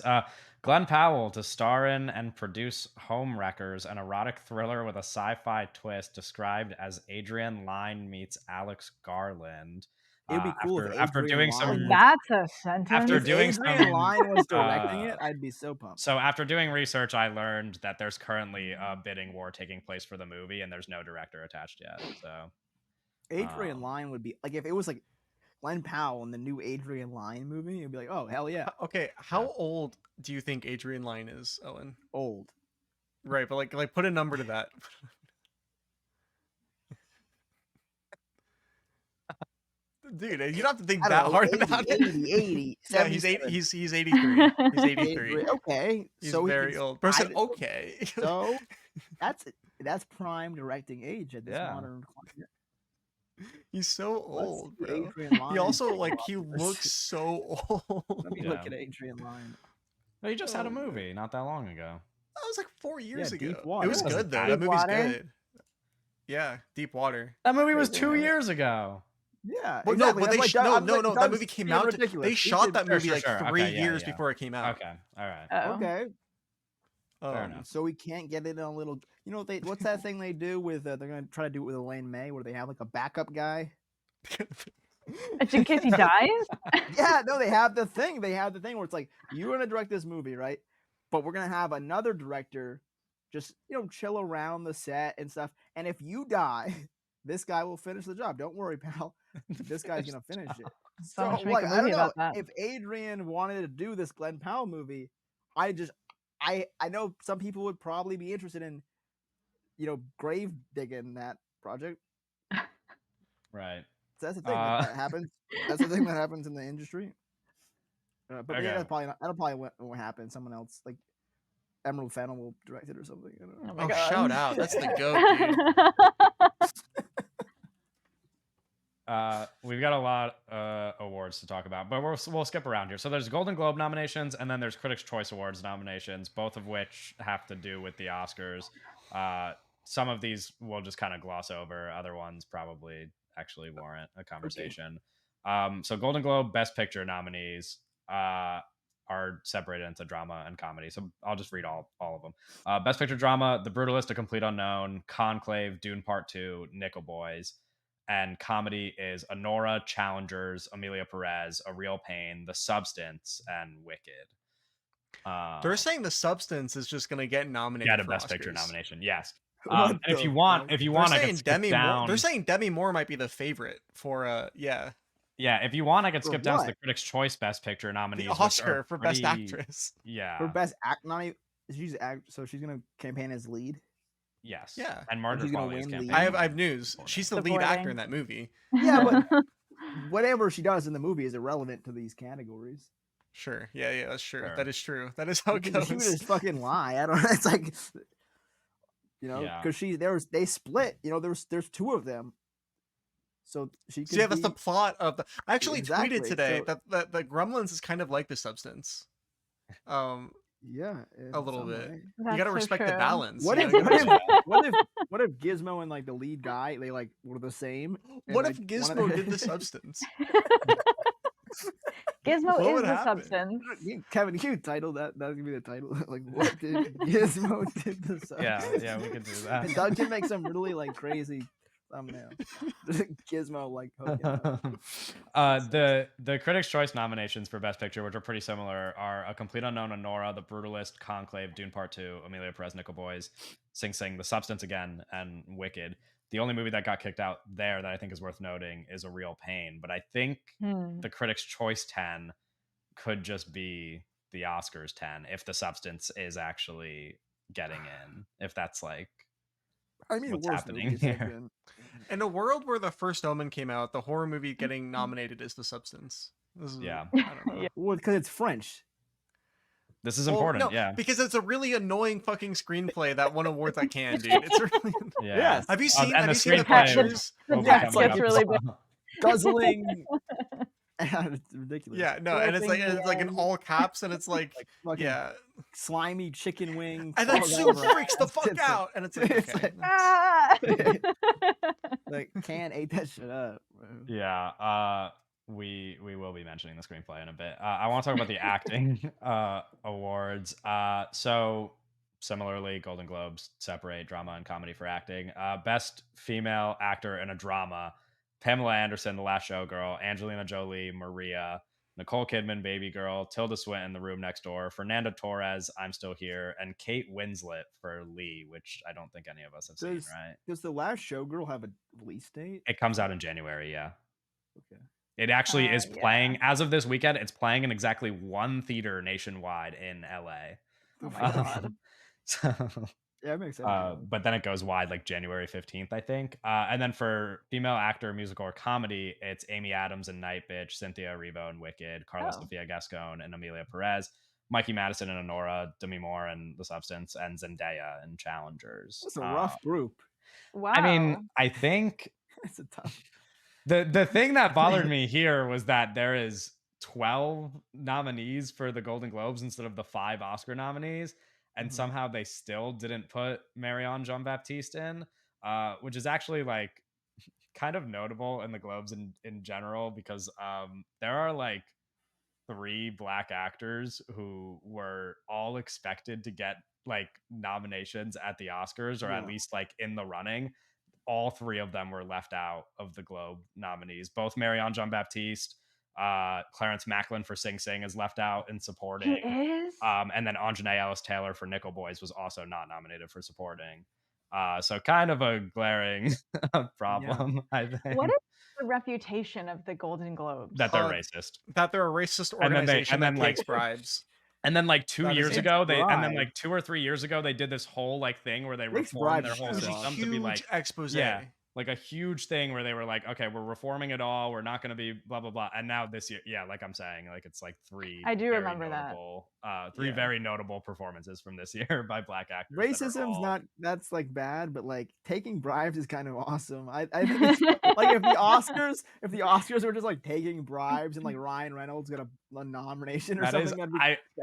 Glenn Powell to star in and produce Homewreckers, an erotic thriller with a sci-fi twist described as Adrian Lyne meets Alex Garland. It would be cool after doing some. That's a sentence. After doing Adrian Lyne was directing it, I'd be so pumped. So after doing research, I learned that there's currently a bidding war taking place for the movie, and there's no director attached yet. So. Adrian Lyne would be like, if it was like Glenn Powell in the new Adrian Lyne movie, it'd be like, oh hell yeah. Okay, how old do you think Adrian Lyne is, Owen? Old, right? But like put a number to that. Dude, you don't have to think that hard about it. 80, yeah, he's 83. He's 83. He's 83. Okay, he's so very old. Person, okay. So that's prime directing age at this modern climate. He's so old, see bro. Adrian He Lyne also take like he Oscars. looks so old. Let me Yeah. look at Adrian Lyne. He just had a Oh, man. movie not that long ago. That was like 4 years ago. Deep It Water. was It wasn't good though. bad. That Deep movie's Water? good. Yeah, Deep Water. That movie was Crazy 2 movie. years ago. Yeah, Well, exactly. no, but That's they like sh- Doug- no, I'm no, like, no. That Doug's movie came being out. ridiculous. They He shot did- that movie like Sure. 3 Okay, yeah, years yeah. before it came out. Okay, all right. Oh. Okay, Fair Um, enough. so we can't get it in a little. You know what they? What's that thing they do with? They're gonna try to do it with Elaine May, where they have like a backup guy. It's in case he dies. Yeah, no, they have the thing. They have the thing where it's like you're gonna direct this movie, right? But we're gonna have another director just chill around the set and stuff. And if you die, this guy will finish the job. Don't worry, pal. This guy's gonna finish it. Someone So should make a I don't movie know about that. if Adrian wanted to do this Glenn Powell movie. I know some people would probably be interested in grave digging that project. Right. So that's the thing that happens. That's the thing that happens in the industry. But Okay. yeah, that'll probably won't happen. Someone else like Emerald Fennell will direct it or something. I don't know. Oh my oh, God. shout out! That's the goat, dude. We've got a lot awards to talk about, but we'll skip around here. So there's Golden Globe nominations, and then there's Critics' Choice Awards nominations, both of which have to do with the Oscars. Some of these we'll just kind of gloss over. Other ones probably actually warrant a conversation. So Golden Globe Best Picture nominees are separated into drama and comedy. So I'll just read all of them. Best Picture Drama: The Brutalist, A Complete Unknown, Conclave, Dune Part 2, Nickel Boys. And comedy is Anora, Challengers, Amelia Perez, A Real Pain, The Substance, and Wicked. They're saying The Substance is just gonna get nominated. Get a for Best Picture Oscars. nomination, yes. What And if the you want, fuck? I can skip down. They're saying Demi Moore might be the favorite for yeah. Yeah, if you want, I could For skip down to the what? Critics' Choice Best Picture nominees. The which are Oscar for Best pretty- Actress. Yeah. For best act, so she's gonna campaign as lead. Yes. Yeah. And Margaret she's gonna Qualley is win campaigning. lead. I have news. She's the lead Supporting. actor in that movie. Yeah, but whatever she does in the movie is irrelevant to these categories. Sure. Yeah, that's true. Sure. That is true. That is how it She goes. would just fucking lie. I don't. It's like, Yeah. because they split. There's two of them. So she could So yeah, that's the be- plot of the. I actually Exactly, tweeted today so- that the Gremlins is kind of like The Substance. Yeah, in A little some bit. way. You got to respect the balance. What you if, know, what, you gotta if, what if what if Gizmo and like the lead guy they like were the same? and, What like, if one Gizmo of- did The Substance? Gizmo What is would the happen? substance. Kevin, you title that. That's gonna be the title. Like, what did Gizmo did the Substance? Yeah, we could do that. And Doug can make some really like crazy thumbnail. Gizmo like hooking up. The Critics' Choice nominations for Best Picture, which are pretty similar, are A Complete Unknown, Anora, The Brutalist, Conclave, Dune Part 2, Amelia Perez, Nickel Boys, Sing Sing, The Substance again, and Wicked. The only movie that got kicked out there that I think is worth noting is A Real Pain, but I think the Critics' Choice 10 could just be the Oscars 10 if The Substance is actually getting in, if that's like I mean, what's worse happening movies have here. been- In a world where The First Omen came out, the horror movie getting nominated is The Substance. This is, Yeah. I don't know. Yeah. Well, because it's French. This is Well, important. no, Yeah. because it's a really annoying fucking screenplay that won awards at Cannes, dude. It's really. Yeah. Yes. Have you seen? And Have the you seen the screenplay pictures? The will be text coming gets up really as big. well. Guzzling. It's ridiculous. Yeah, no, and it's like in all caps, and it's like, Fucking yeah, slimy chicken wing. and then fall Sue down freaks the fuck It's like- out, and it's like, it's okay, like- Ah! Like, Can ate that shit up. Bro. Yeah. We will be mentioning the screenplay in a bit. I want to talk about the acting awards. So similarly, Golden Globes separate drama and comedy for acting. Best female actor in a drama: Pamela Anderson, The Last Showgirl; Angelina Jolie, Maria; Nicole Kidman, Baby Girl; Tilda Swinton, The Room Next Door; Fernanda Torres, I'm Still Here; and Kate Winslet for Lee, which I don't think any of us have seen, Does- right? Does The Last Showgirl have a release date? It comes out in January, yeah. Okay. It actually is yeah. playing, as of this weekend, it's playing in exactly one theater nationwide in LA. Oh my God. So, Yeah, it makes sense. but then it goes wide like January 15th, I think. And then for female actor, musical, or comedy, it's Amy Adams and Night Bitch, Cynthia Erivo and Wicked, Carla Oh. Sofia Gascon and Amelia Perez, Mikey Madison and Honora, Demi Moore and The Substance, and Zendaya and Challengers. That's a rough group. Wow. I mean, I think It's a tough. The thing that bothered me here was that there is 12 nominees for the Golden Globes instead of the 5 Oscar nominees, and somehow they still didn't put Marianne Jean-Baptiste in, which is actually like kind of notable in the Globes in general because there are like 3 black actors who were all expected to get like nominations at the Oscars or at least like in the running. All 3 of them were left out of the Globe nominees. Both Marianne Jean-Baptiste, Clarence Macklin for Sing Sing is left out in supporting. He is? And then Anjanae Ellis-Taylor for Nickel Boys was also not nominated for supporting. So kind of a glaring problem, I think. What is the reputation of the Golden Globes? That they're racist. That they're a racist And then organization that takes bribes. And then like 2 That is years it. ago, and then Bribes. like 2 or 3 years ago, they did this whole like thing where they Race reformed their bribes whole is It was a system huge to be like, expose. yeah, like a huge thing where they were like, okay, we're reforming it all. We're not going to be blah blah blah. And now this year, yeah, like I'm saying, like it's like 3. I do very remember that. notable, 3 very notable performances from this year by black actors. that are Racism's all- not that's like bad, but like taking bribes is kind of awesome. I think it's like if the Oscars were just like taking bribes and like Ryan Reynolds got a nomination or That is, something.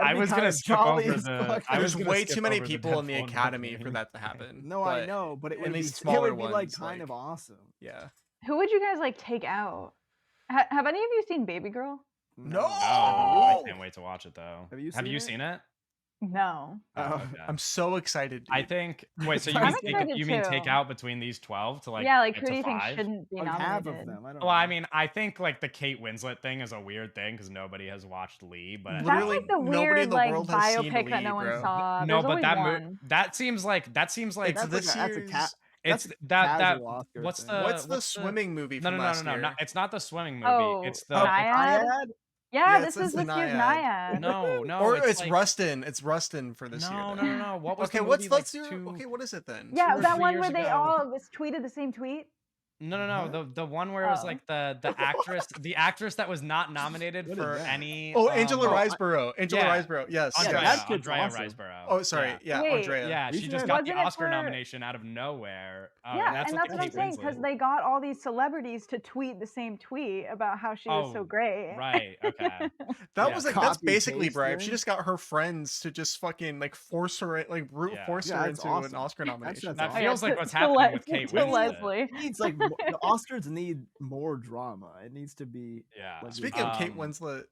I was gonna skip over the. I was There's gonna way skip too many over the people in the Deadpool Academy movie. for that to happen. No, I know, but it in would be, these it smaller would be like ones, kind like- of awesome. Yeah. Who would you guys like take out? Have any of you seen Baby Girl? No! Oh, I can't wait to watch it though. Have you Have you seen seen it? No. Oh, Oh. okay. I'm so excited. I dude. think. Wait, so you I'm mean excited you mean take too. out between these 12 to like yeah, like get who to do you think 5? shouldn't be Like nominated? half of them. I don't Well, I know. mean, I think like the Kate Winslet thing is a weird thing because nobody has watched Lee, but That's Literally like the nobody in weird the like world has seen biopic that Lee, no one bro. saw. no, There's but always that one. that seems like It's it's this that's a year's. That's that casual Oscar what's thing. the What's the swimming movie no from no no last no no year? not, it's not the swimming movie. Oh, It's the Naiad? Naiad? Yeah, Yeah, this it's is the this year's Naiad. Naiad. no Or it's it's like, Rustin. It's Rustin for this year. no then. no what was Okay, the what's movie, let's like, do. two- Okay, what is it then? Yeah, 2 or that 3 one years where they ago? all tweeted the same tweet. No, the one where it was Oh. like the actress that was not nominated What is for that? any. Oh, Angela oh, Riseborough. Angela yeah. Riseborough. Yes. Andrea, that yes. kid's Andrea awesome. Riseborough. Oh, sorry. Yeah, Wait. Andrea. Yeah, You she should just have- got the Wasn't it Oscar for- nomination out of nowhere. Yeah, and that's and with that's the what I'm Kate saying because Winslet. they got all these celebrities to tweet the same tweet about how she was so Oh, great. Right. Okay. That Yeah. was like that's Copy basically paste bribe. She thing. just got her friends to just fucking like force her like brute Yeah. force Yeah, her that's into an awesome. Oscar nomination. That Oh, yeah, feels like to- what's to happening Le- with Kate to Winslet. Leslie. It needs like the Oscars need more drama. It needs to be Yeah. like, Speaking of Kate Um, Winslet,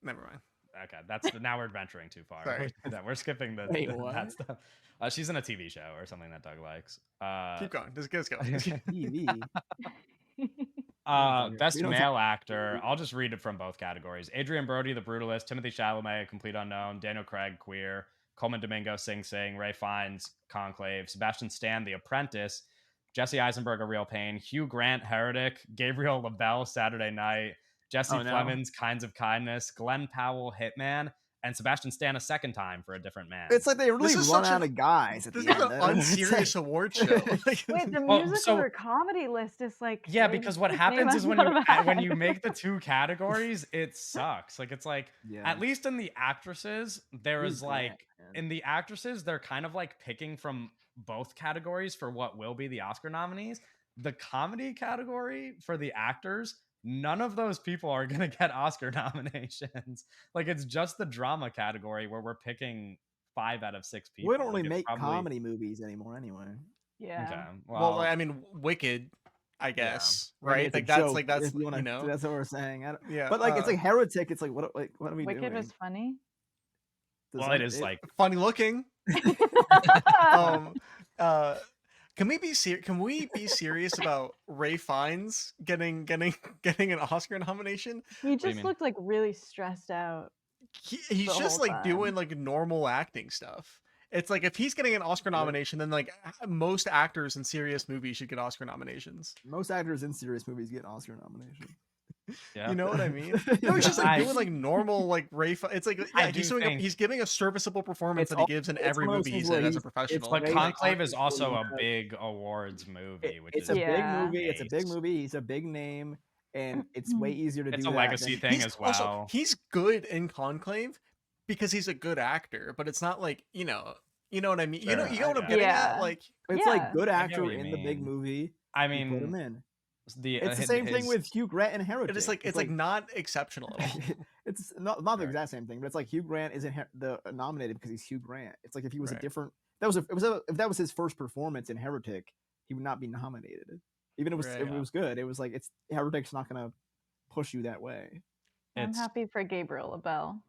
never mind. Okay, now we're venturing too far. Sorry. We're skipping Wait, that what? stuff. She's in a TV show or something that Doug likes. Keep going. Just go. TV. Best We don't male actor. I'll just read it from both categories. Adrian Brody, The Brutalist. Timothy Chalamet, Complete Unknown. Daniel Craig, Queer. Coleman Domingo, Sing Sing. Ray Fiennes, Conclave. Sebastian Stan, The Apprentice. Jesse Eisenberg, A Real Pain. Hugh Grant, Heretic. Gabriel LaBelle, Saturday Night. Jesse Oh, no. Plemons, Kinds of Kindness. Glenn Powell, Hitman. And Sebastian Stan a second time for A Different Man. It's like they really is run such out a- of guys at This the is end. an It's unserious like- award show. Like, Wait, the Well, musical so- or comedy list is like Yeah, they because what just happens name is us when out you of when you hats. make the 2 categories, it sucks. Like it's like Yeah. at least in the actresses, there Hugh is Grant, like man. in the actresses, they're kind of like picking from both categories for what will be the Oscar nominees. The comedy category for the actors, none of those people are gonna get Oscar nominations. Like it's just the drama category where we're picking 5 out of 6 people. We don't really Like, it's make probably- comedy movies anymore anyway. Yeah. Okay, well, I mean, Wicked, I guess, right? It's a Like that's joke, like that's if you wanna- you know. that's what we're saying. Yeah, But like it's like Heretic. It's like what are we Wicked doing? was funny. Does well, that- it is like funny looking. Can we be Can we be serious about Ray Fiennes getting an Oscar nomination? He you just mean? looked like really stressed out. He's The just whole like doing like normal acting stuff. It's like if he's getting an Oscar nomination, then like most actors in serious movies should get Oscar nominations. Most actors in serious movies get an Oscar nomination. yeah. You know what I mean? No, he's just like I- doing like normal like Ray. It's like I yeah, do he's doing think- he's giving a serviceable performance It's that he all- gives in it's every one of those movie he's things where in as a he's- professional. But Ray Conclave is Fiennes also a really big awards movie, which It's is a Yeah. big movie. It's a big Ace. movie. He's a big name, and it's way easier to It's do a that legacy than- thing He's as well. also he's good in Conclave because he's a good actor, but it's not like you know what I mean. You know Sure, you know what I'm I getting Yeah. at, like It's Yeah. like good I get actor what you in the big mean. movie. I You put him mean, in. It's the same thing with Hugh Grant and Heretic. It's like not exceptional at all. It's not the exact same thing, but it's like Hugh Grant isn't nominated because he's Hugh Grant. It's like if he was a different, if that was his first performance in Heretic, he would not be nominated. Even if it was good, it was like Heretic's not gonna push you that way. I'm happy for Gabriel Abel.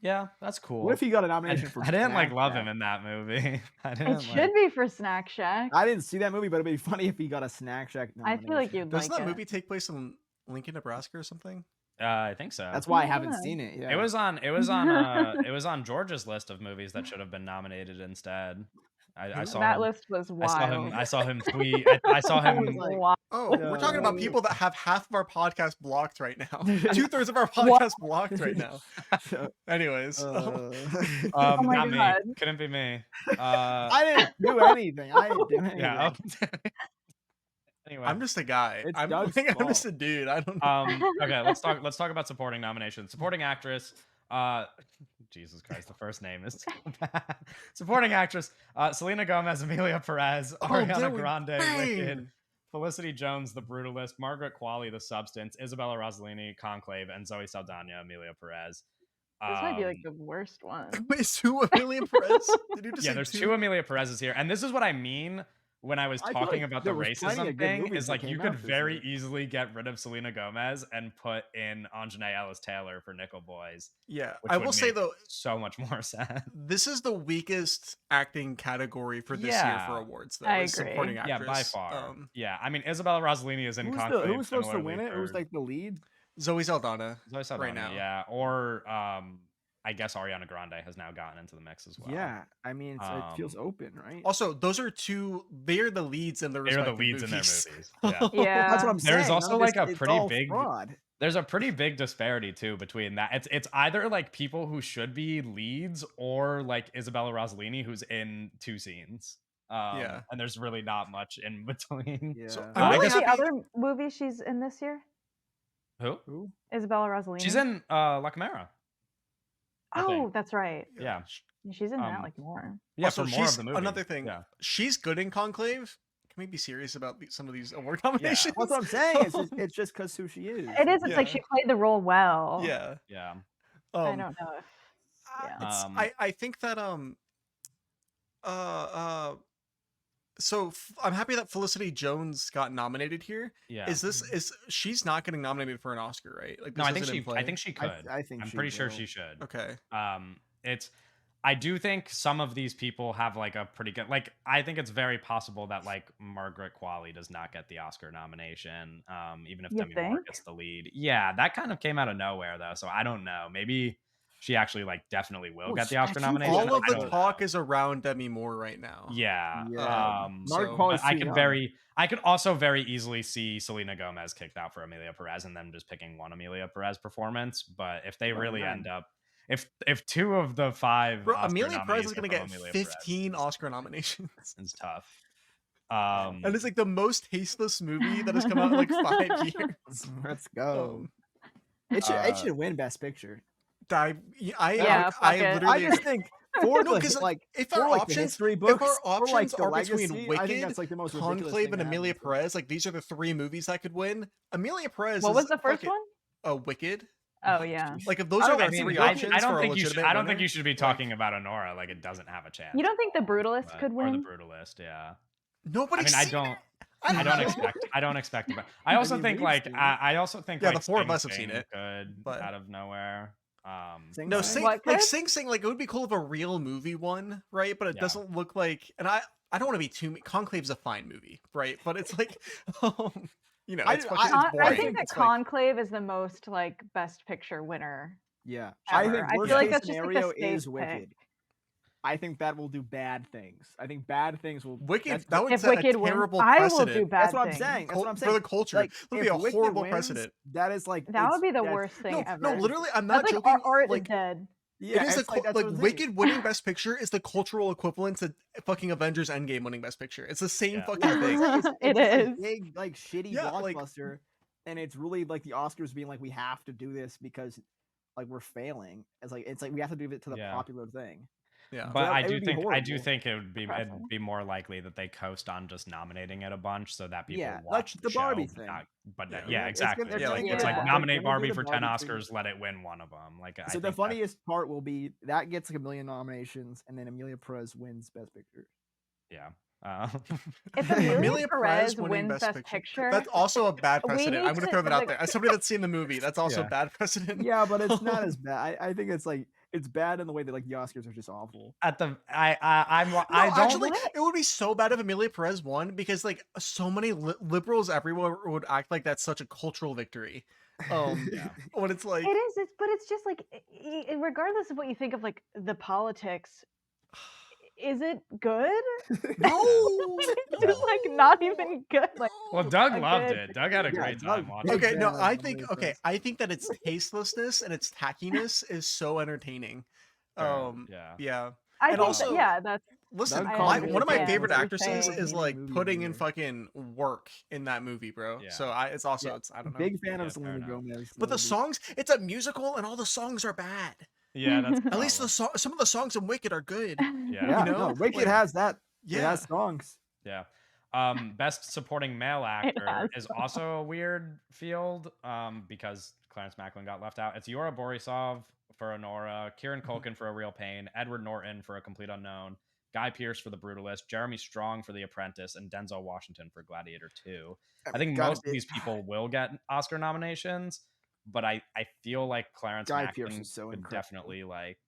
Yeah, that's cool. What if he got a nomination for? I didn't like love him in that movie. It should be for Snack Shack. I didn't see that movie, but it'd be funny if he got a Snack Shack nomination. I feel like you'd Doesn't like that it. movie take place in Lincoln, Nebraska, or something? I think so. That's why I haven't seen it. Yeah. It was on George's list of movies that should have been nominated instead. I saw that him, list was wild. I saw him tweet. I saw him. Oh, we're talking about people that have half of our podcast blocked right now. 2/3 of our podcast blocked right now. Anyways, oh my not God. me. Couldn't be me. I didn't do anything. I didn't do anything. Yeah. Anyway, I'm just a guy. I'm just a dude. I don't know. Okay, let's talk about supporting nominations. Supporting actress. Jesus Christ, the first name is supporting actress. Selena Gomez, Emilia Perez, Ariana Grande, Wicked, Felicity Jones, The Brutalist, Margaret Qualley, The Substance, Isabella Rossellini, Conclave, and Zoe Saldana, Emilia Perez. This might be like the worst one. Wait, two Emilia Perez? Did you just say there's two Emilia Perez's here, and this is what I mean when I was talking about the racism thing. Is like you could very easily get rid of Selena Gomez and put in Anjanae Ellis Taylor for Nickel Boys. Yeah, I will say though, so much more sense. This is the weakest acting category for this year for awards. Though, I agree. Supporting actress. Yeah, by far. Yeah, I mean Isabella Rossellini is in Conclave. Who was supposed to win it? Who was like the lead? Zoe Saldana. Right now. Yeah, or I guess Ariana Grande has now gotten into the mix as well. Yeah, I mean, it feels open, right? Also, those are they're the leads in their respective movies. In their movies. Yeah. That's what I'm saying. There's also like a pretty big fraud. There's a pretty big disparity too between that. It's either like people who should be leads or like Isabella Rossellini who's in two scenes. And there's really not much in between. Yeah. So, what was the other movie she's in this year? Who? Isabella Rossellini. She's in La Chimera. Oh, that's right. Yeah. She's in that like more. Yeah, also, for more of the movie. Another thing. Yeah. She's good in Conclave. Can we be serious about some of these award nominations? That's what I'm saying. It's just because who she is. It is. It's like she played the role well. Yeah. Yeah. I don't know if. I think that so I'm happy that Felicity Jones got nominated here. Yeah. She's not getting nominated for an Oscar, right? Like no, I think she could. I'm pretty sure she should. Okay. I do think some of these people have like a pretty good, like, I think it's very possible that like Margaret Qualley does not get the Oscar nomination, even if Demi Moore gets the lead. Yeah, that kind of came out of nowhere though, so I don't know. Maybe she actually like definitely will get the Oscar nomination. All of the talk is around Demi Moore right now. Yeah. Margaret Qualley. I could also very easily see Selena Gomez kicked out for Emilia Perez and then just picking one Emilia Perez performance. But if they really end up, if two of the five, Emilia Perez is going to get 15 Oscar nominations. It's tough. And it's like the most tasteless movie that has come out in like 5 years. Let's go. It should win Best Picture. I just think if our options are between Wicked, Conclave, and Emilia Perez, like these are the three movies that could win. Emilia Perez. What was the first one? Wicked. Oh yeah. Like if those are the three options, I don't think you should be talking about Honora. Like it doesn't have a chance. You don't think The Brutalist could win? Or The Brutalist, yeah. Nobody. I don't expect it. I also think like I also think the four of us have seen it. Good out of nowhere. Sing Sing, like it would be cool if a real movie won, right? But it doesn't look like, and I don't want to be too. Conclave's a fine movie, right? But it's like, you know, it's I think that Conclave is the most like Best Picture winner. Yeah, ever. I think worst case scenario is Wicked. I think that will do bad things. I think bad things will. Wicked. That would set a terrible precedent. I will do bad That's what I'm saying. That's what I'm saying. For the culture, like, it would be a horrible precedent. That is like that would be the worst thing ever. No, literally, I'm not joking. Like Art is Dead. Yeah, it is like Wicked winning Best Picture is the cultural equivalent to fucking Avengers Endgame winning Best Picture. It's the same fucking thing. It is a big, like shitty blockbuster, and it's really like the Oscars being like, we have to do this because like we're failing. It's like we have to do it to the popular thing. Yeah. But I it do would be think horrible. it'd Depressing. be more likely that they coast on just nominating it a bunch so that people Yeah, watch like the the Barbie show. thing. Yeah, exactly. They're Yeah, gonna like do It's the like Yeah. Barbie. nominate they're gonna do Barbie the for 10 Barbie thing. Oscars, let it win one of them. Like I So the think funniest part will be that gets like 1 million nominations, and then Emilia Perez wins Best Picture. yeah. If Amelia Amelia Perez Perez winning wins Best Picture, That's also a bad we precedent. need I'm gonna to throw that out like there. As somebody that's seen the movie, that's also Yeah. a bad precedent. Yeah, but it's not as bad. I think it's like it's bad in the way that like the Oscars are just awful. At the I No, don't actually, What? it would be so bad if Amelia Perez won because like so many liberals everywhere would act like that's such a cultural victory. Yeah. When it's like it is, but it's just like regardless of what you think of like the politics, is it good? no, It's just like not even good. Like Well, Doug a loved good it. Doug had a Yeah, great time Doug- watching Big Okay, it. no, fan of I Amelia think Perez. I think that its tastelessness and its tackiness is so entertaining. Sure, Yeah. yeah. I And think also- yeah, that's Listen, Doug called one of my Amelia favorite Perez actresses saying- is like Movie putting in of the fucking work in that movie, bro. Yeah. So it's also Yeah, it's I don't know. Big fan Yeah, of fair Selena enough. Gomez. But the movie. songs, it's a musical, and all the songs are bad. Yeah, that's At least problem. some of the songs in Wicked are good. Yeah. Yeah, you know, no, Wicked like- has that. It Yeah, has songs. Yeah. Best supporting male actor has is also a weird field because Clarence Macklin got left out. It's Yura Borisov for Honora, Kieran Culkin for A Real Pain, Edward Norton for A Complete Unknown, Guy Pearce for The Brutalist, Jeremy Strong for The Apprentice, and Denzel Washington for Gladiator 2. I think Gotta most of be- these people will get Oscar nominations, but I feel like Clarence Guy Pearce Macklin is so could incredible. definitely like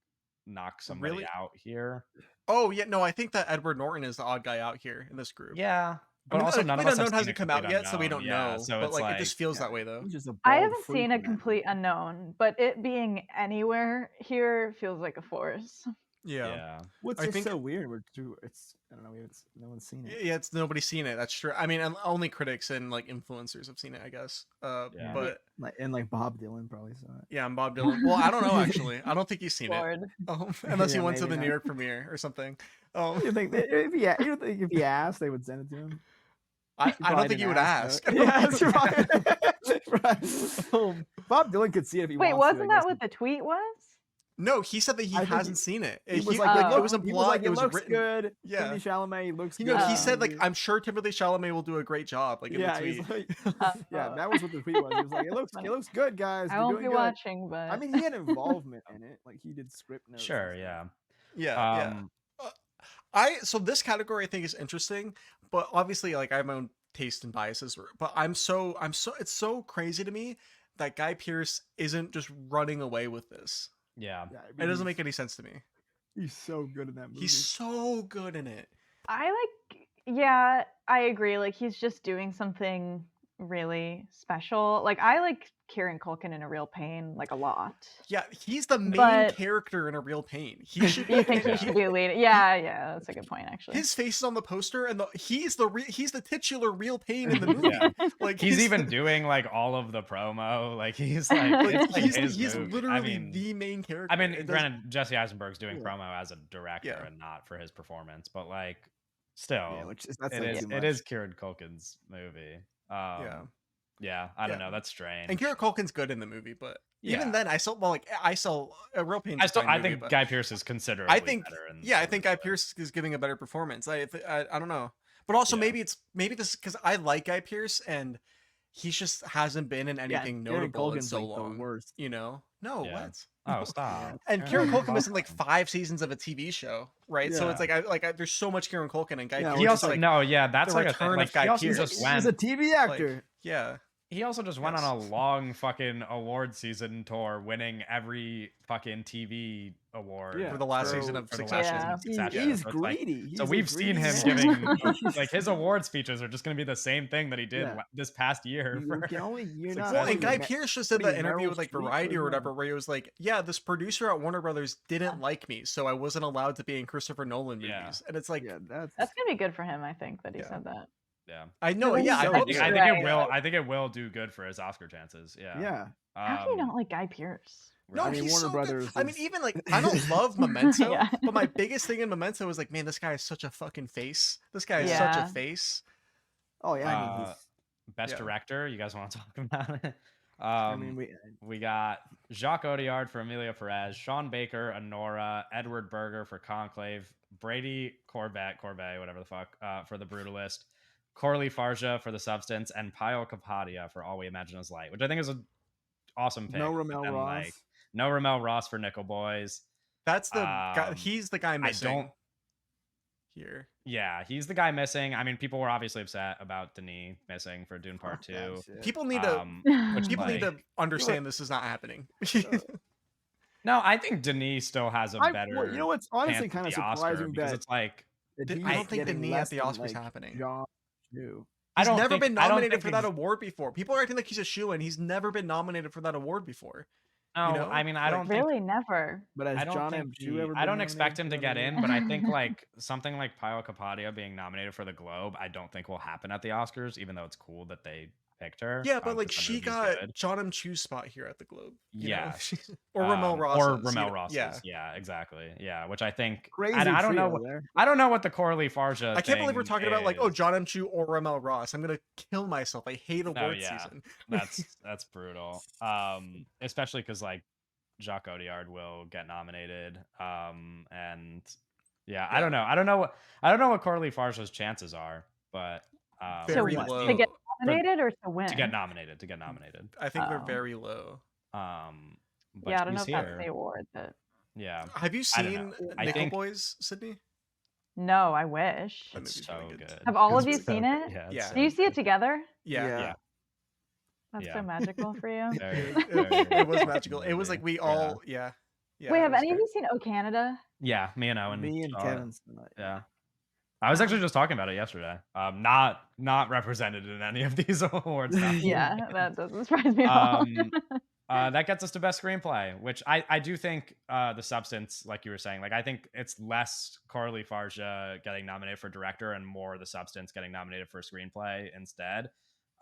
knock somebody Really? out here. Oh yeah, no, I think that Edward Norton is the odd guy out here in this group. Yeah. But I mean, also like, none of Complete us have Unknown seen hasn't A come out Complete yet, so we Unknown. don't Yeah, know. so But it's like, it just feels yeah. that way though. He's just a I bald haven't freak seen in A that Complete movie. Unknown, but it being anywhere here feels like a force. Yeah. What's I just think- so weird? It's I don't know. No one's seen it. Yeah, it's nobody's seen it. That's true. I mean, only critics and like influencers have seen it, I guess. Yeah. But Like Bob Dylan probably saw it. yeah, I'm Bob Dylan. Well, I don't know actually. I don't think he's seen it. Lord. Unless he Yeah, went to maybe the New not. York premiere or something. You think if he asked, they would send it to him? I probably don't think he didn't would ask. though. Yeah, that's right. Bob Dylan could see it if he Wait, wants to, wasn't I that guess. what the tweet was? No, he said that he I think hasn't seen it. He was he- like, oh. it was he was like, implied. it It was looks written. good. Yeah. Timothy Chalamet looks You good. know, he Oh. said like, I'm sure Timothy Chalamet will do a great job. Like in yeah, the he's tweet. like, yeah, that was what the tweet was. He was like, it looks good, guys. I You're won't be doing good. watching, but I mean, he had involvement in it. Like he did script notes. and Sure, stuff. yeah. Yeah. So this category I think is interesting, but obviously like I have my own taste and biases. But it's so crazy to me that Guy Pearce isn't just running away with this. Yeah. Yeah, I It mean, doesn't make any sense to me. He's so good in that movie. He's so good in it. yeah, I agree. Like he's just doing something really special. Like I like Kieran Culkin in A Real Pain like a lot. Yeah, he's the main But- character in A Real Pain. He should. You think he should be leading? Yeah, that's a good point actually. His face is on the poster, and he's the titular Real Pain in the movie. Yeah. Like He's even doing like all of the promo. Like he's like, Like, it's like he's his movie. literally I mean, the main character. I mean, It doesn't- granted, Jesse Eisenberg's doing Yeah. promo as a director Yeah. and not for his performance, but like, still, Yeah, which is that's it like is too it much. is Kieran Culkin's movie. Yeah. Yeah, I don't Yeah. know. That's strange. And Kieran Culkin's good in the movie, but Yeah. even then, I still A Real Pain. I think Guy Pearce is considerably I think better. I think Guy Pearce is giving a better performance. I don't know, but also Yeah. maybe this because I like Guy Pearce and he just hasn't been in anything Kieran notable in Culkin's, so like, the long. worst. You know? No, Yeah. what? Oh, stop. And Kieran Culkin Culkin was in like 5 seasons of a TV show, right? So Yeah. it's like there's so much Kieran Culkin and Guy Yeah, Pearce. He is also like, that's the like a return thing. of Like, Guy he also Pearce. just He's went. a TV actor. yeah. He also just went Yes. on a long fucking award season tour, winning every fucking TV award Yeah. For the last So- season of for the Succession. last Yeah. season of Succession. He's So it's like- greedy. He's So a we've seen greedy him man. giving like his award speeches are just going to be the same thing that he did Yeah. this past year. You for- can only you're not. Well, and Exactly. Guy Pearce just did what are that you, interview Meryl with like Streep? Variety or What are you whatever, where he was like, "Yeah, this producer at Warner Brothers didn't like me, so I wasn't allowed to be in Christopher Nolan movies." Yeah. And it's like, Yeah, that's That's gonna be good for him. I think that he Yeah. said that. yeah. I know, Really yeah, I so hope good. so. I think Right. it will. I think it will do good for his Oscar chances. Yeah. yeah. How do you not like Guy Pearce? No, I mean, he's Warner so Brothers good. I mean, is- even like I don't love Memento, Yeah. but my biggest thing in Memento was like, man, this guy is such a fucking face. This guy is such Yeah. a face. Oh yeah. I mean, Best Yeah. director. You guys want to talk about it? I mean, We got Jacques Audiard for Amelia Perez, Sean Baker, Honora, Edward Berger for Conclave, Brady Corbett, whatever the fuck, for The Brutalist, Corley Farja for The Substance, and Pyle Kapadia for All We Imagine Is Light, which I think is an awesome pick. no Ramel And, Ross. like, no Ramel Ross for Nickel Boys. That's the guy. He's the guy missing here. Yeah, he's the guy missing. I mean, people were obviously upset about Denis missing for Dune Part 2. People need to need to understand this is not happening. No, I think Denis still has a better. Well, you know what's honestly chance kind at of the Oscar surprising because that it's like I don't think Denis at the Oscars happening. I He's don't never think- been I don't nominated think for that he's- award before. People are acting like he's a shoo-in. He's never been nominated for that award before. No, you know? I mean, I Like, don't think. Really, never. But has I don't John think M. Chu ever I don't been expect him to nominated get for that in, award? but I think like something like Pyle Kapadia being nominated for the Globe, I don't think will happen at the Oscars, even though it's cool that they picked her. Yeah, but like 'cause the she movie's got good. John M. Chu's spot here at the Globe. you know? Yeah. or Ramel Ross. Or Ramel Ross. Yeah. Yeah, exactly. Yeah, which I think. Crazy and I don't know. trio there. I don't know what the Corley Farja. I can't believe we're thing talking about like, oh, is. John M. Chu or Ramel Ross. I'm gonna kill myself. I hate award yeah. season. That's brutal. Especially because like Jacques Audiard will get nominated. And yeah, I don't know. I don't know what Corley Farja's chances are, but Very what? low. To get nominated or to win? to get nominated. I think they're Oh. very low. But Yeah, I don't know he's if that's here. the award. But Yeah, Have you I don't seen know. I Nickel think- Boys, Sydney? no, I wish. That it's movie's so really good. good. Have all It's of you so seen good. it? Yeah. it's Yeah. so Do you see it good. together? Yeah. Yeah. That's Yeah. so magical for you. Very, It was very magical. good It was like movie. we all, yeah. Wait, it have was any of great. you seen O Canada? Yeah, me and Owen. Me and saw it. Kevin. saw it. Yeah. I was actually just talking about it yesterday. Not represented in any of these awards. Yeah, that doesn't surprise me at all. That gets us to best screenplay, which I do think The Substance, like you were saying, like I think it's less Corley Farja getting nominated for director and more The Substance getting nominated for screenplay instead.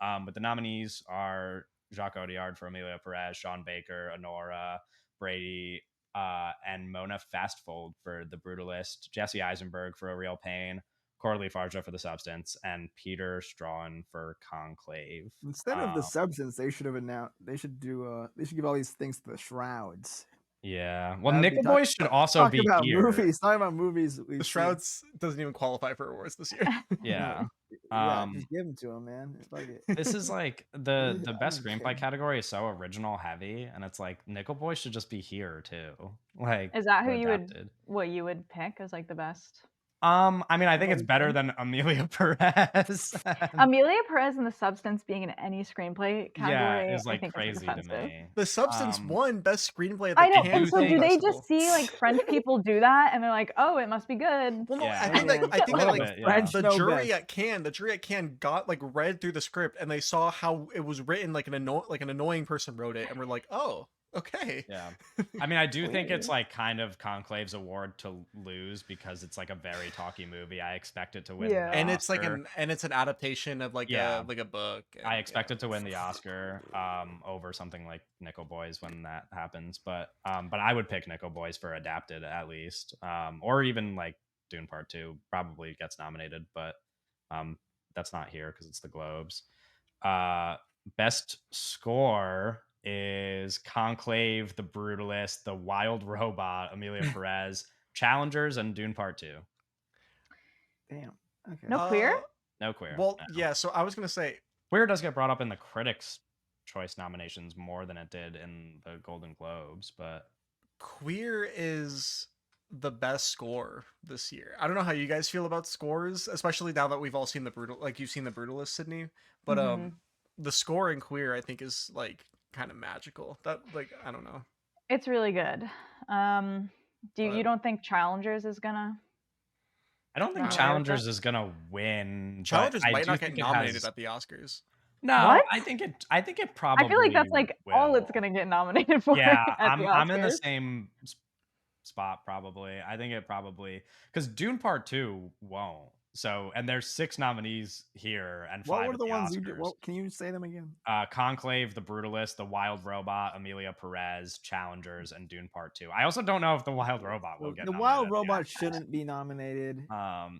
But the nominees are Jacques Audiard for Amelia Perez, Sean Baker, Honora, Brady, and Mona Fastfold for The Brutalist, Jesse Eisenberg for A Real Pain, Corley Farja for The Substance, and Peter Strawn for Conclave. Instead of the substance, they should have announced. They should do. They should give all these things to the shrouds. Yeah. Well, That'd be Nickel talk- Boys should also Talk be about here. movies. Talk about movies. The Shrouds doesn't even qualify for awards this year. Yeah. Yeah, just give them to them, man. Fuck it. This is like the I best don't screenplay care. category is so original heavy, and it's like Nickel Boys should just be here too. Like, Is that who or you would adapted. what you would pick as like the best? I mean, I think it's Amazing. better than Amelia Perez. Amelia Perez and The Substance being in any screenplay category, yeah, is I like think crazy is to offensive. me. The Substance Um, won Best Screenplay at the I know, Cannes and so think- do they Festival. just see like French people do that and they're like, oh, it must be good? Well, no, Yeah. I think that Yeah. I think A that little like bit, yeah. French the know jury best. at Cannes got like read through the script and they saw how it was written like an annoying person wrote it and were like, oh, okay. Yeah. I mean, I do think it's like kind of Conclave's award to lose because it's like a very talky movie. I expect it to win. Yeah. the And it's like Oscar. an adaptation of like Yeah. a book. And, I expect it to win the Oscar over something like Nickel Boys when that happens. But I would pick Nickel Boys for adapted at least. Or even like Dune Part 2 probably gets nominated, but that's not here because it's the Globes. Best score is Conclave, The Brutalist, The Wild Robot, Amelia Perez, Challengers, and Dune Part 2. Damn. Okay. No queer? No queer. Well, no. yeah. So I was gonna say Queer does get brought up in the Critics' Choice nominations more than it did in the Golden Globes, but Queer is the best score this year. I don't know how you guys feel about scores, especially now that we've all seen you've seen The Brutalist, Sydney. But Mhm. the score in Queer I think is like kind of magical. That like I don't know. It's really good. You But- don't think Challengers is gonna? I don't think Not Challengers is gonna win. but Challengers I might do not get think it nominated has- at the Oscars. No, What? I think it probably. I feel like that's like all it's will. gonna get nominated for. Yeah, at the I'm in the Oscars. same spot probably. I think it probably because Dune Part 2 won't. So, and there's 6 nominees here and 5 What were at the the ones Oscars. you did? Well, can you say them again? Conclave, The Brutalist, The Wild Robot, Amelia Perez, Challengers, and Dune Part 2. I also don't know if The Wild Robot will get The nominated Wild at the Robot Oscars. shouldn't be nominated.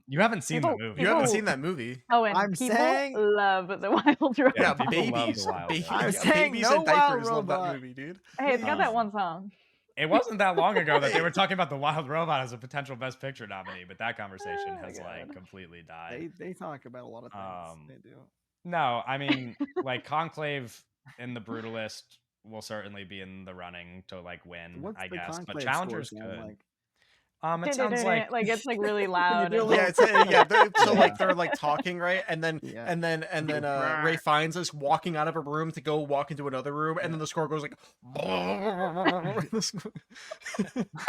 You haven't seen the People- movie. You haven't People- seen that movie. Oh, and I'm people saying- love the Wild Robot. Yeah, people love babies. The Wild Babies, Robot. I'm saying babies no and Wild diapers love that Robot. movie, dude. Hey, it's got that Um, one song. It wasn't that long ago that they were talking about The Wild Robot as a potential Best Picture nominee, but that conversation Oh my has like God. completely died. They talk about a lot of things. They do. No, I mean, like Conclave and The Brutalist will certainly be in the running to like win, What's I the guess. But Conclave Challengers score sound could. like? It sounds like it's like really loud. do a and- little- Yeah, it's yeah. So Yeah. like they're like talking, right? And then Yeah. and then Ray finds us walking out of a room to go walk into another room, and then the score goes like.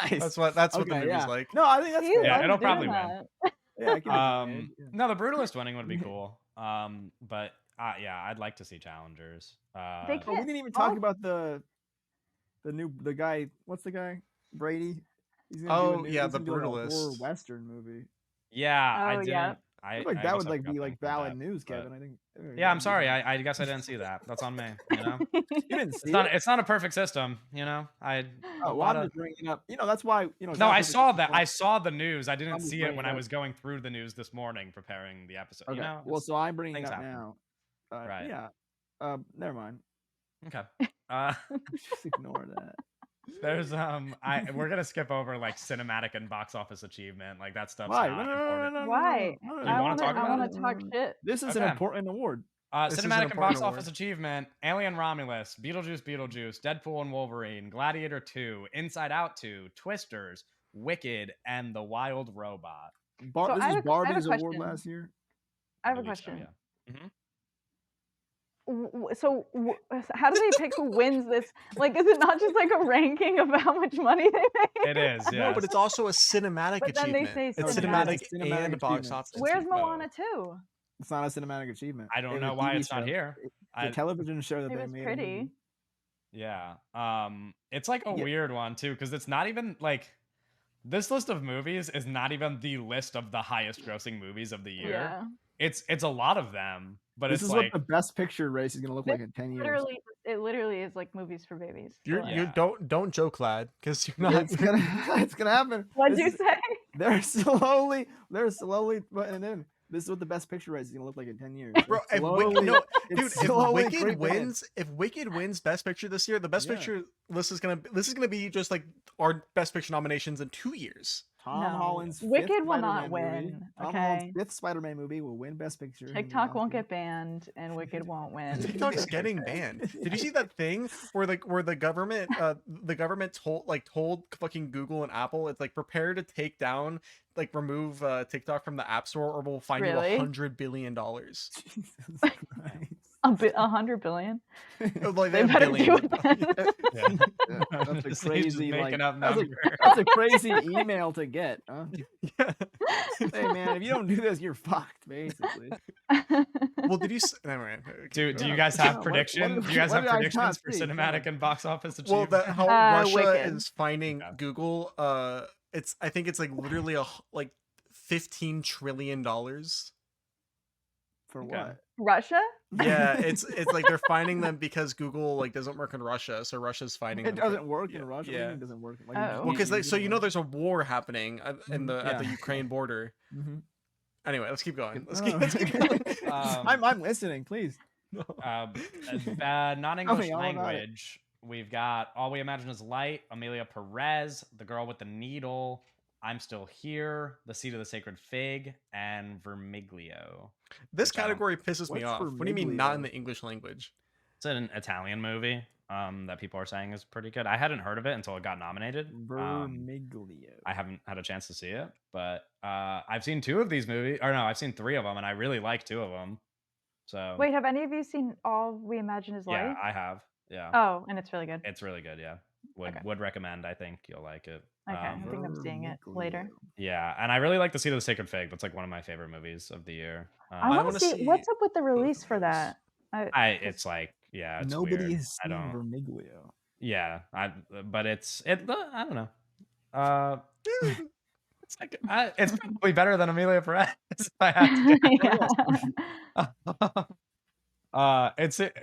Nice. That's what the Okay, movie's yeah. like. No, I think that's He good. Yeah, loves it'll doing probably win. that. Yeah, I can No, The Brutalist winning would be cool. But yeah, I'd like to see Challengers. They Oh, we can't- didn't even talk Oh. about the guy. What's the guy? Brady. He's Oh, yeah, he's The gonna do, like, a horror Brutalist. western movie. Yeah, I Oh, didn't. yeah. I I feel like I that almost would like forgot be to like include valid that, news, but- Kevin. I think. Yeah, I'm sorry. I guess I didn't see that. That's on me. You know, You didn't see it. it's not a perfect system. You know, Oh, a well, lot I'm of. just bringing it up. You know, that's why. You know. No, I saw that. I I saw the news. I I'm didn't just see it bringing when it I up. was going through the news this morning preparing the episode. Okay. You know, Well, so I'm bringing it things up happen. now. Right. Yeah. Never mind. okay. Just ignore that. There's we're gonna skip over like cinematic and box office achievement. Like that stuff's Why? not No, important. Why? no, no, You I wanna want to. talk I about want it? to talk shit. This is an Okay. important award. This is an Cinematic and box important office award. achievement: Alien Romulus, Beetlejuice, Deadpool and Wolverine, Gladiator 2, Inside Out 2, Twisters, Wicked, and The Wild Robot. So This I is have a- I have a Barbie's award question. last year. I have a believe so, question. yeah. Mhm. So how do they pick who wins this? Like, is it not just like a ranking of how much money they make? It is, yeah. No, but it's also a cinematic But then they achievement. say It's cinematic. cinematic, Cinematic and box achievement. office. Where's achievement. Moana 2? It's not a cinematic achievement. I don't It was know a why TV it's not show. here. The television show that It they was made. a pretty. movie. Yeah. It's like a Yeah. weird one too, because it's not even like this list of movies is not even the list of the highest grossing movies of the year. Yeah. It's a lot of them, but This it's is like what the best picture race is gonna look This like in 10 years. It literally is like movies for babies. So, You're like- you Yeah. don't joke, lad, because you're not. It's gonna it's gonna happen. What'd This you is- say? They're slowly putting it in. This is what the best picture race is gonna look like in 10 years. Bro, It's if slowly- Wicked, no, it's dude, if slowly Wicked creeping in. wins, Best Picture this year, the Best Yeah. Picture list is gonna be just like our Best Picture nominations in 2 years. Tom No. Holland's Wicked fifth will not Spider-Man movie. win, Tom okay? Holland's fifth Spider-Man movie will win Best Picture. in the TikTok won't Oscars. get banned, and Wicked won't win. TikTok's getting banned. Did you see that thing where the government told fucking Google and Apple it's like prepare to take down remove TikTok from the App Store or we'll fine Really? you $100 billion. Jesus Christ. 100 billion. Like They have better do billions it of then. dollars. Yeah. That's a He's just crazy making like, up that's numbers. a crazy email to get. Huh? Yeah. Hey man, if you don't do this, you're fucked, basically. Well, did you? Never mind. Do Okay. you guys No, have what predictions? Do you guys what have did I not predictions for see? Come cinematic on. and box office Well, achievement? how Russia Wicked. is finding Okay. Google. I think it's like literally like $15 trillion. For Okay. what? Russia? Yeah, it's like they're finding them because Google like doesn't work in Russia, so Russia's finding It them. for- doesn't work yeah, in Russia. What do you Yeah. mean it doesn't work. Like, Oh. Well, because so you know there's a war happening in the at the Yeah. Ukraine border. Mm-hmm. Anyway, let's keep going. Let's No, keep going. I'm listening, please. Non-English Tell me all about it. language. We've got All We Imagine Is Light, Amelia Perez, The Girl with the Needle, I'm Still Here, The Seed of the Sacred Fig, and Vermiglio. This Which I don't- category pisses me What's off. What do you mean not in Vermiglio? the English language? It's an Italian movie that people are saying is pretty good. I hadn't heard of it until it got nominated. Vermiglio. I haven't had a chance to see it, but I've seen 2 of these movies. Or no, I've seen 3 of them, and I really like 2 of them. So Wait, have any of you seen All We Imagine Is yeah, Life? I have. Yeah, Oh, and it's really good. it's really good. Yeah, Okay. would recommend. I think you'll like it. Okay, I think I'm seeing it later. Yeah, and I really like The Seed of the Sacred Fig. That's like one of my favorite movies of the year. I I want wanna to see see what's up with the both of release for those. that. It's like it's Nobody weird. has I seen don't. Vermiglio. Yeah, but I don't know. It's like it's probably better than Amelia Perez. If I had to Yeah.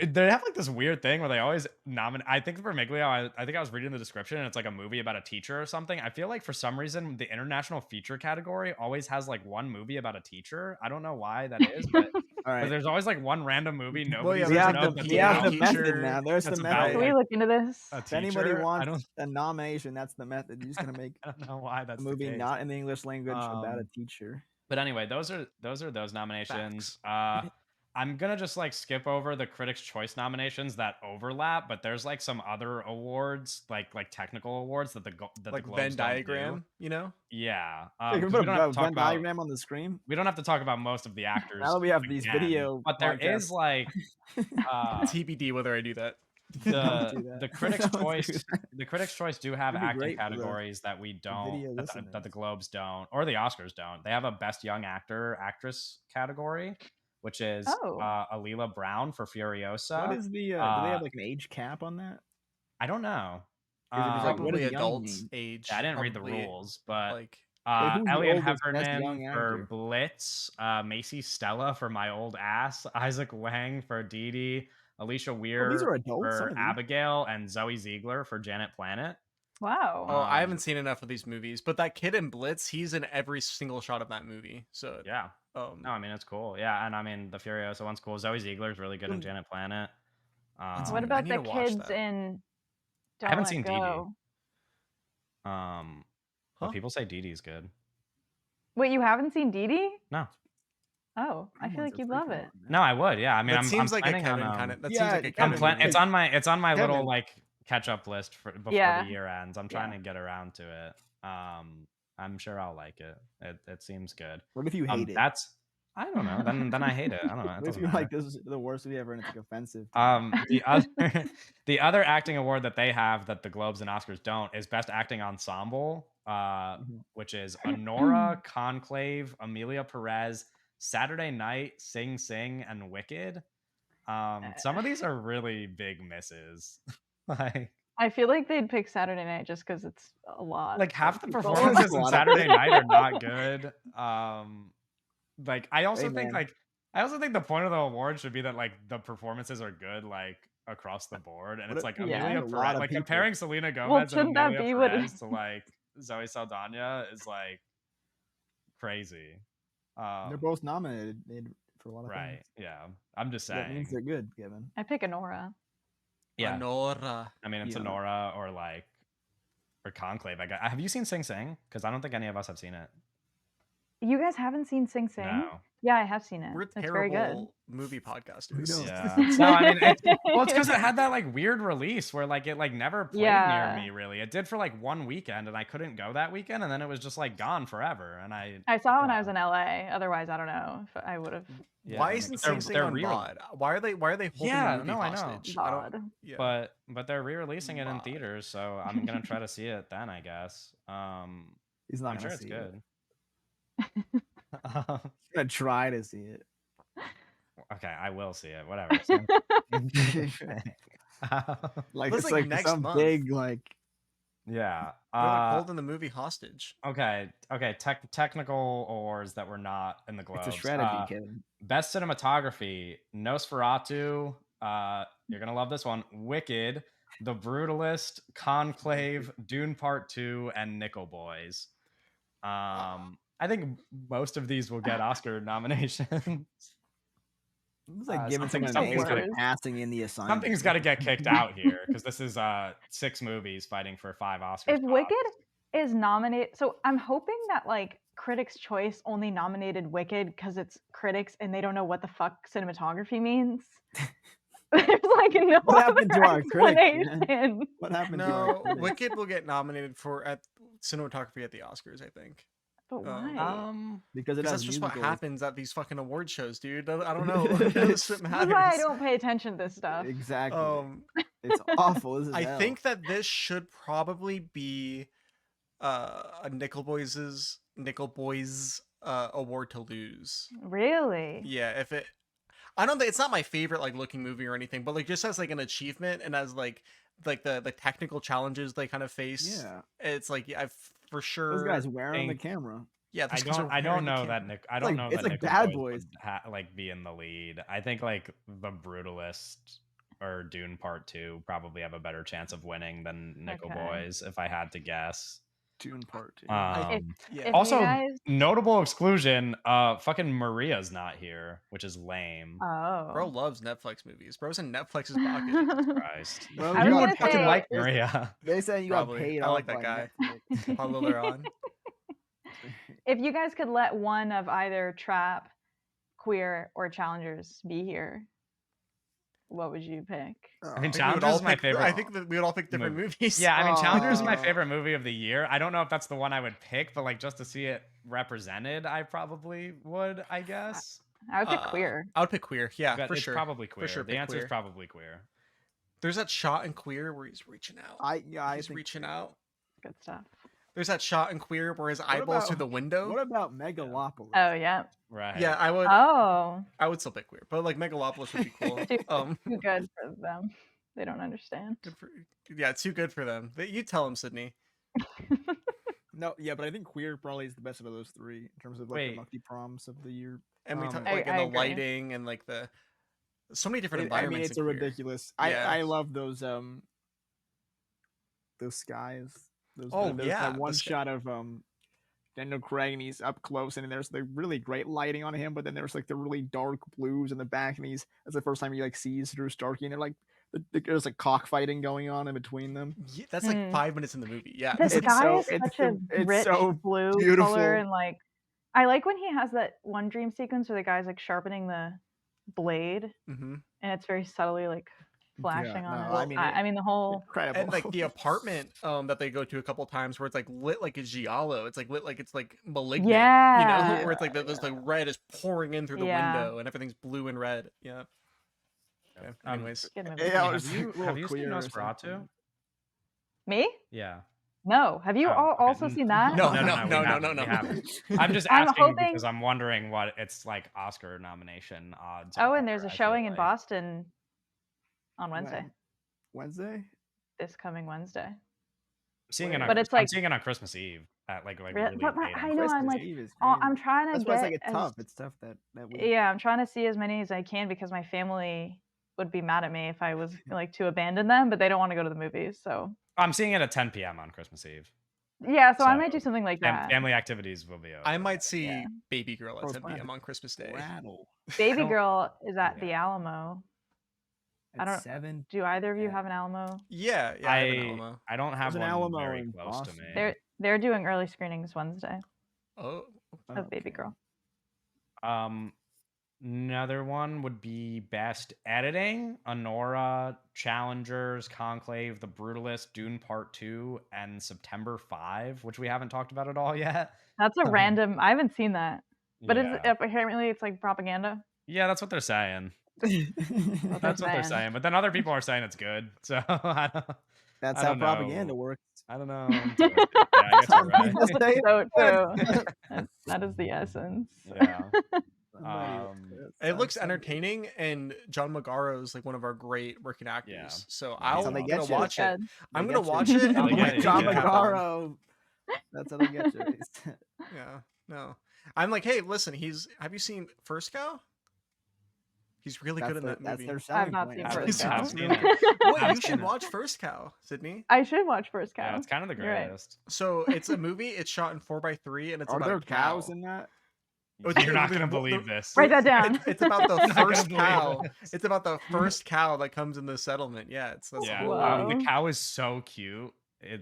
they have like this weird thing where they always nominate. I think for Miglio, I think I was reading the description and it's like a movie about a teacher or something. I feel like for some reason the international feature category always has like one movie about a teacher. I don't know why that is, but All right. there's always like one random movie nobody yeah, we there's have like knows the that's we have about the PA method teacher. now. There's that's the about method. Can we like look into this? a If anybody teacher. wants a nomination, that's the method. You're just gonna make I don't know why a that's the movie case. not in the English language about a teacher. But anyway, those are those nominations. I'm gonna just like skip over the Critics' Choice nominations that overlap, but there's like some other awards, like technical awards that the Like Globes Venn don't diagram, do. you know? Yeah, Hey, can we 'cause put we don't have a to talk Venn about diagram on the screen? we don't have to talk about most of the Now actors that we have these again, video but there is podcasts. like TBD whether I do that. Don't do that. the Critics' Don't do Choice that. the Critics' Choice do have It'd be acting great for the categories that we don't video that the listeners. Globes don't or the Oscars don't. They have a Best Young Actor Actress category, which is Oh. Alila Brown for Furiosa. What is the? Do they have like an age cap on that? I don't know. Is it just like, what Probably does young adults mean? age. I didn't read the probably, rules, but like Wait, who's the Elliot oldest Best Heffernan Young for Actor? Blitz, Macy Stella for My Old Ass, Isaac Wang for Dee Dee, Alicia Oh, these Weir are adults. Some for of these. Abigail, and Zoe Ziegler for Janet Planet. Wow. Oh, I haven't seen enough of these movies, but that kid in Blitz, he's in every single shot of that movie. So Yeah. No, I mean it's cool. Yeah, and I mean the Furiosa one's cool. Zoe Ziegler's really good in Janet Planet. That's What I about need the to watch kids that. in Don't I haven't Let seen Dee Dee. Go? But people say Dee Dee's good. Wait, you haven't seen Dee Dee? No. Oh, I feel like you'd love it. No, I would. Yeah, I mean, That I'm seems like a planning Kevin on, kind of. That yeah, seems like a I'm Kevin. plan- movie. it's on my little Kevin. like catch up list for before Yeah. the year ends. I'm trying Yeah. to get around to it. I'm sure I'll like it. It seems good. What if you hate it? That's I don't know. Then I hate it. I don't know. It What if doesn't you're matter. like, this is the worst movie ever and it's like offensive? to me? The other acting award that they have that the Globes and Oscars don't is Best Acting Ensemble, which is Honora, Conclave, Amelia Perez, Saturday Night, Sing Sing, and Wicked. Some of these are really big misses. Like I feel like they'd pick Saturday Night just because it's a lot. like half of the people. performances in lot of Saturday Night are not good. Like I also Hey, think man. the point of the award should be that like the performances are good like across the board, and What it's if- like Yeah. Amelia a lot Perez, of like people. comparing Selena Gomez and shouldn't that Amelia be what- Perez to like Zoe Saldana is like crazy. They're both nominated for a lot of Right? things. Yeah, I'm just That means saying. they're good, Kevin. I pick Honora. Yeah, Honora. I mean it's Yeah. Honora or Conclave. Have you seen Sing Sing? Because I don't think any of us have seen it. You guys haven't seen Sing Sing? No. Yeah, I have seen it. We're It's very good. terrible movie podcasters. don't. Yeah. No, I mean, it's because it had that like weird release where like it like never played Yeah. near me really. It did for like one weekend and I couldn't go that weekend and then it was just like gone forever. And I I saw it when I was in LA. Otherwise, I don't know if I would have. yeah, Why I mean, isn't they're- Sing Sing they're on re- VOD? Why are they holding Yeah, the movie no, I know. hostage? I don't. God. Yeah. but they're re-releasing it in Wow. theaters, so I'm gonna try to see it then, I guess. He's not I'm gonna sure it's see good. He's gonna try to see it. Okay, I will see it. Whatever. So- Like That's it's like like next some month. big like. yeah. They're like holding the movie hostage. Okay. Technical awards that were not in the Globes. It's a strategy, Kevin. Best cinematography: Nosferatu. You're gonna love this one. Wicked, The Brutalist, Conclave, Dune Part 2, and Nickel Boys. I think most of these will get Oscar nominations. It's like giving someone an something's A for gotta- passing in the assignment. Something's got to get kicked out here because this is 6 movies fighting for 5 Oscars. If pops. Wicked is nominated, so I'm hoping that like Critics' Choice only nominated Wicked because it's critics and they don't know what the fuck cinematography means. There's like no What happened to other our critics, man? explanation. What happened to No, our critics? Wicked will get nominated for at cinematography at the Oscars. I think. But why? Because it Because has that's just what musicals. happens at these fucking award shows, dude. I don't know. None of this shit This is matters. why I don't pay attention to this stuff. Exactly. It's It's awful. This is I hell. think that this should probably be a Nickel Boys award to lose. Really? Yeah, if it I don't think it's not my favorite like looking movie or anything, but like just as like an achievement and as like the technical challenges they kind of face. Yeah. It's like I for sure. Those guys wearing the think- camera. Yeah, I those guys are don't wearing the know that camera. Nick. I It's don't like- know it's that like Nickel Bad Boys Boys. would like be in the lead. I think like the Brutalist or Dune Part 2 probably have a better chance of winning than Nickel Okay. Boys, if I had to guess. Tune part 2. Yeah. If Also, you guys, notable exclusion. Fucking Maria's not here, which is lame. oh, Bro loves Netflix movies. Bro's in Netflix's pocket. Christ, Bro, I you was would gonna fucking say- like There's- Maria. They say you got Probably. paid I off like that by guy. Netflix. Pablo Leron. if you guys could let one of either Trap, Queer, or Challengers be here, what would you pick? I mean, think we would Challengers all is my pick- favorite. I think that we would all pick different movies. Yeah, I mean, Challenger is my Aw. favorite movie of the year. I don't know if that's the one I would pick, but like just to see it represented, I probably would. I guess. I would pick Queer. I would pick Queer. Yeah, But for it's sure. probably queer. sure The pick answer is Queer. probably queer. There's that shot in Queer where he's reaching out. I He's think reaching out. Good stuff. There's that shot in Queer where his eyeballs through about- the window. What about Megalopolis? Oh yeah. Right. Yeah, I would still pick Queer, but like Megalopolis would be cool. Too good for them. They don't understand. Yeah, too good for them. You tell them, Sydney. No, yeah, but I think Queer probably is the best of those three in terms of like Wait. the multi proms of the year. And we talk I- like in I the agree. lighting and like the so many different I mean, environments. it's in a Queer. ridiculous. Yeah. I love those skies. Those, Oh, there's yeah, that the one sky- shot of Daniel Craig and he's up close and there's like really great lighting on him, but then there's like the really dark blues in the back and that's the first time he like sees Drew Starkey and they're like there's like cockfighting going on in between them. Yeah, that's like 5 minutes in the movie. Yeah, The it's sky so- is it's such a it's rich so blue beautiful. color, and like I like when he has that one dream sequence where the guy's like sharpening the blade, hmm and it's very subtly like flashing on no, it. I mean, I mean the whole Incredible. and like the apartment that they go to a couple times where it's like lit like a giallo. It's like lit like it's like malignant. Yeah. You know, where it's like there's like red is pouring in through the Yeah. window and everything's blue and red. Yeah. Okay. Anyways, good movie. Yeah, Have it's you, a little have you seen queer or Nosferatu? something. Me? Yeah. No. Have you Oh, all okay. also seen that? No, we no, haven't, no. we haven't. I'm just I'm asking hoping- because I'm wondering what it's like Oscar nomination odds. Oh, are, and there's a I feel showing in like. Boston on Wednesday. Wednesday? This coming Wednesday. I'm seeing it on, But it's I'm like- seeing it on Christmas Eve at like Really? really But late I on know, I'm Christmas like, Eve. Eve is Oh, crazy. I'm trying to That's get why it's like it's as- tough. It's tough that week. Yeah, I'm trying to see as many as I can because my family would be mad at me if I was like to abandon them, but they don't want to go to the movies. So I'm seeing it at 10 p.m. on Christmas Eve. yeah, so I might do So, something like that. Family activities will be over. I might see Yeah. Baby Girl at Bro, 10 it's p.m. on Christmas Day. Rattle. Baby don't- Girl is at yeah. the Alamo. I At don't- 7. Do either of you Yeah. have an Alamo? Yeah, I have an Alamo. I don't have There's an one Alamo very in close to Boston. me. They're doing early screenings Wednesday Oh, of Baby Girl. Another one would be best editing: Honora, Challengers, Conclave, The Brutalist, Dune Part 2, and September 5, which we haven't talked about at all yet. That's a random. I haven't seen that, but yeah. apparently it's like propaganda. Yeah, that's what they're saying. What That's what they're saying. saying. But then other people are saying it's good. So That's I how don't know. propaganda works. I don't know. Yeah, I guess you're right. Just say it. So true. That is the essence. Yeah. Somebody- it looks somebody- entertaining, and John Magaro is like one of our great working actors. Yeah. So That's I'm how they gonna get you. watch it. Good. I'm They gonna get watch you. it. They I'm get like you. John Yeah. Magaro. That's how they get you. Yeah, no. I'm like, hey, listen. Have you seen First Cow? He's really good in that That's movie. their selling not point. seen I've First seen- Cow. I've seen it. Well, I've you seen should it. watch First Cow, Sydney. I should watch First Cow. Yeah, it's kind of the You're right. greatest. So it's a movie. It's shot in 4:3, and it's Are about there a cow. cows in that? Oh, You're not the- gonna the- believe this. Write that down. It's about the You're not gonna first believe cow. this. It's about the first cow that comes in the settlement. Yeah, that's Yeah, cool. Wow. the cow is so cute.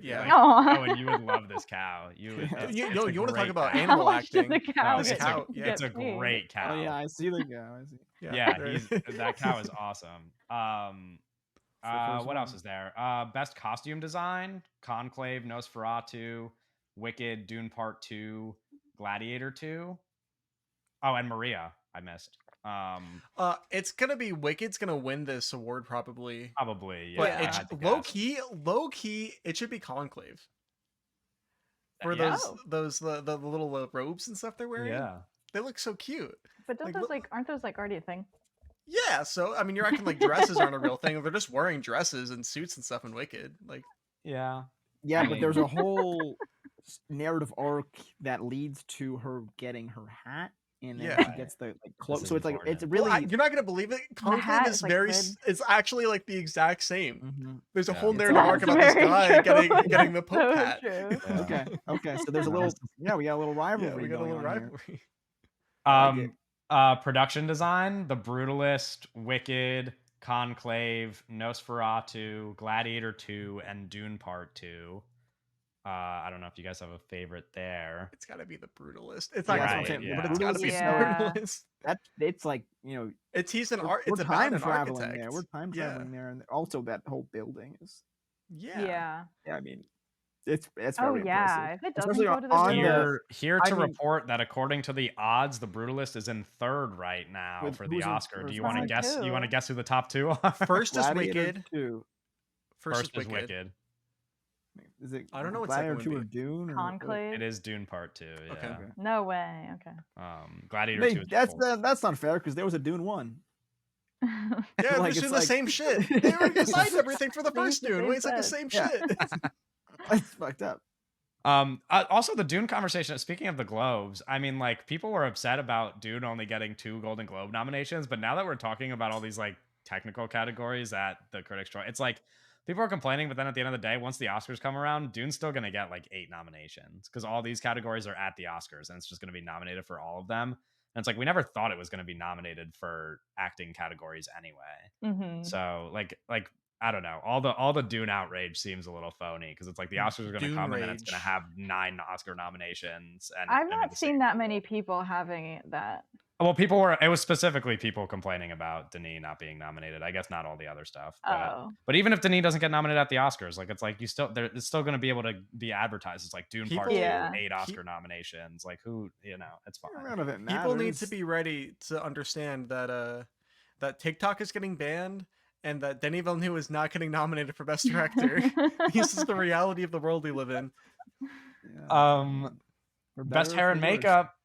Yeah. Like, Aw. oh, and you would love this cow. You would. Yeah. it's- You it's know, a you want to talk great about cow. animal How much does acting? the cow No, This it's cow, a, yeah. it's a get paid? great cow. Oh yeah, I see the cow. I see. Yeah, there- that cow is awesome. first What else one. is there? Best costume design: Conclave, Nosferatu, Wicked, Dune Part 2, Gladiator 2. Oh, and Maria. I missed. It's gonna be Wicked's gonna win this award probably, Probably. Yeah. but if I it's had to low guess. key. It should be Conclave for Yeah. the little robes and stuff they're wearing. Yeah. They look so cute. But don't Like, those look- like aren't those like already a thing? Yeah, so I mean, you're acting like dresses aren't a real thing. They're just wearing dresses and suits and stuff in Wicked. Like, Yeah. Yeah, I but there's mean- a whole narrative arc that leads to her getting her hat, and then Yeah. she gets the cloak. This So is it's like it's important. really. Well, you're not gonna believe it. Conclave hat is is, like, very. red. It's actually like the exact same. Mhm. There's a Yeah. whole It's narrative arc That's about this very guy true. getting the Pope So hat. true. Yeah. Okay. So there's a little. Yeah, we got a little rivalry. Yeah, we got a going little on here. rivalry. I like it. Production design: The Brutalist, Wicked, Conclave, Nosferatu, Gladiator 2, and Dune Part 2. I don't know if you guys have a favorite there. It's got to be the Brutalist. It's Yeah, not that's gonna what I'm be, saying. but The it's got to be the Yeah. Brutalist. It's like He's an we're, art. we're It's about time an traveling architect. there. We're time Yeah. traveling there, and also that whole building is. Yeah. Yeah, I mean, it's Oh very yeah, impressive. if it doesn't Especially go to the on Brutalist, Here I to mean- report that according to the odds, The Brutalist is in third right now With- for the who's in Oscar. Do first? you want to Number guess? You want to two. guess who the top two are? First is Gladiator Wicked. 2. First is Wicked. Is it? I don't know what Gladiator second 2 would or Dune? Or, Conclave. It is Dune Part 2. Yeah. Okay. No way. Okay. Gladiator 2 is fourth. That's not fair because there was a Dune 1. Yeah, Like, they're doing it's the like- same shit. They already designed everything for the They- first Dune. they It's like the said. same Yeah. shit. That's fucked up. Also the Dune conversation, speaking of the Globes, I mean, like, people were upset about Dune only getting 2 Golden Globe nominations, but now that we're talking about all these like technical categories at the Critics' Choice, it's like people are complaining, but then at the end of the day, once the Oscars come around, Dune's still gonna get like 8 nominations because all these categories are at the Oscars and it's just gonna be nominated for all of them. And it's like we never thought it was gonna be nominated for acting categories anyway. Hmm. So like I don't know. All the Dune outrage seems a little phony because it's like the Oscars are going to Dune come and then it's rage. going to have 9 Oscar nominations. And I've it's gonna be not the seen same. that many people having that. Well, it was specifically people complaining about Denis not being nominated. I guess not all the other stuff. Oh. But even if Denis doesn't get nominated at the Oscars, like it's like it's still going to be able to be advertised. It's like Dune Part 2, Yeah. 8 Oscar nominations. Like who, it's fine. None of it People need matters. to be ready to understand that that TikTok is getting banned and that Denis Villeneuve is not getting nominated for Best Director. This is the reality of the world we live in. Yeah. For Best better or hair for and worse. makeup.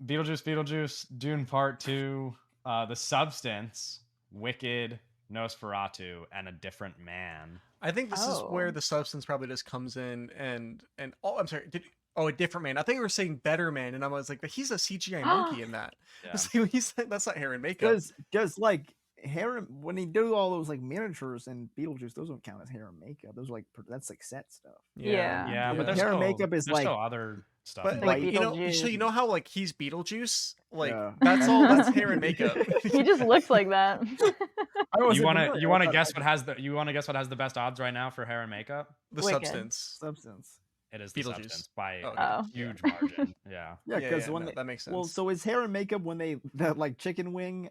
Beetlejuice, Dune Part 2, The Substance, Wicked, Nosferatu, and A Different Man. I think this is where Oh. the substance probably just comes in and oh, I'm sorry. A Different Man. I think you were saying Better Man, and I was like, but he's a CGI monkey in that. Yeah. It's like, that's not hair and makeup. Does like hair when they do all those like miniatures and Beetlejuice, those don't count as hair and makeup. Those are like that's like set stuff. Yeah. Yeah, but there's Hair still, and makeup is there's like- still other stuff. But in like there. Beetlejuice. so you know how like he's Beetlejuice, like Yeah. that's all. That's hair and makeup. He just looks like that. you want to guess what has the best odds right now for hair and makeup? The Wicked. substance. substance. It is the Beetlejuice. Substance by Oh, okay. a Oh. huge margin. Yeah. Yeah, because when no, they, that makes sense. well, so is hair and makeup when they that like chicken wing?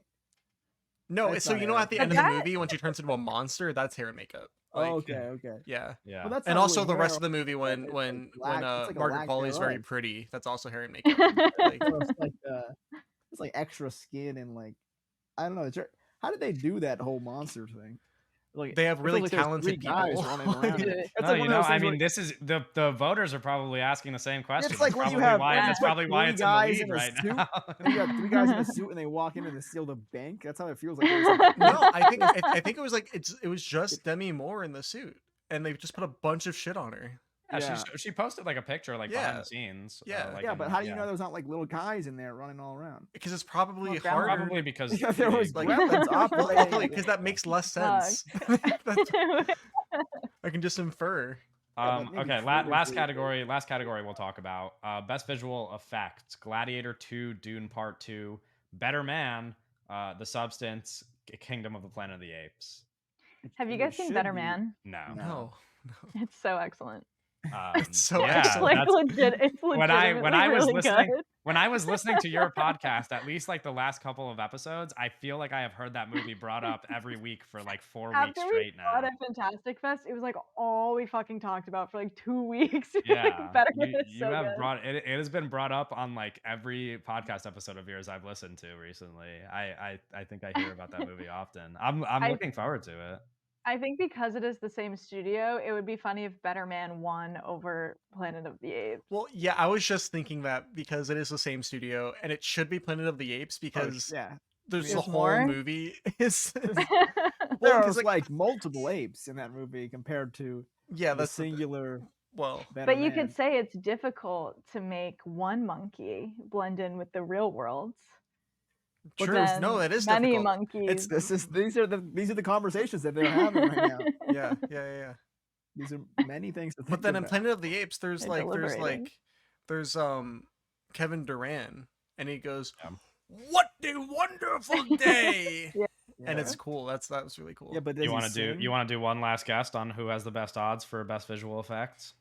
no, that's so not you know hair. at the But end of the that- movie when she turns into a monster, that's hair and makeup. Like, Oh, okay. Yeah. Yeah. And Well, that's not also really the hair. rest of the movie when it's when like lack- it's like a Margaret lack Qualley is very thereof. pretty, that's also hair and makeup. Like, So it's like extra skin and like I don't know. How did they do that whole monster thing? Like they have it feels really like there's talented 3 guys people. running around. Yeah. It's No, like you one of know, those I things mean, where- this is the voters are probably asking the same question. It's like when you probably have why, yeah. that's probably why 3 it's in the guys lead in a right suit. now. you got 3 guys in a suit and they walk in and they steal the bank. That's how it feels like. There's like No, I think it was like it was just Demi Moore in the suit, and they just put a bunch of shit on her. Yeah, Yeah. she posted like a picture like Yeah. behind the scenes. Yeah. like yeah, in but the- how do you know there's not like little guys in there running all around? Because it's probably Well, harder. Probably because Yeah, there was like weapons operating. because that makes less Fuck. sense. I can just infer. Yeah, but maybe Okay, trailers last leak category we'll talk about. Best visual effects: Gladiator 2, Dune Part 2, Better Man, The Substance, Kingdom of the Planet of the Apes. Have you It guys seen should Better be. Man? No. No. It's so excellent. It's so yeah, It's excellent. like that's- legit. It's when I legitimately was really listening good. when I was listening to your podcast, at least like the last couple of episodes, I feel like I have heard that movie brought up every week for like 4 weeks After we straight saw it now. at Fantastic Fest, it was like all we fucking talked about for like 2 weeks. Yeah, Like, Better Man you is so have good. brought it. It has been brought up on like every podcast episode of yours I've listened to recently. I think I hear about that movie often. I'm looking forward to it. I think because it is the same studio, it would be funny if Better Man won over Planet of the Apes. Well, yeah, I was just thinking that because it is the same studio and it should be Planet of the Apes because yeah, there's the There's whole more? movie is there 'cause, are like multiple apes in that movie compared to yeah, the that's singular. Well, better But you man. could say it's difficult to make one monkey blend in with the real world. But true. Then No, that is many difficult. monkeys. These are the conversations that they're having right now. Yeah. These are many things to think But then in about. Planet of the Apes, there's They're there's deliberating. there's Kevin Durant, and he goes, Yeah. "What a wonderful day!" Yeah. And it's cool. That was really cool. Yeah, but does You he want to do sing? you want to do one last guest on who has the best odds for best visual effects?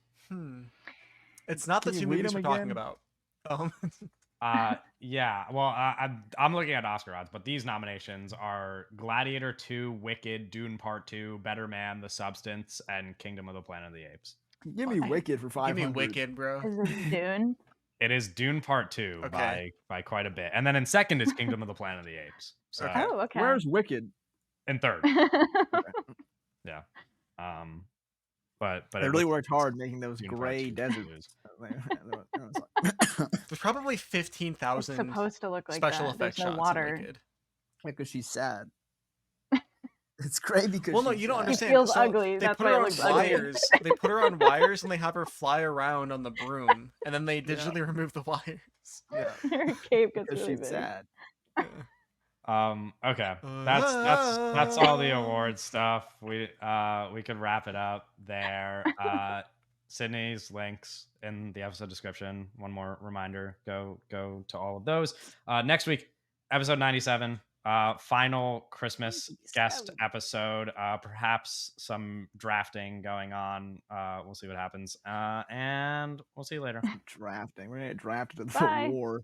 It's not the Can you two read movies we're them talking again? about. Yeah. Well, I'm looking at Oscar odds, but these nominations are Gladiator 2, Wicked, Dune Part 2, Better Man, The Substance, and Kingdom of the Planet of the Apes. Give me Wicked for 500. Give me Wicked, bro. Is this Dune? It is Dune Part 2 Okay. by quite a bit, and then in second is Kingdom of the Planet of the Apes. So Okay. Oh, okay. Where's Wicked? in third, Okay. yeah. But They it really looks worked hard making those Dune Part gray 2 deserts. lose. There's probably It's 15,000 supposed to look like special that. effect There's no shots water. in Wicked. Because she's sad. It's great because Well, no, she's you don't sad. understand. feels So ugly, they that's put why her it on looks ugly. wires. They put her on wires and they have her fly around on the broom, and then they digitally remove the wires. Yeah, Her cape gets because really she's big. sad. Okay, that's all the award stuff. We could wrap it up there. Sydney's links in the episode description. One more reminder: go to all of those. Next week, episode 97, final Christmas guest 97. episode. Perhaps some drafting going on. We'll see what happens, and we'll see you later. Drafting. We're gonna get drafted to the Bye. war.